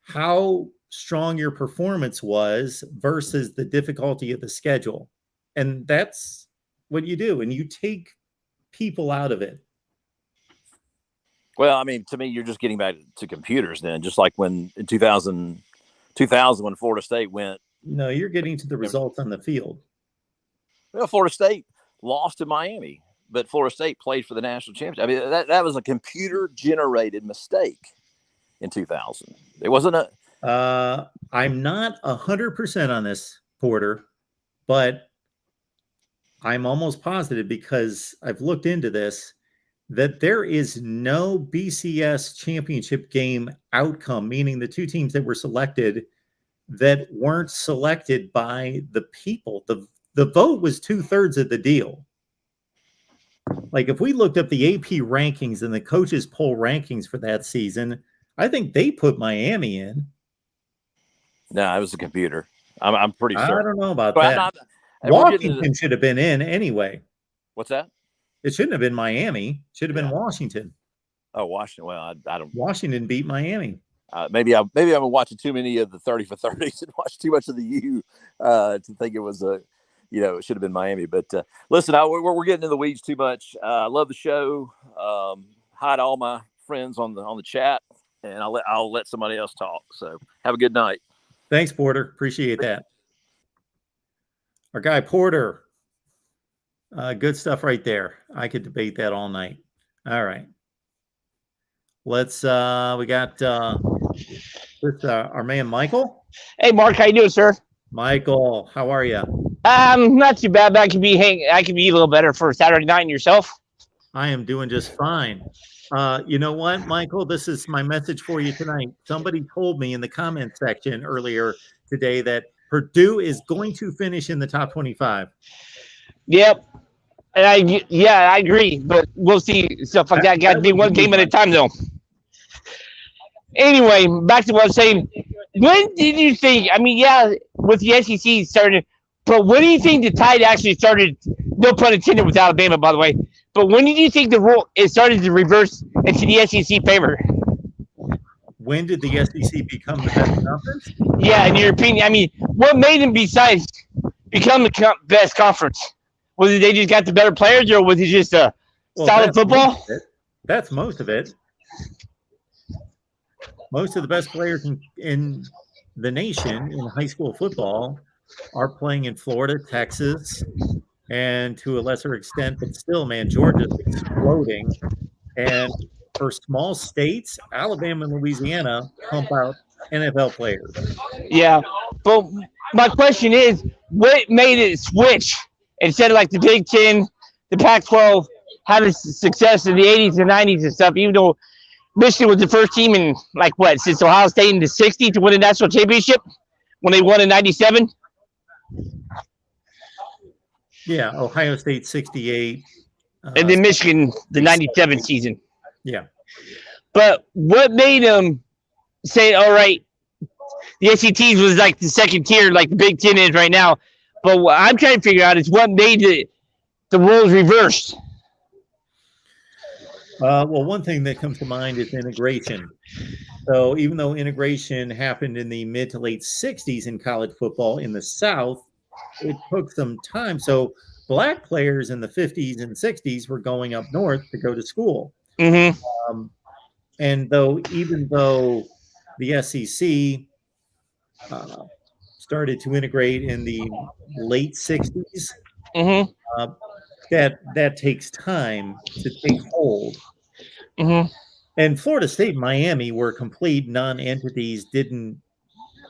how strong your performance was versus the difficulty of the schedule. And that's what you do. And you take people out of it. Well, I mean, to me, you're just getting back to computers then, just like when in 2000 when Florida State went. No, you're getting to the results on the field. Well, Florida State lost to Miami, but Florida State played for the national championship. I mean, that was a computer-generated mistake in 2000. It wasn't a... I'm not 100% on this, Porter, but I'm almost positive, because I've looked into this, that there is no BCS championship game outcome, meaning the 2 teams that were selected that weren't selected by the people. The vote was 2/3 of the deal. Like, if we looked up the AP rankings and the coaches poll rankings for that season, I think they put Miami in. No, it was a computer. I'm pretty sure. I don't know about that. Washington should have been in anyway. What's that? It shouldn't have been Miami. It should have been Washington. Oh, Washington. Well, I don't. Washington beat Miami. Maybe I'm watching too many of the 30 for 30s and watched too much of the U to think it was it should have been Miami. But listen, we're getting in the weeds too much. I love the show. Hi to all my friends on the chat, and I'll let somebody else talk. So have a good night. Thanks, Porter. Appreciate that. Our guy Porter. Good stuff right there. I could debate that all night. All right. Let's we got our man Michael. Hey Mark, how you doing, sir? Michael, how are you? Not too bad, but I could be a little better for Saturday night. And yourself? I am doing just fine. You know what, Michael? This is my message for you tonight. Somebody told me in the comment section earlier today that Purdue is going to finish in the top 25. Yep. And I agree, but we'll see. Stuff like that got to be one game at a time, though. Anyway, back to what I was saying. When did you think? I mean, yeah, with the SEC started, but when do you think the tide actually started? No pun intended with Alabama, by the way. But when did you think the rule started to reverse into the SEC favor? When did the SEC become the best conference? Yeah, in your opinion, I mean, what made them besides become the best conference? Was it they just got the better players, or was it just a solid football? That's most of it. Most of the best players in the nation in high school football are playing in Florida, Texas, and to a lesser extent, but still, man, Georgia's exploding. And for small states, Alabama and Louisiana pump out NFL players. Yeah, but my question is, what made it switch instead of like the Big Ten, the Pac-12 having success in the 80s and 90s and stuff, even though Michigan was the first team in since Ohio State in the 60s to win a national championship when they won in 97? Yeah, Ohio State 68. And then Michigan, the 97 season. Yeah. But what made them say, all right, the SEC was like the second tier, like the Big Ten is right now. But what I'm trying to figure out is what made the roles reversed. Well, one thing that comes to mind is integration. So even though integration happened in the mid to late 60s in college football in the South, it took some time. So black players in the 50s and 60s were going up north to go to school. Mm-hmm. And even though the SEC started to integrate in the late 60s, mm-hmm. That takes time to take hold. Mm-hmm. And Florida State and Miami were complete non-entities, didn't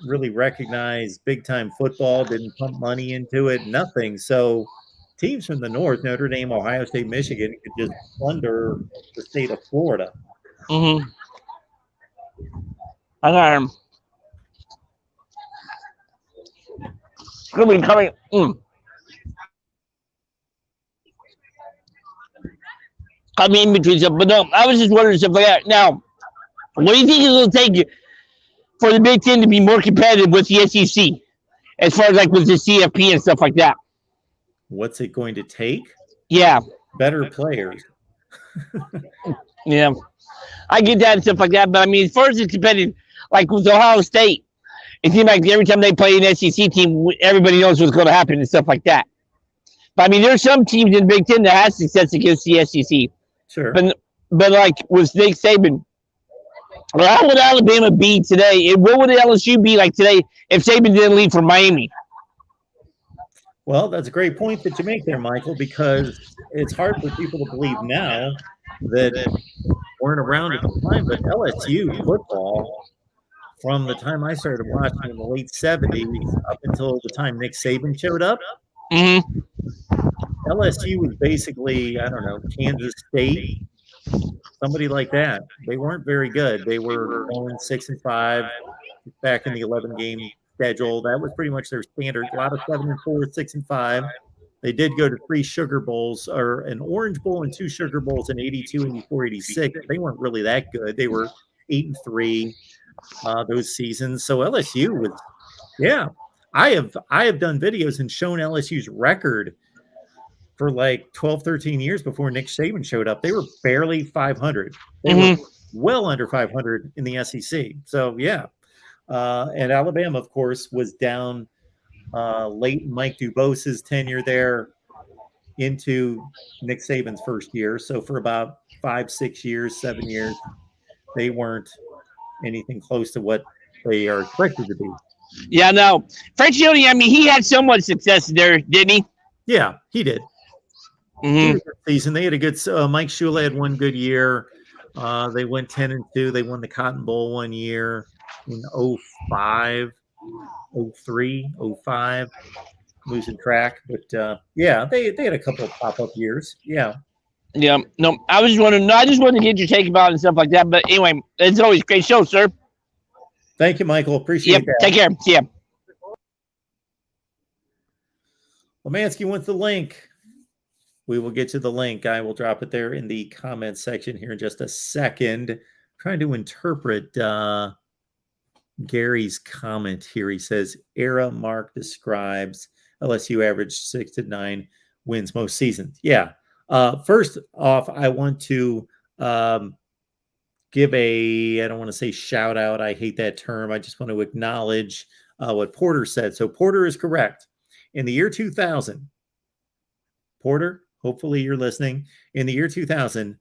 really recognize big-time football, didn't pump money into it, nothing. So teams from the north, Notre Dame, Ohio State, Michigan, could just plunder the state of Florida. Mm-hmm. I got him. Coming. I mean, between stuff, but no, I was just wondering stuff like that. Now, what do you think it will take for the Big Ten to be more competitive with the SEC, as far as like with the CFP and stuff like that? What's it going to take? Yeah, better players. Yeah, I get that and stuff like that. But I mean, as far as it's competitive, like with Ohio State, it seems like every time they play an SEC team, everybody knows what's going to happen and stuff like that. But I mean, there's some teams in the Big Ten that has success against the SEC. Sure. But like with Nick Saban, how would Alabama be today? And what would LSU be like today if Saban didn't leave for Miami? Well, that's a great point that you make there, Michael, because it's hard for people to believe now that weren't around at the time, but LSU football, from the time I started watching in the late 70s up until the time Nick Saban showed up, mm-hmm. LSU was basically, I don't know, Kansas State, somebody like that. They weren't very good. They were going 6-5 back in the 11-game schedule. That was pretty much their standard. A lot of 7-4, 6-5. They did go to 3 Sugar Bowls, or an Orange Bowl and 2 Sugar Bowls in 82 and 86. They weren't really that good. They were 8-3 those seasons. So LSU was, yeah. I have done videos and shown LSU's record for like 12, 13 years before Nick Saban showed up. They were barely 500. They mm-hmm. were well under 500 in the SEC. So, yeah. And Alabama, of course, was down late in Mike Dubos's tenure there into Nick Saban's first year. So for about 5, 6 years, 7 years, they weren't anything close to what they are expected to be. Yeah, no. Francione, I mean, he had somewhat success there, didn't he? Yeah, he did. Mm-hmm. Season. They had a good. Mike Shula had one good year. They went 10-2. They won the Cotton Bowl one year in 05, 03, 05. Losing track, but yeah, they had a couple of pop-up years. Yeah. Yeah. No, I was just wondering. No, I just wanted to get your take about it and stuff like that. But anyway, it's always a great show, sir. Thank you, Michael. Appreciate that. Take care. See ya. Lemansky wants the link. We will get to the link. I will drop it there in the comments section here in just a second. Trying to interpret Gary's comment here. He says, era Mark describes LSU averaged 6 to 9 wins most seasons. Yeah. First off, I want to give I don't want to say shout out. I hate that term. I just want to acknowledge what Porter said. So Porter is correct. In the year 2000, Porter, hopefully you're listening. In the year 2000,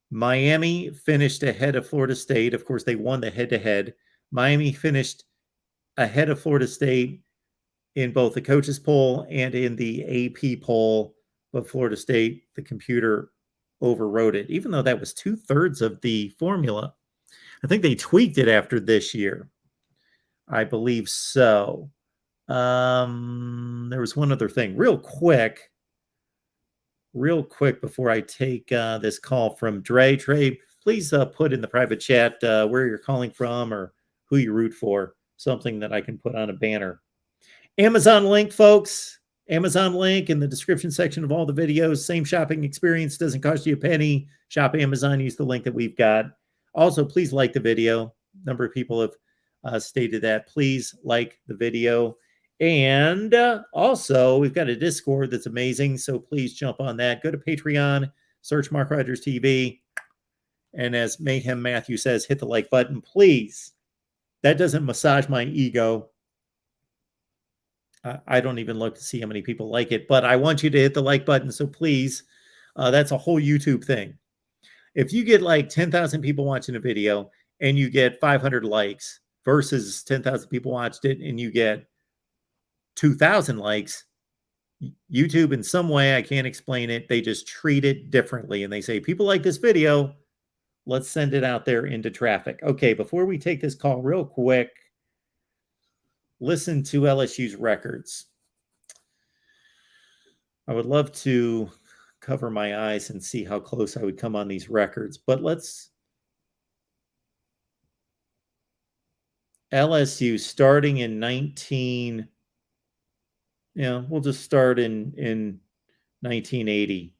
Miami finished ahead of Florida State. Of course, they won the head-to-head. Miami finished ahead of Florida State in both the coaches poll and in the AP poll, but Florida State, the computer overrode it, even though that was 2/3 of the formula. I think they tweaked it after this year. I believe so. There was one other thing real quick before I take this call from Dre. Dre, please put in the private chat where you're calling from or who you root for, something that I can put on a banner. Amazon link, folks. Amazon link in the description section of all the videos. Same shopping experience, doesn't cost you a penny. Shop Amazon, use the link that we've got. Also, please like the video. A number of people have stated that. Please like the video. And also, we've got a Discord that's amazing, so please jump on that. Go to Patreon, search Mark Rogers TV, and as Mayhem Matthew says, hit the like button, please. That doesn't massage my ego. I don't even look to see how many people like it, but I want you to hit the like button, so please. That's a whole YouTube thing. If you get like 10,000 people watching a video and you get 500 likes versus 10,000 people watched it and you get 2,000 likes, YouTube in some way, I can't explain it, they just treat it differently. And they say, people like this video, let's send it out there into traffic. Okay, before we take this call real quick, listen to LSU's records. I would love to cover my eyes and see how close I would come on these records, but let's LSU starting in we'll just start in 1980.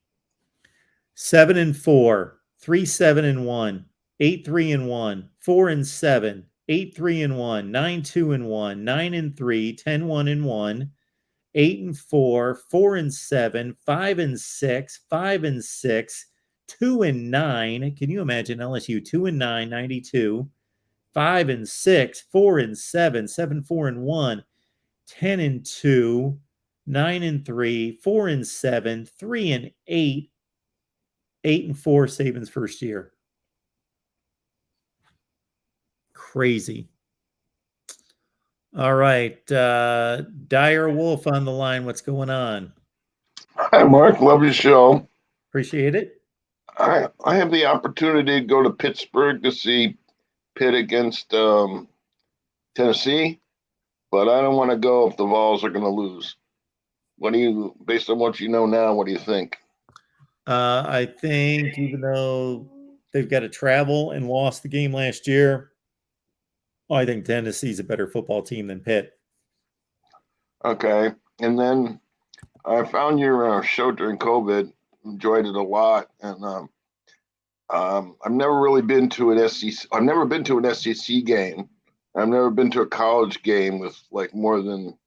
7-4, 3-7-1, 8-3-1, 4-7, 8-3-1, 9-2-1, 9-3, 10-1-1, 8-4, 4-7, 5-6, 5-6, 2-9. Can you imagine LSU 2-9, 92, 5-6, 4-7, 7-4-1, 10-2, 9-3, 4-7, 3-8, 8-4 Saban's first year. Crazy. All right. Dire Wolf on the line. What's going on? Hi, Mark. Love your show. Appreciate it. I have the opportunity to go to Pittsburgh to see Pitt against Tennessee, but I don't want to go if the Vols are going to lose. What do you, based on what you know now, what do you think? I think even though they've got to travel and lost the game last year, I think Tennessee's a better football team than Pitt. Okay. And then I found your show during COVID, enjoyed it a lot. And I've never really been to an SEC. I've never been to an SEC game. I've never been to a college game with like more than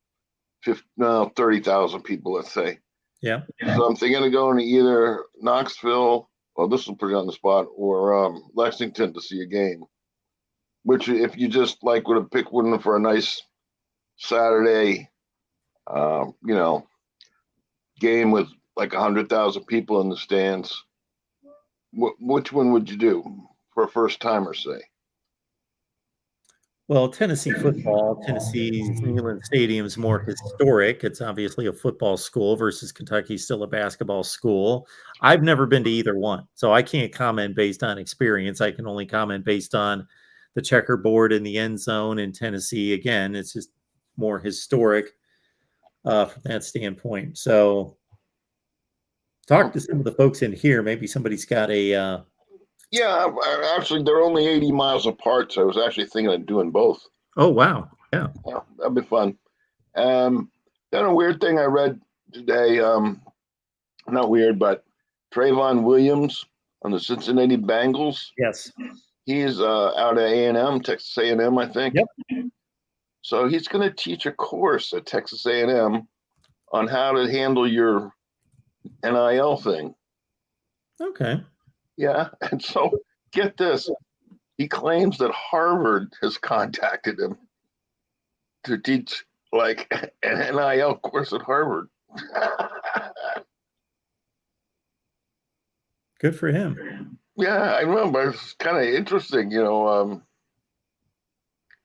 30,000 people, let's say. Yeah. So I'm thinking of going to either Knoxville well, this will put you on the spot, or Lexington to see a game. Which, if you just like would have picked one for a nice Saturday, game with like 100,000 people in the stands, which one would you do for a first timer, say? Well, Tennessee football, Tennessee's New England Stadium is more historic. It's obviously a football school versus Kentucky's still a basketball school. I've never been to either one, so I can't comment based on experience. I can only comment based on the checkerboard in the end zone in Tennessee. Again, it's just more historic from that standpoint. So talk to some of the folks in here. Maybe somebody's got a Yeah, actually, they're only 80 miles apart, so I was actually thinking of doing both. Oh, wow. Yeah. Yeah, that'd be fun. Then a weird thing I read today, not weird, but Trayvon Williams on the Cincinnati Bengals. Yes. He's out of A&M, Texas A&M, I think. Yep. So he's going to teach a course at Texas A&M on how to handle your NIL thing. Okay. Yeah, and so get this. He claims that Harvard has contacted him to teach like an NIL course at Harvard. Good for him. Yeah, I know, but it's kind of interesting, all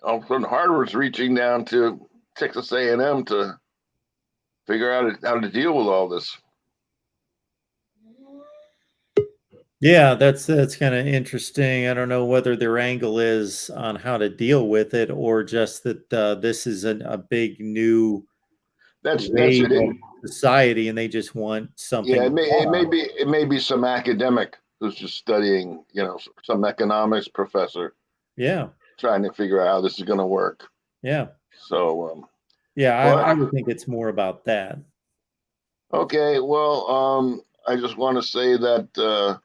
of a sudden Harvard's reaching down to Texas A&M to figure out how to deal with all this. Yeah, that's kind of interesting. I don't know whether their angle is on how to deal with it or just that this is a big new That's wave it. of society, and they just want something. Yeah, it may be some academic who's just studying, some economics professor. Yeah. Trying to figure out how this is going to work. Yeah. So. Yeah, I would think it's more about that. Okay, well, I just want to say that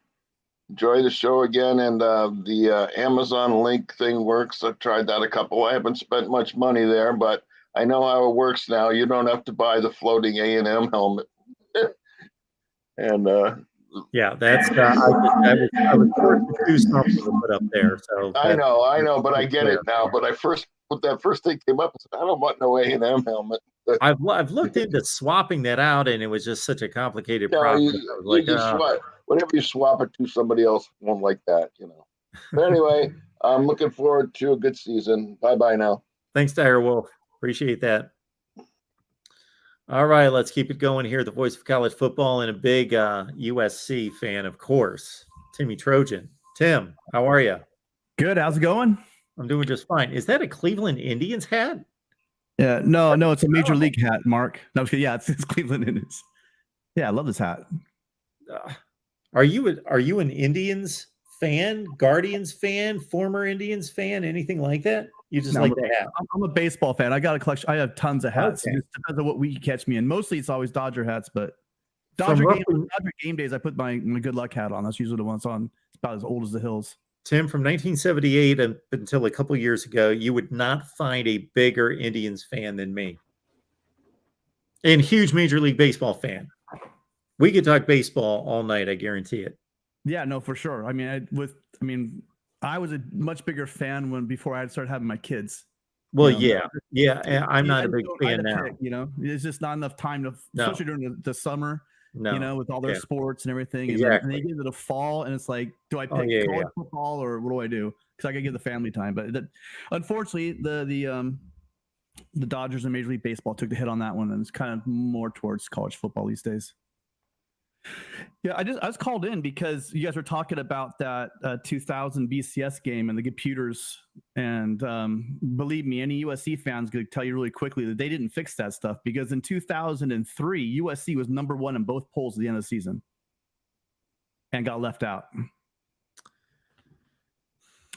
enjoy the show again, and the Amazon link thing works. I've tried that a couple. I haven't spent much money there, but I know how it works now. You don't have to buy the floating A&M helmet. And yeah, that's I was forced to do something to put up there. So I know, but I get it now. But when that first thing came up, I said, I don't want no A&M helmet. I've looked into swapping that out, and it was just such a complicated process. I was like, whenever you swap it to somebody else, won't like that, But anyway, I'm looking forward to a good season. Bye now. Thanks, Dire Wolf. Appreciate that. All right, let's keep it going here. The voice of college football and a big USC fan, of course, Timmy Trojan. Tim, how are you? Good. How's it going? I'm doing just fine. Is that a Cleveland Indians hat? Yeah, no, it's a major league hat, Mark. No, yeah, it's Cleveland Indians. Yeah, I love this hat. Are you an Indians fan, Guardians fan, former Indians fan, anything like that? You just like the hat? I'm a baseball fan. I got a collection. I have tons of hats. Okay. It just depends on what week you catch me in. Mostly it's always Dodger hats, but Dodger game days, I put my good luck hat on. That's usually the one that's on. It's about as old as the hills. Tim, from 1978 until a couple years ago, you would not find a bigger Indians fan than me. And huge Major League Baseball fan. We could talk baseball all night, I guarantee it. Yeah, no, for sure. I mean, I was a much bigger fan before I started having my kids. Well, yeah. I'm not a big fan now. It's just not enough time especially during the summer. No. With all their sports and everything. Exactly. And they get to the fall, and it's like, do I pick college football or what do I do? Because I got to give the family time. But unfortunately, the Dodgers and Major League Baseball took the hit on that one, and it's kind of more towards college football these days. Yeah, I was called in because you guys were talking about that 2000 BCS game and the computers, and believe me, any USC fans could tell you really quickly that they didn't fix that stuff, because in 2003 USC was number 1 in both polls at the end of the season and got left out.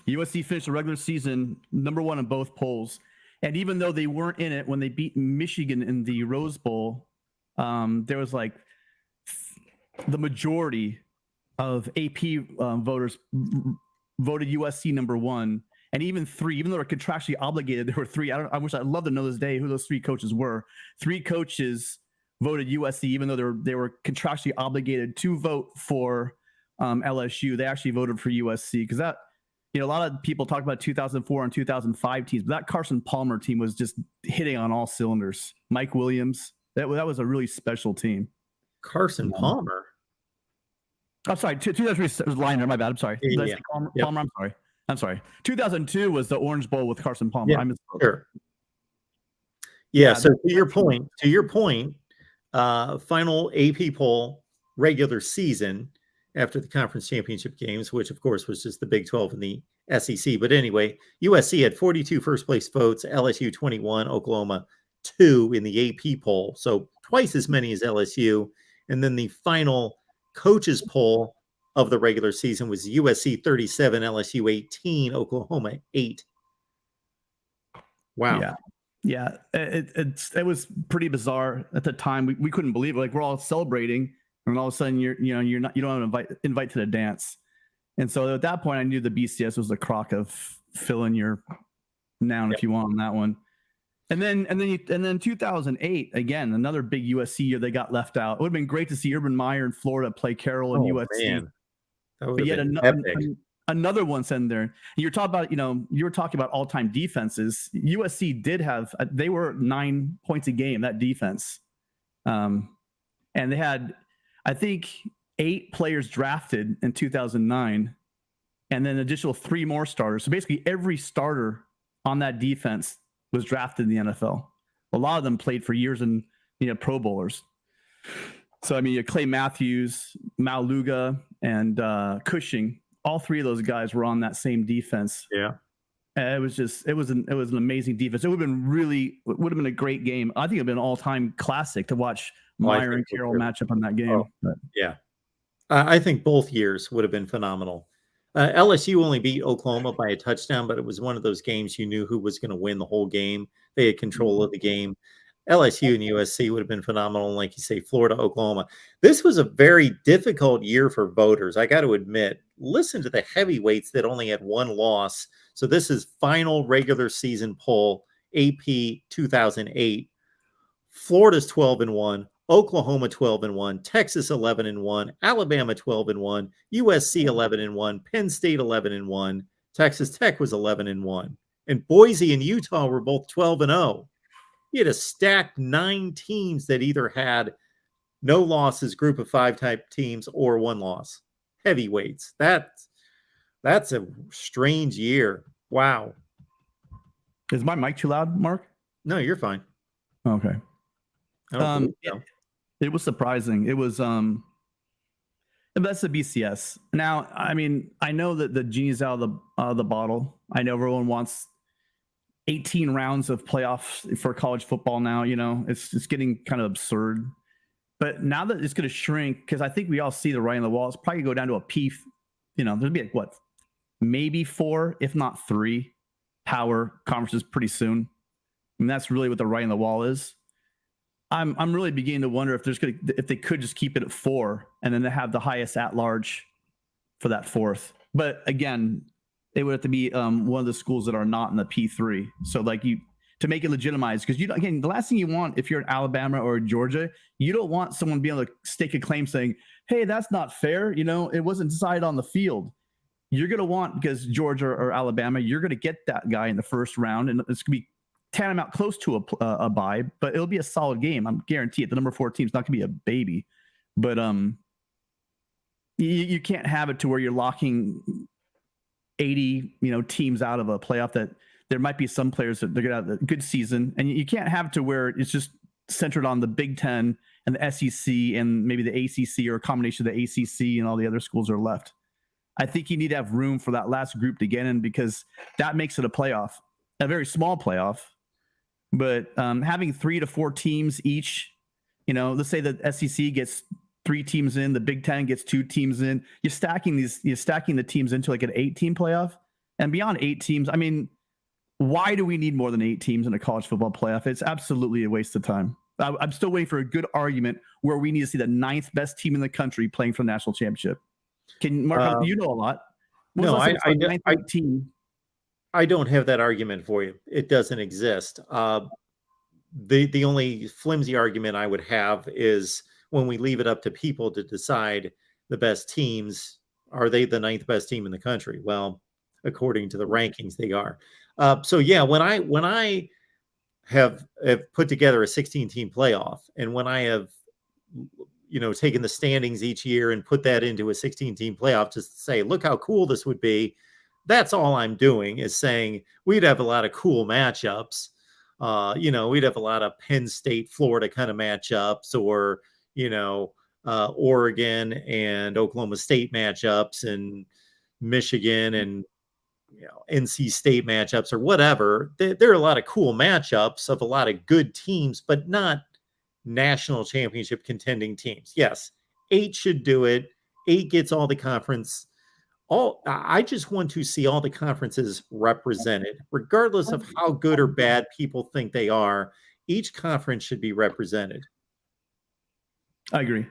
USC finished the regular season number 1 in both polls, and even though they weren't in it when they beat Michigan in the Rose Bowl, there was like the majority of AP voters voted USC number 1, and even 3, even though they're contractually obligated, there were 3. I'd love to know this day who those 3 coaches were. 3 coaches voted USC, even though they were contractually obligated to vote for LSU, they actually voted for USC because that, a lot of people talk about 2004 and 2005 teams, but that Carson Palmer team was just hitting on all cylinders. Mike Williams, that was a really special team. Carson Palmer. I'm sorry, 2003 was Liner. My bad. I'm sorry. Did I say Palmer? Yep. Palmer? I'm sorry. 2002 was the Orange Bowl with Carson Palmer. Yeah, sure. Yeah. So to your point, final AP poll regular season after the conference championship games, which of course was just the Big 12 and the SEC. But anyway, USC had 42 first place votes, LSU 21, Oklahoma 2 in the AP poll. So twice as many as LSU. And then the final coaches poll of the regular season was USC 37, LSU 18, Oklahoma 8. Wow. Yeah. It was pretty bizarre at the time. We couldn't believe it. Like, we're all celebrating, and all of a sudden you don't have to invite to the dance. And so at that point I knew the BCS was the crock of fill in your noun if you want on that one. And then 2008, again, another big USC year, they got left out. It would have been great to see Urban Meyer in Florida play Carroll and USC. Man. That would But have yet been epic. another one sent there. You're talking about, you were talking about all-time defenses. USC did have, they were 9 points a game, that defense. And they had, I think, 8 players drafted in 2009, and then an additional 3 more starters. So basically every starter on that defense was drafted in the NFL. A lot of them played for years and, Pro Bowlers. So, I mean, Clay Matthews, Maluga, and Cushing, all 3 of those guys were on that same defense. Yeah. It was an amazing defense. It would have been a great game. I think it would have been an all-time classic to watch Meyer and Carroll match up on that game. Yeah. I think both years would have been phenomenal. LSU only beat Oklahoma by a touchdown, but it was one of those games you knew who was going to win the whole game. They had control of the game. LSU and USC would have been phenomenal. Like you say, Florida, Oklahoma. This was a very difficult year for voters. I got to admit, listen to the heavyweights that only had 1 loss. So this is final regular season poll, AP 2008. Florida's 12-1, Oklahoma 12-1, Texas 11-1, Alabama 12-1, USC 11-1, Penn State 11-1, Texas Tech was 11-1, and Boise and Utah were both 12-0. You had a stacked 9 teams that either had no losses, group of 5 type teams, or 1 loss. Heavyweights. That's a strange year. Wow. Is my mic too loud, Mark? No, you're fine. Okay. It was surprising. It was that's the BCS. Now, I mean, I know that the genie's out of the bottle. I know everyone wants 18 rounds of playoffs for college football now. It's getting kind of absurd. But now that it's going to shrink, because I think we all see the writing on the wall, it's probably going to go down to a P. There'll be maybe 4, if not 3 power conferences pretty soon. I mean, that's really what the writing on the wall is. I'm really beginning to wonder if they could just keep it at 4 and then they have the highest at large for that 4th. But again, it would have to be one of the schools that are not in the P3. So to make it legitimized, because the last thing you want if you're in Alabama or Georgia, you don't want someone being able to stake a claim saying, "Hey, that's not fair. It wasn't decided on the field." You're going to want, because Georgia or Alabama, you're going to get that guy in the first round, and it's going to be tantamount close to a bye, but it'll be a solid game. I'm guarantee it. The number 4 team's not going to be a baby, but you can't have it to where you're locking 80 teams out of a playoff. That there might be some players that they're going to have a good season, and you can't have it to where it's just centered on the Big Ten and the SEC and maybe the ACC, or a combination of the ACC and all the other schools are left. I think you need to have room for that last group to get in, because that makes it a playoff, a very small playoff. But having 3 to 4 teams each, let's say the SEC gets 3 teams in, the Big Ten gets 2 teams in. You're stacking the teams into like an 8-team playoff, and beyond 8 teams. I mean, why do we need more than 8 teams in a college football playoff? It's absolutely a waste of time. I'm still waiting for a good argument where we need to see the 9th best team in the country playing for the national championship. Mark, you know a lot. No, I don't have that argument for you. It doesn't exist. The only flimsy argument I would have is when we leave it up to people to decide the best teams are they the 9th best team in the country? Well, according to the rankings, they are. So yeah, when I have put together a 16-team playoff, and when I have taken the standings each year and put that into a 16-team playoff, just to say, look how cool this would be. That's all I'm doing, is saying we'd have a lot of cool matchups. We'd have a lot of Penn State, Florida kind of matchups, or Oregon and Oklahoma State matchups, and Michigan and NC State matchups, or whatever. There are a lot of cool matchups of a lot of good teams, but not national championship contending teams. Yes, 8 should do it. 8 gets all the conference. I just want to see all the conferences represented, regardless of how good or bad people think they are. Each conference should be represented. I agree.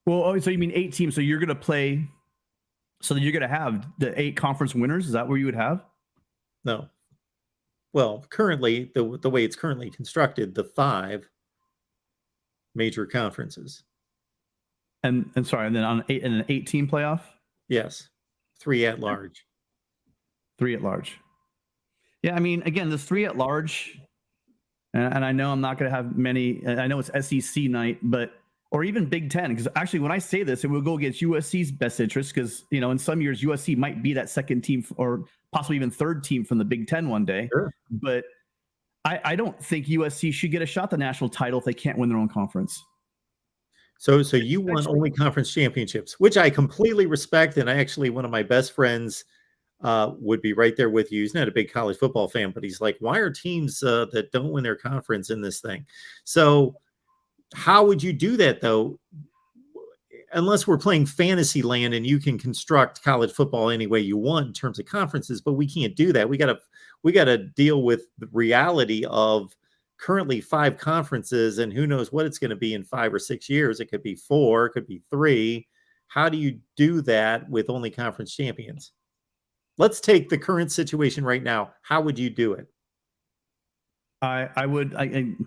Well, so you mean 8 teams? So you're going to play. So you're going to have the 8 conference winners. Is that where you would have? No. Well, currently, the way it's currently constructed, the 5 major conferences. And sorry, and then on an 8-team playoff? Yes. 3 at large. 3 at large. Yeah, I mean, again, this 3 at large, and I know I'm not going to have many. I know it's SEC night, or even Big Ten, because actually, when I say this, it will go against USC's best interest, because in some years USC might be that second team or possibly even third team from the Big Ten one day. Sure. But I don't think USC should get a shot at the national title if they can't win their own conference. So you want only conference championships, which I completely respect. And actually, one of my best friends would be right there with you. He's not a big college football fan, but he's like, why are teams that don't win their conference in this thing? So how would you do that, though? Unless we're playing fantasy land and you can construct college football any way you want in terms of conferences, but we can't do that. We got to deal with the reality of currently 5 conferences, and who knows what it's going to be in 5 or 6 years. It could be 4, it could be 3. How do you do that with only conference champions? Let's take the current situation right now. How would you do it? I would.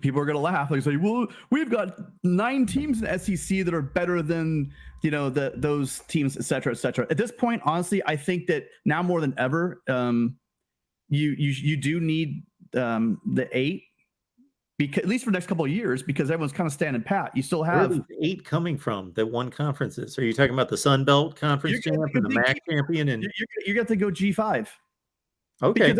People are going to laugh. Like, say, well, we've got 9 teams in SEC that are better than those teams, et cetera, et cetera. At this point, honestly, I think that now more than ever, you do need the 8. Because, at least for the next couple of years, because everyone's kind of standing pat. You still have Where are these 8 coming from that won conferences. Are you talking about the Sun Belt Conference champ and the MAC champion? And you got to go G5. Okay,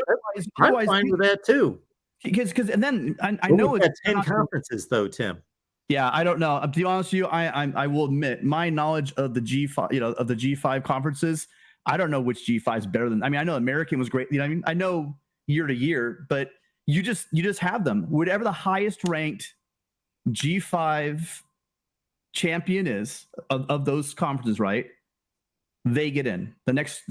I'm fine with that too. Because and then I know it's 10 conferences though, Tim. Yeah, I don't know. To be honest with you, I will admit my knowledge of the G5, of the G5 conferences. I don't know which G5 is better than. I mean, I know American was great. I know year to year, but you just have them. Whatever the highest ranked G5 champion is of those conferences, right? They get in. The next,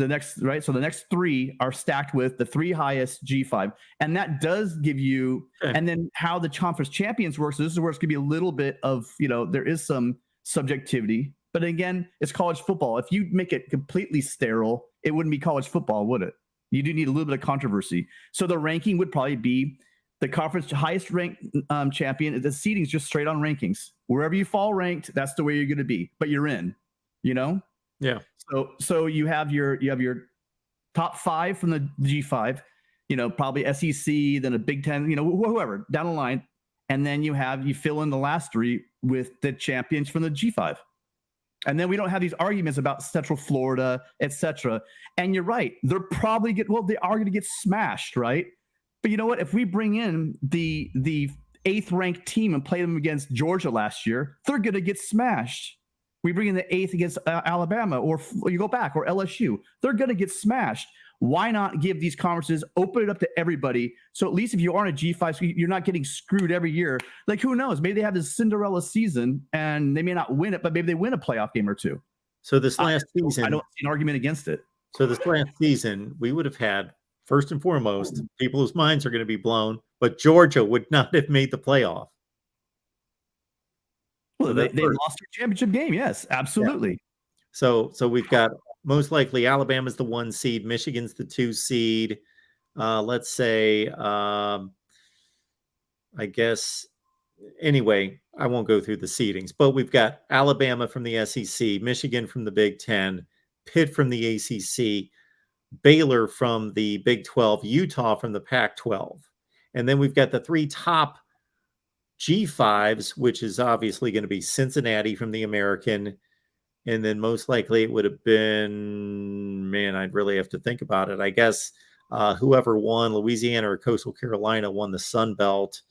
right? So the next 3 are stacked with the 3 highest G5. And that does give you, and then how the conference champions work. So this is where it's going to be a little bit of, there is some subjectivity. But again, it's college football. If you make it completely sterile, it wouldn't be college football, would it? You do need a little bit of controversy. So the ranking would probably be the conference highest ranked champion. The seeding is just straight on rankings. Wherever you fall ranked, that's the way you're going to be. But you're in, Yeah. So you have your top 5 from the G5, probably SEC, then a Big Ten, whoever down the line, and then you fill in the last 3 with the champions from the G5. And then we don't have these arguments about Central Florida, etc. And you're right. They are going to get smashed, right? But you know what? If we bring in the 8th ranked team and play them against Georgia last year, they're going to get smashed. We bring in the 8th against Alabama, or you go back, or LSU, they're going to get smashed. Why not give these conferences, open it up to everybody? So at least if you aren't a G5, so you're not getting screwed every year. Like, who knows? Maybe they have this Cinderella season and they may not win it, but maybe they win a playoff game or 2. So this last season, I don't see an argument against it. So this last season, we would have had, first and foremost, people whose minds are going to be blown, but Georgia would not have made the playoff. Well, they lost their championship game. Yes, absolutely. Yeah. So we've got most likely Alabama's the 1 seed, Michigan's the 2 seed. Let's say, I guess, anyway, I won't go through the seedings, but we've got Alabama from the SEC, Michigan from the Big Ten, Pitt from the ACC, Baylor from the Big 12, Utah from the Pac-12. And then we've got the 3 top G5s, which is obviously going to be Cincinnati from the American. And then most likely it would have been, man, I'd really have to think about it. I guess whoever won, Louisiana or Coastal Carolina, won the Sun Belt.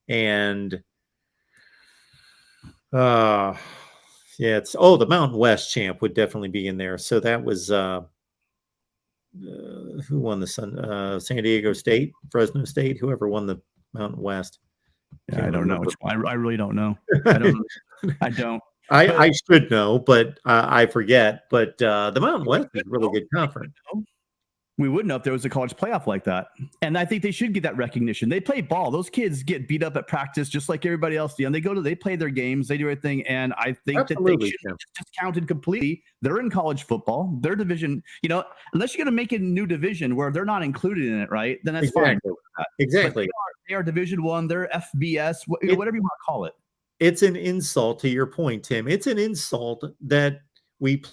And the Mountain West champ would definitely be in there. So that was who won the San Diego State, Fresno State, whoever won the Mountain West. Yeah, I don't know. I really don't know. I don't know. I don't. I should know, but I forget. But the Mountain West is a really good conference. We would know if there was a college playoff like that. And I think they should get that recognition. They play ball. Those kids get beat up at practice just like everybody else. They they play their games, they do everything. And I think Absolutely, that they should be discounted completely. They're in college football. Their division, unless you're going to make it a new division where they're not included in it, right? Then that's fine. Exactly. They are Division I. They're FBS, whatever you want to call it. It's an insult to your point, Tim. It's an insult that we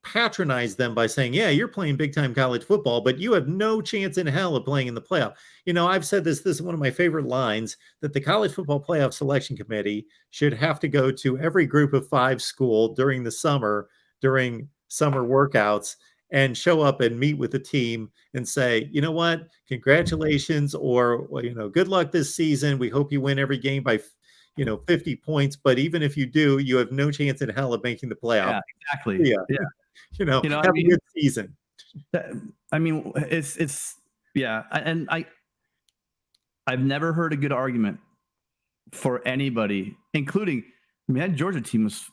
patronize them by saying, yeah, you're playing big time college football, but you have no chance in hell of playing in the playoff. I've said this is one of my favorite lines, that the college football playoff selection committee should have to go to every group of 5 school during the summer, during summer workouts, and show up and meet with the team and say, you know what, congratulations, or, good luck this season. We hope you win every game by 50 points, but even if you do, you have no chance in hell of making the playoff. Yeah, exactly. Yeah. Have a good season. It's and I've never heard a good argument for anybody, including, that Georgia team was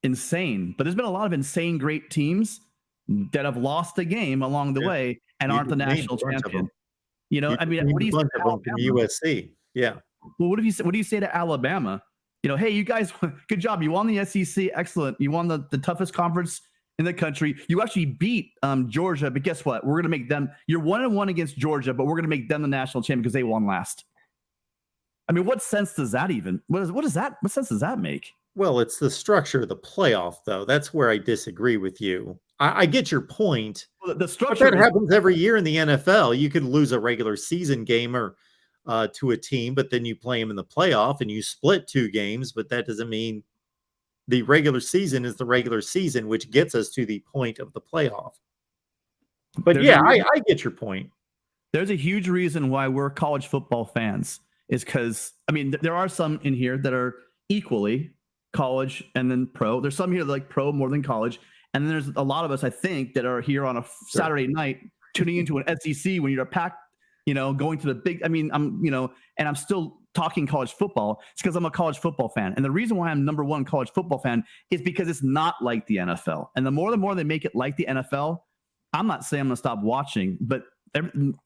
insane, but there's been a lot of insane great teams that have lost a game along the way and aren't the national champion. What do you say to from USC? Yeah. Well, what do you say to Alabama? Hey, you guys, good job. You won the SEC. Excellent. You won the toughest conference in the country. You actually beat Georgia, but guess what? We're going to make them, you're 1-1 against Georgia, but we're going to make them the national champion because they won last. What sense does that even, what sense does that make? Well, it's the structure of the playoff, though. That's where I disagree with you. I get your point. Well, the structure but that happens every year in the NFL. You could lose a regular season game or to a team, but then you play them in the playoff and you split 2 games, but that doesn't mean the regular season is the regular season, which gets us to the point of the playoff. But I get your point. There's a huge reason why we're college football fans is because, there are some in here that are equally college and then pro. There's some here that like pro more than college. And then there's a lot of us, I think, that are here on a Saturday night tuning into an SEC when you're packed, going to the big, and I'm still talking college football. It's because I'm a college football fan. And the reason why I'm number 1 college football fan is because it's not like the NFL. And the more they make it like the NFL, I'm not saying I'm going to stop watching, but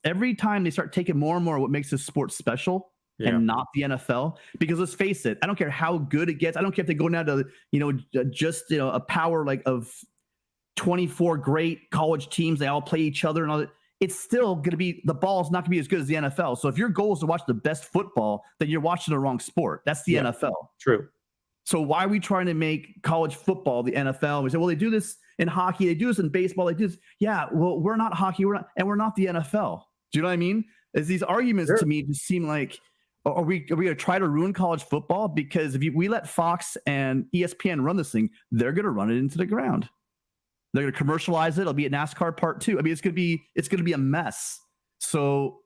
every time they start taking more and more what makes this sport special and not the NFL, because let's face it, I don't care how good it gets. I don't care if they go down to, a power like of 24 great college teams. They all play each other and all that. It's still going to be, the ball's not going to be as good as the NFL. So if your goal is to watch the best football, then you're watching the wrong sport. That's the NFL. True. So why are we trying to make college football the NFL? We say, well, they do this in hockey. They do this in baseball. They do this. Yeah, well, we're not hockey. We're not the NFL. Do you know what I mean? As these arguments to me just seem like, are we going to try to ruin college football? Because if we let Fox and ESPN run this thing, they're going to run it into the ground. They're going to commercialize it. It'll be a NASCAR part 2. It's going to be a mess. So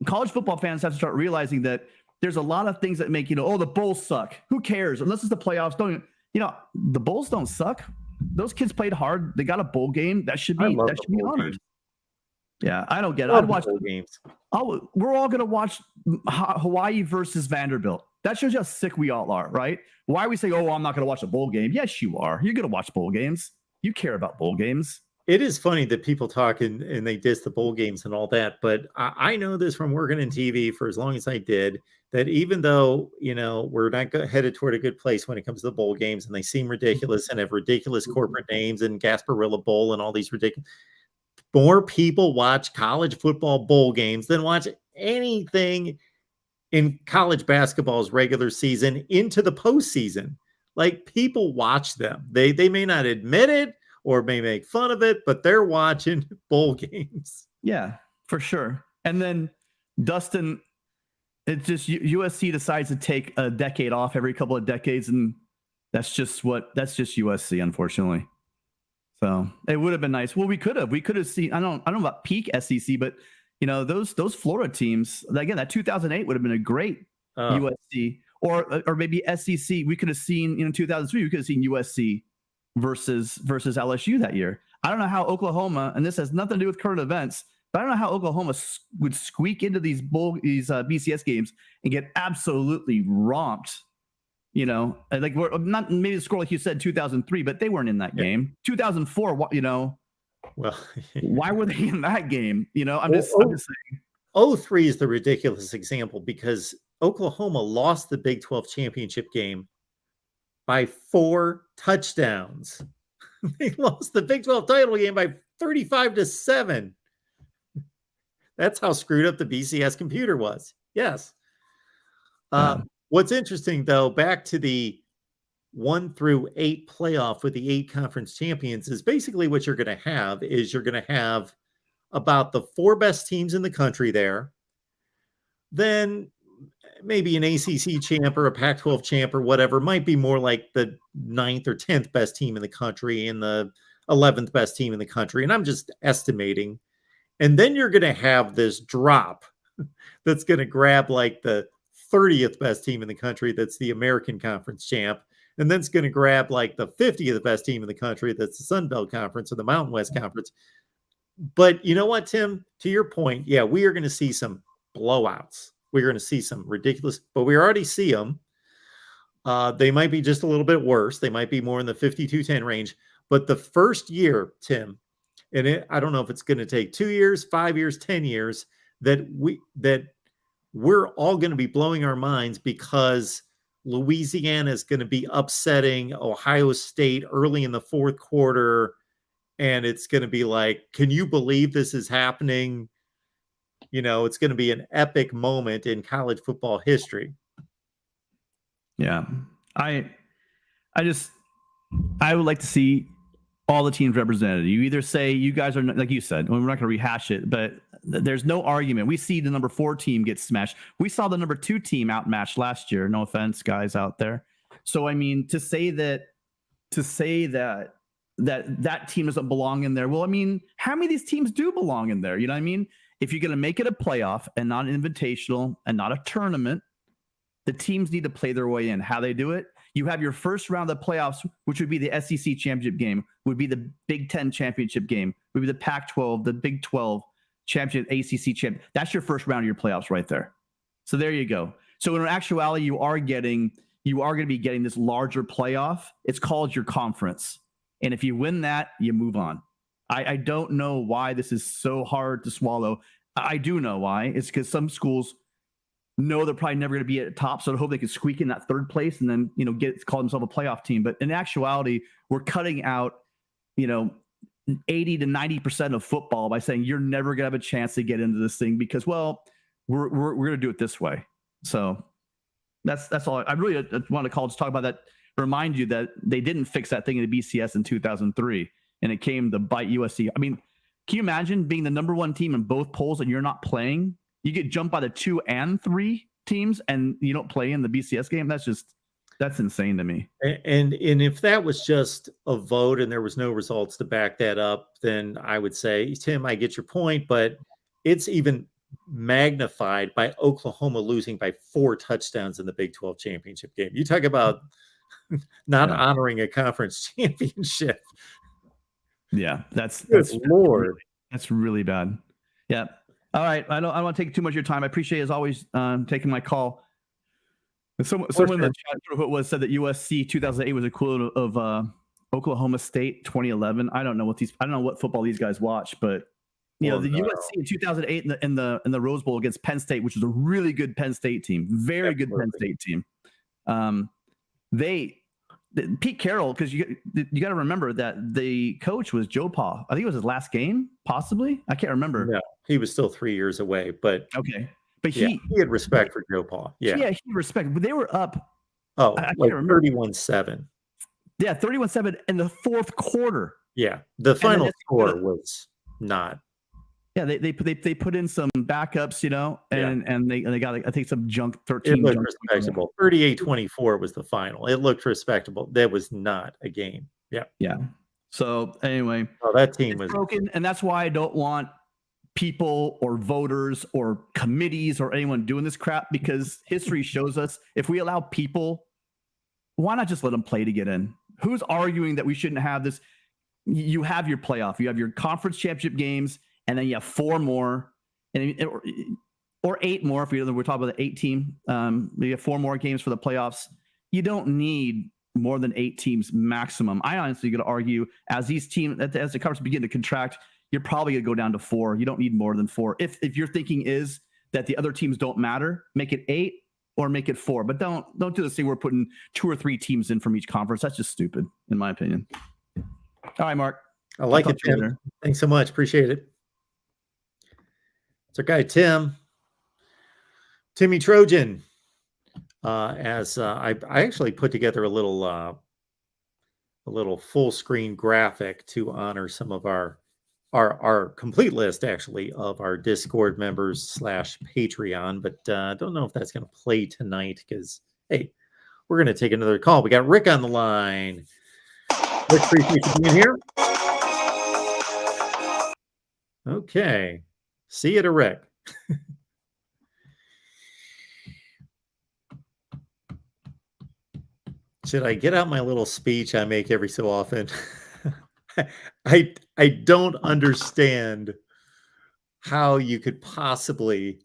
college football fans have to start realizing that there's a lot of things that make, the Bulls suck. Who cares? Unless it's the playoffs. The Bulls don't suck. Those kids played hard. They got a bowl game. That should be honored. Game. Yeah, I don't get it. I'd watch bowl games. We're all going to watch Hawaii versus Vanderbilt. That shows you how sick we all are, right? Why are we saying, I'm not going to watch a bowl game? Yes, you are. You're going to watch bowl games. You care about bowl games. It is funny that people talk and they diss the bowl games and all that, but I know this from working in TV for as long as I did, that even though, we're not headed toward a good place when it comes to the bowl games and they seem ridiculous and have ridiculous corporate names and Gasparilla Bowl and all these ridiculous, more people watch college football bowl games than watch anything in college basketball's regular season into the postseason. Like, people watch them. They may not admit it or may make fun of it, but they're watching bowl games. Yeah, for sure. And then Dustin, it's just USC decides to take a decade off every couple of decades, and that's just USC, unfortunately. So it would have been nice. Well, we could have seen. I don't know about peak SEC, but those Florida teams again. That 2008 would have been a great USC, or maybe SEC. We could have seen 2003. We could have seen USC versus LSU that year. I don't know how Oklahoma, and this has nothing to do with current events, but I don't know how Oklahoma would squeak into these BCS games and get absolutely romped. Like we're not maybe the score like you said 2003, but they weren't in that game. 2004, well, why were they in that game? I'm just saying. 03 is the ridiculous example because Oklahoma lost the Big 12 championship game by 4 touchdowns. They lost the Big 12 title game by 35-7. That's how screwed up the BCS computer was. Yes. What's interesting, though, back to the 1 through 8 playoff with the 8 conference champions is basically what you're going to have is you're going to have about the 4 best teams in the country there. Then maybe an ACC champ or a Pac-12 champ or whatever might be more like the 9th or 10th best team in the country and the 11th best team in the country. And I'm just estimating. And then you're going to have this drop that's going to grab like the 30th best team in the country. That's the American Conference champ. And then it's going to grab like the 50th best team in the country. That's the Sun Belt Conference or the Mountain West Conference. But you know what, Tim, to your point, yeah, we are going to see some blowouts. We're going to see some ridiculous, but we already see them. They might be just a little bit worse. They might be more in the 52-10 range. But the first year, Tim, and I don't know if it's going to take 2 years, 5 years, 10 years, that we're all going to be blowing our minds because Louisiana is going to be upsetting Ohio State early in the fourth quarter. And it's going to be like, can you believe this is happening? It's going to be an epic moment in college football history. Yeah. I would like to see all the teams represented. You either say you guys are, like you said, we're not going to rehash it, but there's no argument. We see the number 4 team get smashed. We saw the number 2 team outmatched last year. No offense, guys out there. So, I mean, to say that team doesn't belong in there. Well, I mean, how many of these teams do belong in there? You know what I mean? If you're going to make it a playoff and not an invitational and not a tournament, the teams need to play their way in. How they do it, you have your first round of the playoffs, which would be the SEC championship game, would be the Big 10 championship game, would be the Pac-12, the Big 12 championship, ACC champ. That's your first round of your playoffs right there. So there you go. So in actuality, you are going to be getting this larger playoff. It's called your conference. And if you win that, you move on. I don't know why this is so hard to swallow. I do know why. It's because some schools know they're probably never going to be at the top, so I hope they can squeak in that 3rd place and then call themselves a playoff team. But in actuality, we're cutting out 80 to 90% of football by saying you're never going to have a chance to get into this thing because, well, we're going to do it this way. So that's all. I really want to talk about that. Remind you that they didn't fix that thing in the BCS in 2003, and it came to bite USC. I mean, can you imagine being the number 1 team in both polls and you're not playing? You get jumped by the 2 and 3 teams, and you don't play in the BCS game. That's insane to me. And if that was just a vote and there was no results to back that up, then I would say, Tim, I get your point, but it's even magnified by Oklahoma losing by 4 touchdowns in the Big 12 championship game. You talk about not honoring a conference championship. Yeah, that's Lord. That's really bad. Yeah. All right. I don't want to take too much of your time. I appreciate, as always, taking my call. Someone in the chat said that USC 2008 was equivalent of Oklahoma State 2011. I don't know what football these guys watch, but the USC in 2008 in the Rose Bowl against Penn State, which was a really good Penn State team, very good Penn State team. Pete Carroll, because you got to remember that the coach was Joe Pa. I think it was his last game, possibly. I can't remember. No, he was still 3 years away, but okay. But he had respect for Joe Pa. Yeah, he had respect. But they were up. I can't remember. 31-7. Yeah, 31-7 in the fourth quarter. Yeah, the And then final SEC score was not. Yeah, they put in some backups, you know, and they got I think some junk 13. It looked junk respectable. 38-24 was the final. It looked respectable. That was not a game. Yeah. Yeah. So anyway, that team was broken, and that's why I don't want people or voters or committees or anyone doing this crap, because history shows us if we allow people, why not just let them play to get in? Who's arguing that we shouldn't have this? You have your playoff, you have your conference championship games, and then you have 4 more, or 8 more if we're talking about the 8 team. You have 4 more games for the playoffs. You don't need more than 8 teams maximum. I honestly going to argue as these teams, as the conference begin to contract, you're probably going to go down to 4. You don't need more than 4. If your thinking is that the other teams don't matter, make it 8 or make it 4. But don't do this thing where we're putting 2 or 3 teams in from each conference. That's just stupid, in my opinion. All right, Mark. I like it, Tim. Thanks so much. Appreciate it. It's our guy, Timmy Trojan. I actually put together a little full screen graphic to honor some of our complete list, actually, of our Discord members / Patreon, but don't know if that's going to play tonight because, hey, we're going to take another call. We got Rick on the line. Rick, appreciate you being here. Okay. See you to Rick. Should I get out my little speech I make every so often? I don't understand how you could possibly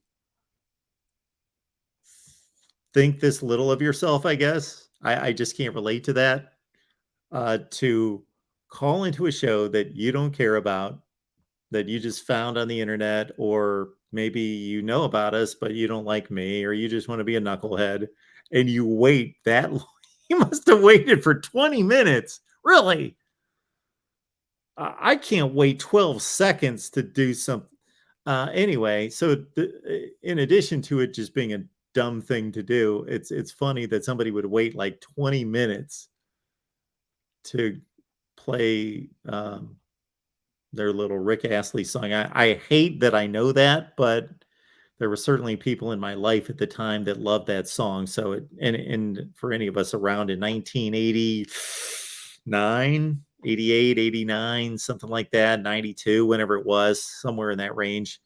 think this little of yourself, I guess. I just can't relate to that. To call into a show that you don't care about, that you just found on the internet, or maybe you know about us, but you don't like me, or you just want to be a knucklehead, and you wait that long. You must have waited for 20 minutes. Really? I can't wait 12 seconds to do something. Anyway, so in addition to it just being a dumb thing to do, it's funny that somebody would wait like 20 minutes to play their little Rick Astley song. I hate that I know that, but there were certainly people in my life at the time that loved that song. So and for any of us around in 1989, 88, 89, something like that, 92, whenever it was, somewhere in that range.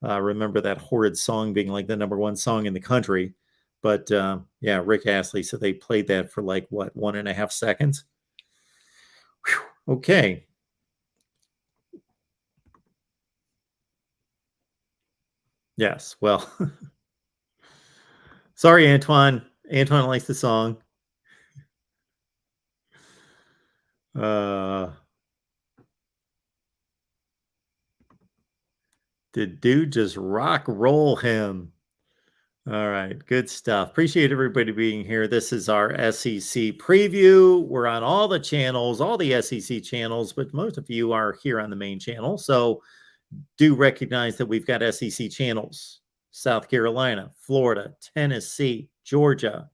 Remember that horrid song being like the #1 song in the country. But yeah, Rick Astley. So they played that for like, what, 1.5 seconds? Whew. Okay. Yes. Well, sorry, Antoine. Antoine likes the song. Did dude just rock roll him? All right, good stuff. Appreciate everybody being here. This is our SEC preview. We're on all the channels, all the SEC channels, but most of you are here on the main channel. So do recognize that we've got SEC channels: South Carolina, Florida, Tennessee, Georgia,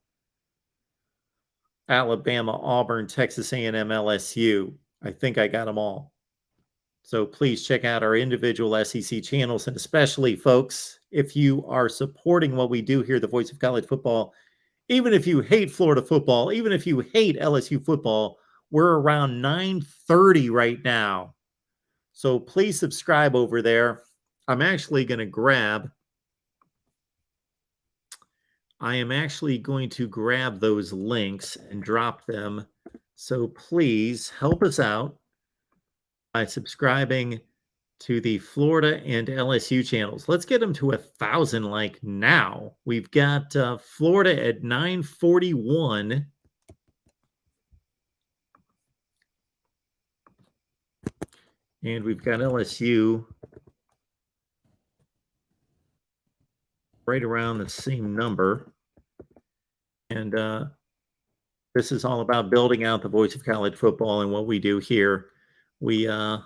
Alabama, Auburn, Texas A&M, LSU. I think I got them all. So please check out our individual SEC channels, and especially, folks, if you are supporting what we do here, the Voice of College Football, even if you hate Florida football, even if you hate LSU football, we're around 930 right now. So please subscribe over there. I'm actually going to grab those links and drop them. So please help us out by subscribing to the Florida and LSU channels. Let's get them to 1,000 like now. We've got Florida at 941. And we've got LSU right around the same number. And this is all about building out the Voice of College Football and what we do here. We, as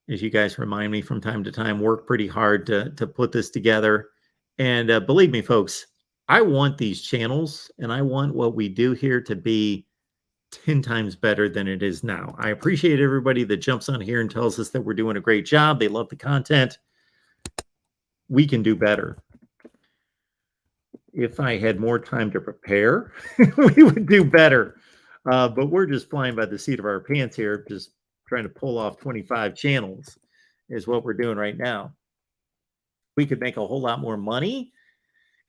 you guys remind me from time to time, work pretty hard to put this together. And believe me, folks, I want these channels and I want what we do here to be 10 times better than it is now. I appreciate everybody that jumps on here and tells us that we're doing a great job. They love the content. We can do better. If I had more time to prepare, we would do better. But we're just flying by the seat of our pants here, just trying to pull off 25 channels is what we're doing right now. We could make a whole lot more money,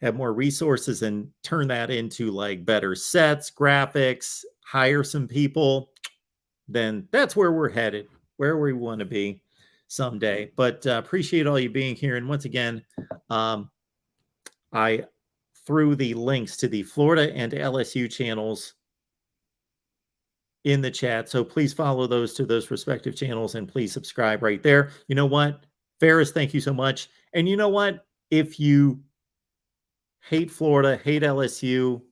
have more resources, and turn that into like better sets, graphics, hire some people. Then that's where we're headed, where we want to be someday. But appreciate all you being here. And once again, I threw the links to the Florida and LSU channels in the chat. So please follow those to those respective channels and please subscribe right there. You know what? Ferris, thank you so much. And you know what? If you hate Florida, hate LSU,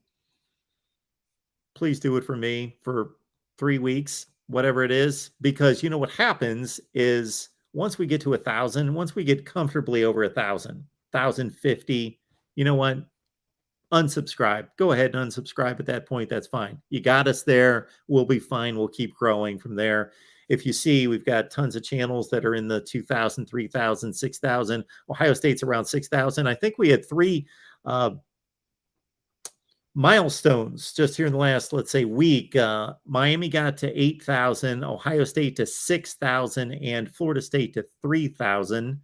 please do it for me for 3 weeks, whatever it is, because you know what happens is once we get to 1,000, once we get comfortably over 1,000, 1,050, you know what? Unsubscribe. Go ahead and unsubscribe at that point. That's fine. You got us there. We'll be fine. We'll keep growing from there. If you see, we've got tons of channels that are in the 2,000, 3,000, 6,000. Ohio State's around 6,000. I think we had 3 milestones just here in the last, let's say, week. Miami got to 8,000, Ohio State to 6,000, and Florida State to 3,000.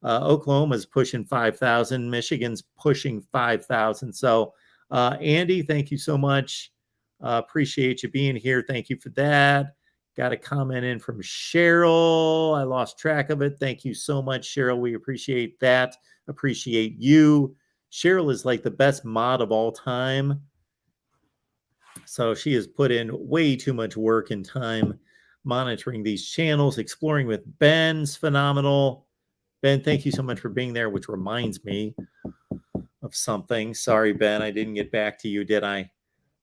Oklahoma's pushing 5,000. Michigan's pushing 5,000. So, Andy, thank you so much. Appreciate you being here. Thank you for that. Got a comment in from Cheryl. I lost track of it. Thank you so much, Cheryl. We appreciate that. Appreciate you. Cheryl is like the best mod of all time. So she has put in way too much work and time monitoring these channels. Exploring with Ben's phenomenal. Ben, thank you so much for being there, which reminds me of something. Sorry, Ben, I didn't get back to you, did I?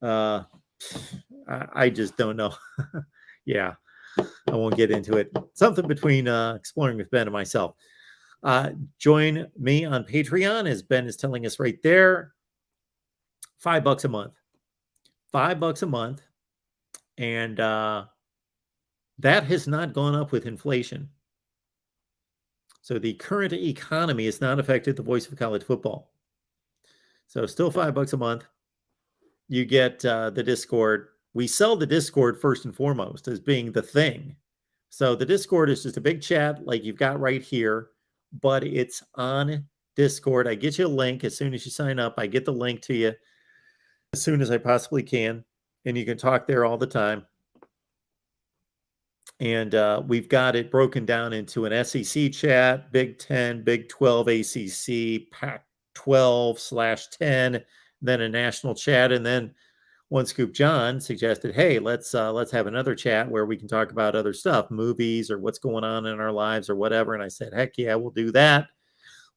I just don't know. Yeah, I won't get into it. Something between Exploring with Ben and myself. Join me on Patreon, as Ben is telling us right there. $5 a month. $5 a month. And that has not gone up with inflation. So the current economy has not affected the voice of college football. So still $5 a month. You get the Discord. We sell the Discord first and foremost as being the thing. So the Discord is just a big chat like you've got right here, but it's on Discord. I get you a link as soon as you sign up. I get the link to you as soon as I possibly can, and you can talk there all the time. And we've got it broken down into an SEC chat, Big 10, Big 12, ACC, Pac-12/10, then a national chat. And then One Scoop John suggested, hey, let's have another chat where we can talk about other stuff, movies or what's going on in our lives or whatever. And I said, heck yeah, we'll do that.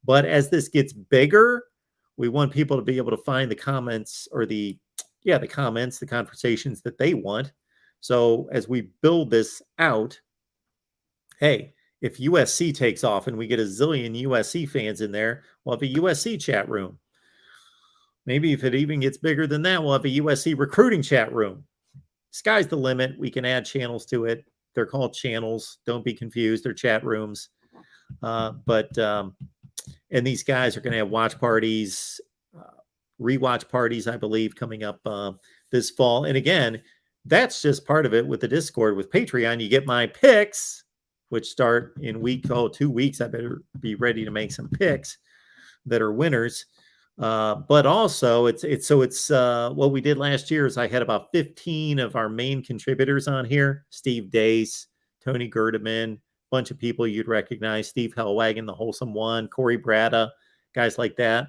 But as this gets bigger, we want people to be able to find the comments or the comments, the conversations that they want. So as we build this out, hey, if USC takes off and we get a zillion USC fans in there, we'll have a USC chat room. Maybe if it even gets bigger than that, we'll have a USC recruiting chat room. Sky's the limit. We can add channels to it. They're called channels. Don't be confused. They're chat rooms. And these guys are going to have watch parties, rewatch parties, I believe, coming up this fall. And again, that's just part of it with the Discord. With Patreon, you get my picks, which start in 2 weeks. I better be ready to make some picks that are winners. But also, it's what we did last year is I had about 15 of our main contributors on here. Steve Dace, Tony Gerdeman, a bunch of people you'd recognize. Steve Hellwagon, the Wholesome One, Corey Bratta, guys like that.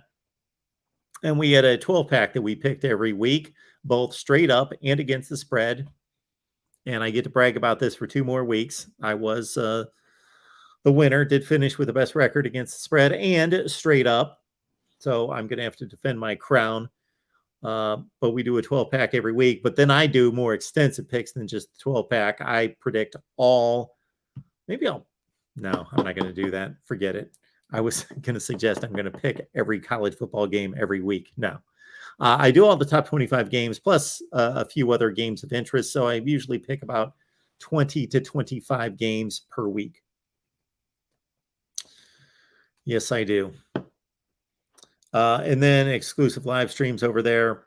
And we had a 12-pack that we picked every week, both straight up and against the spread. And I get to brag about this for 2 more weeks. I was the winner, did finish with the best record against the spread and straight up. So I'm going to have to defend my crown. But we do a 12-pack every week. But then I do more extensive picks than just the 12-pack. I predict all. No, I'm not going to do that. Forget it. I was going to suggest I'm going to pick every college football game every week. No. I do all the top 25 games plus a few other games of interest. So I usually pick about 20 to 25 games per week. Yes, I do. And then exclusive live streams over there.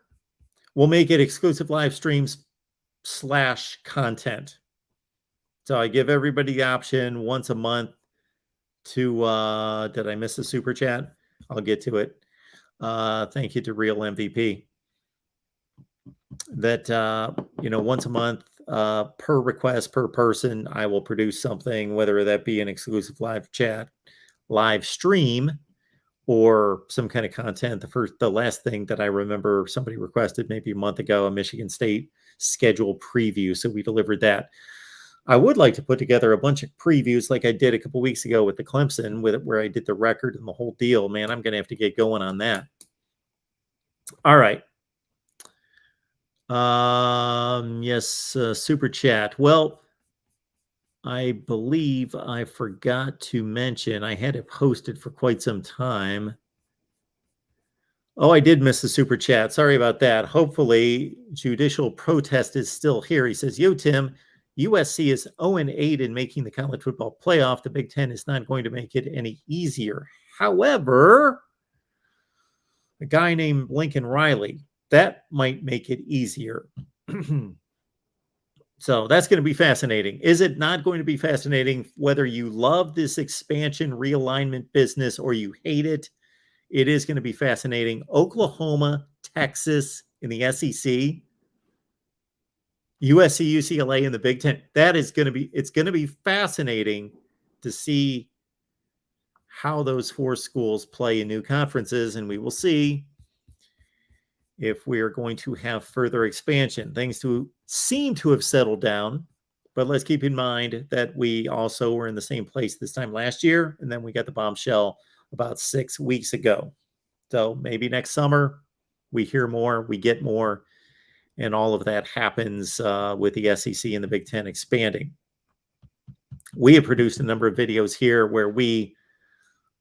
We'll make it exclusive live streams / content. So I give everybody the option once a month to, did I miss a super chat? I'll get to it. Thank you to Real MVP. That, once a month, per request, per person, I will produce something, whether that be an exclusive live chat, live stream, or some kind of content. The last thing that I remember somebody requested maybe a month ago, a Michigan State schedule preview. So we delivered that. I would like to put together a bunch of previews like I did a couple weeks ago with the Clemson, where I did the record and the whole deal. Man, I'm going to have to get going on that. All right. Yes, super chat. Well, I believe I forgot to mention, I had it posted for quite some time. Oh, I did miss the super chat. Sorry about that. Hopefully, judicial protest is still here. He says, yo, Tim, USC is 0-8 in making the college football playoff. The Big Ten is not going to make it any easier. However, a guy named Lincoln Riley, that might make it easier. So that's going to be fascinating. Is it not going to be fascinating whether you love this expansion realignment business or you hate it? It is going to be fascinating. Oklahoma, Texas in the SEC, USC, UCLA in the Big Ten. It's going to be fascinating to see how those 4 schools play in new conferences, and we will see if we are going to have further expansion. Things seem to have settled down, but let's keep in mind that we also were in the same place this time last year, and then we got the bombshell about 6 weeks ago. So maybe next summer we hear more, we get more, and all of that happens with the SEC and the Big Ten expanding. We have produced a number of videos here where we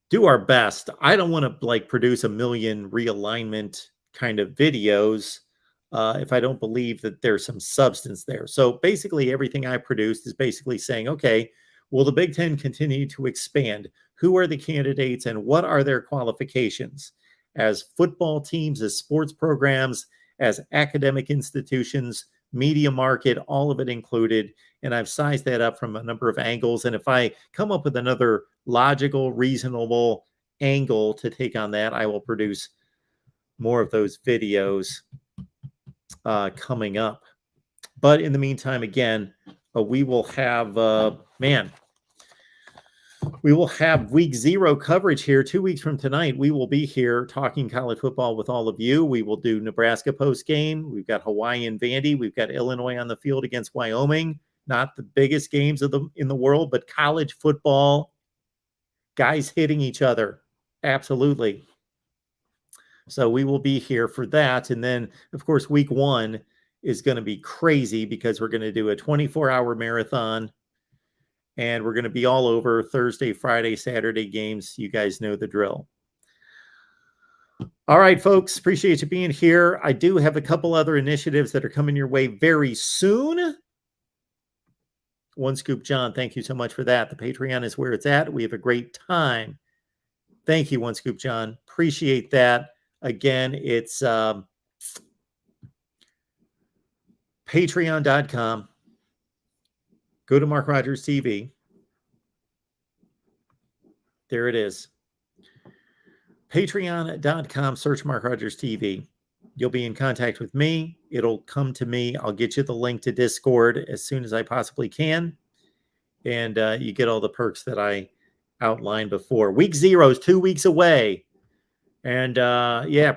do our best. I don't want to produce a million realignment kind of videos if I don't believe that there's some substance there. So basically everything I produced is basically saying, okay, will the Big Ten continue to expand? Who are the candidates and what are their qualifications as football teams, as sports programs, as academic institutions, media market, all of it included. And I've sized that up from a number of angles. And if I come up with another logical, reasonable angle to take on that, I will produce more of those videos coming up. But in the meantime, again, we will have, we will have week 0 coverage here. 2 weeks from tonight, we will be here talking college football with all of you. We will do Nebraska post game. We've got Hawaii and Vandy. We've got Illinois on the field against Wyoming. Not the biggest games in the world, but college football, guys hitting each other. Absolutely. So we will be here for that. And then, of course, week 1 is going to be crazy because we're going to do a 24-hour marathon. And we're going to be all over Thursday, Friday, Saturday games. You guys know the drill. All right, folks. Appreciate you being here. I do have a couple other initiatives that are coming your way very soon. One Scoop John, thank you so much for that. The Patreon is where it's at. We have a great time. Thank you, One Scoop John. Appreciate that. Again, it's patreon.com. Go to Mark Rogers TV. There it is. Patreon.com, search Mark Rogers TV. You'll be in contact with me. It'll come to me. I'll get you the link to Discord as soon as I possibly can. And you get all the perks that I outlined before. Week 0 is 2 weeks away. And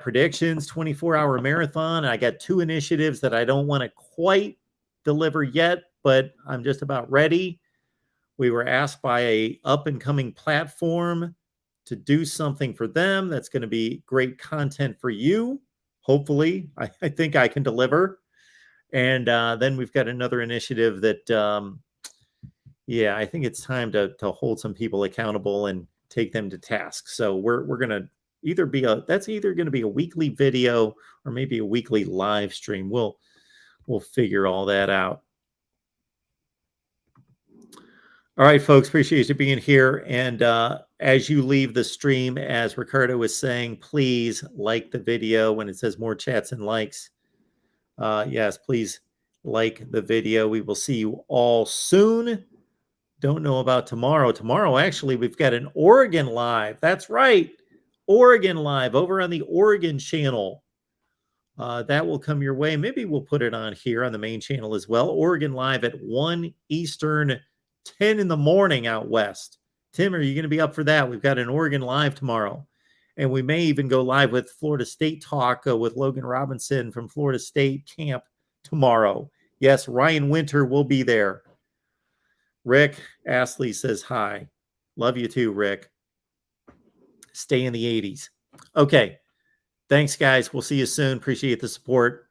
predictions, 24-hour marathon. I got 2 initiatives that I don't want to quite deliver yet, but I'm just about ready. We were asked by a up-and-coming platform to do something for them that's going to be great content for you. Hopefully, I think I can deliver. And then we've got another initiative that, I think it's time to hold some people accountable and take them to task. So we're going to that's either going to be a weekly video or maybe a weekly live stream. We'll figure all that out. All right, folks, appreciate you being here. And as you leave the stream, as Ricardo was saying, please like the video when it says more chats and likes. Yes, please like the video. We will see you all soon. Don't know about tomorrow. Tomorrow, actually, we've got an Oregon Live. That's right. Oregon Live over on the Oregon channel. That will come your way. Maybe we'll put it on here on the main channel as well. Oregon Live at 1 Eastern, 10 in the morning out west. Tim, are you going to be up for that? We've got an Oregon Live tomorrow. And we may even go live with Florida State Talk with Logan Robinson from Florida State Camp tomorrow. Yes, Ryan Winter will be there. Rick Astley says hi. Love you too, Rick. Stay in the 80s. Okay. Thanks, guys. We'll see you soon. Appreciate the support.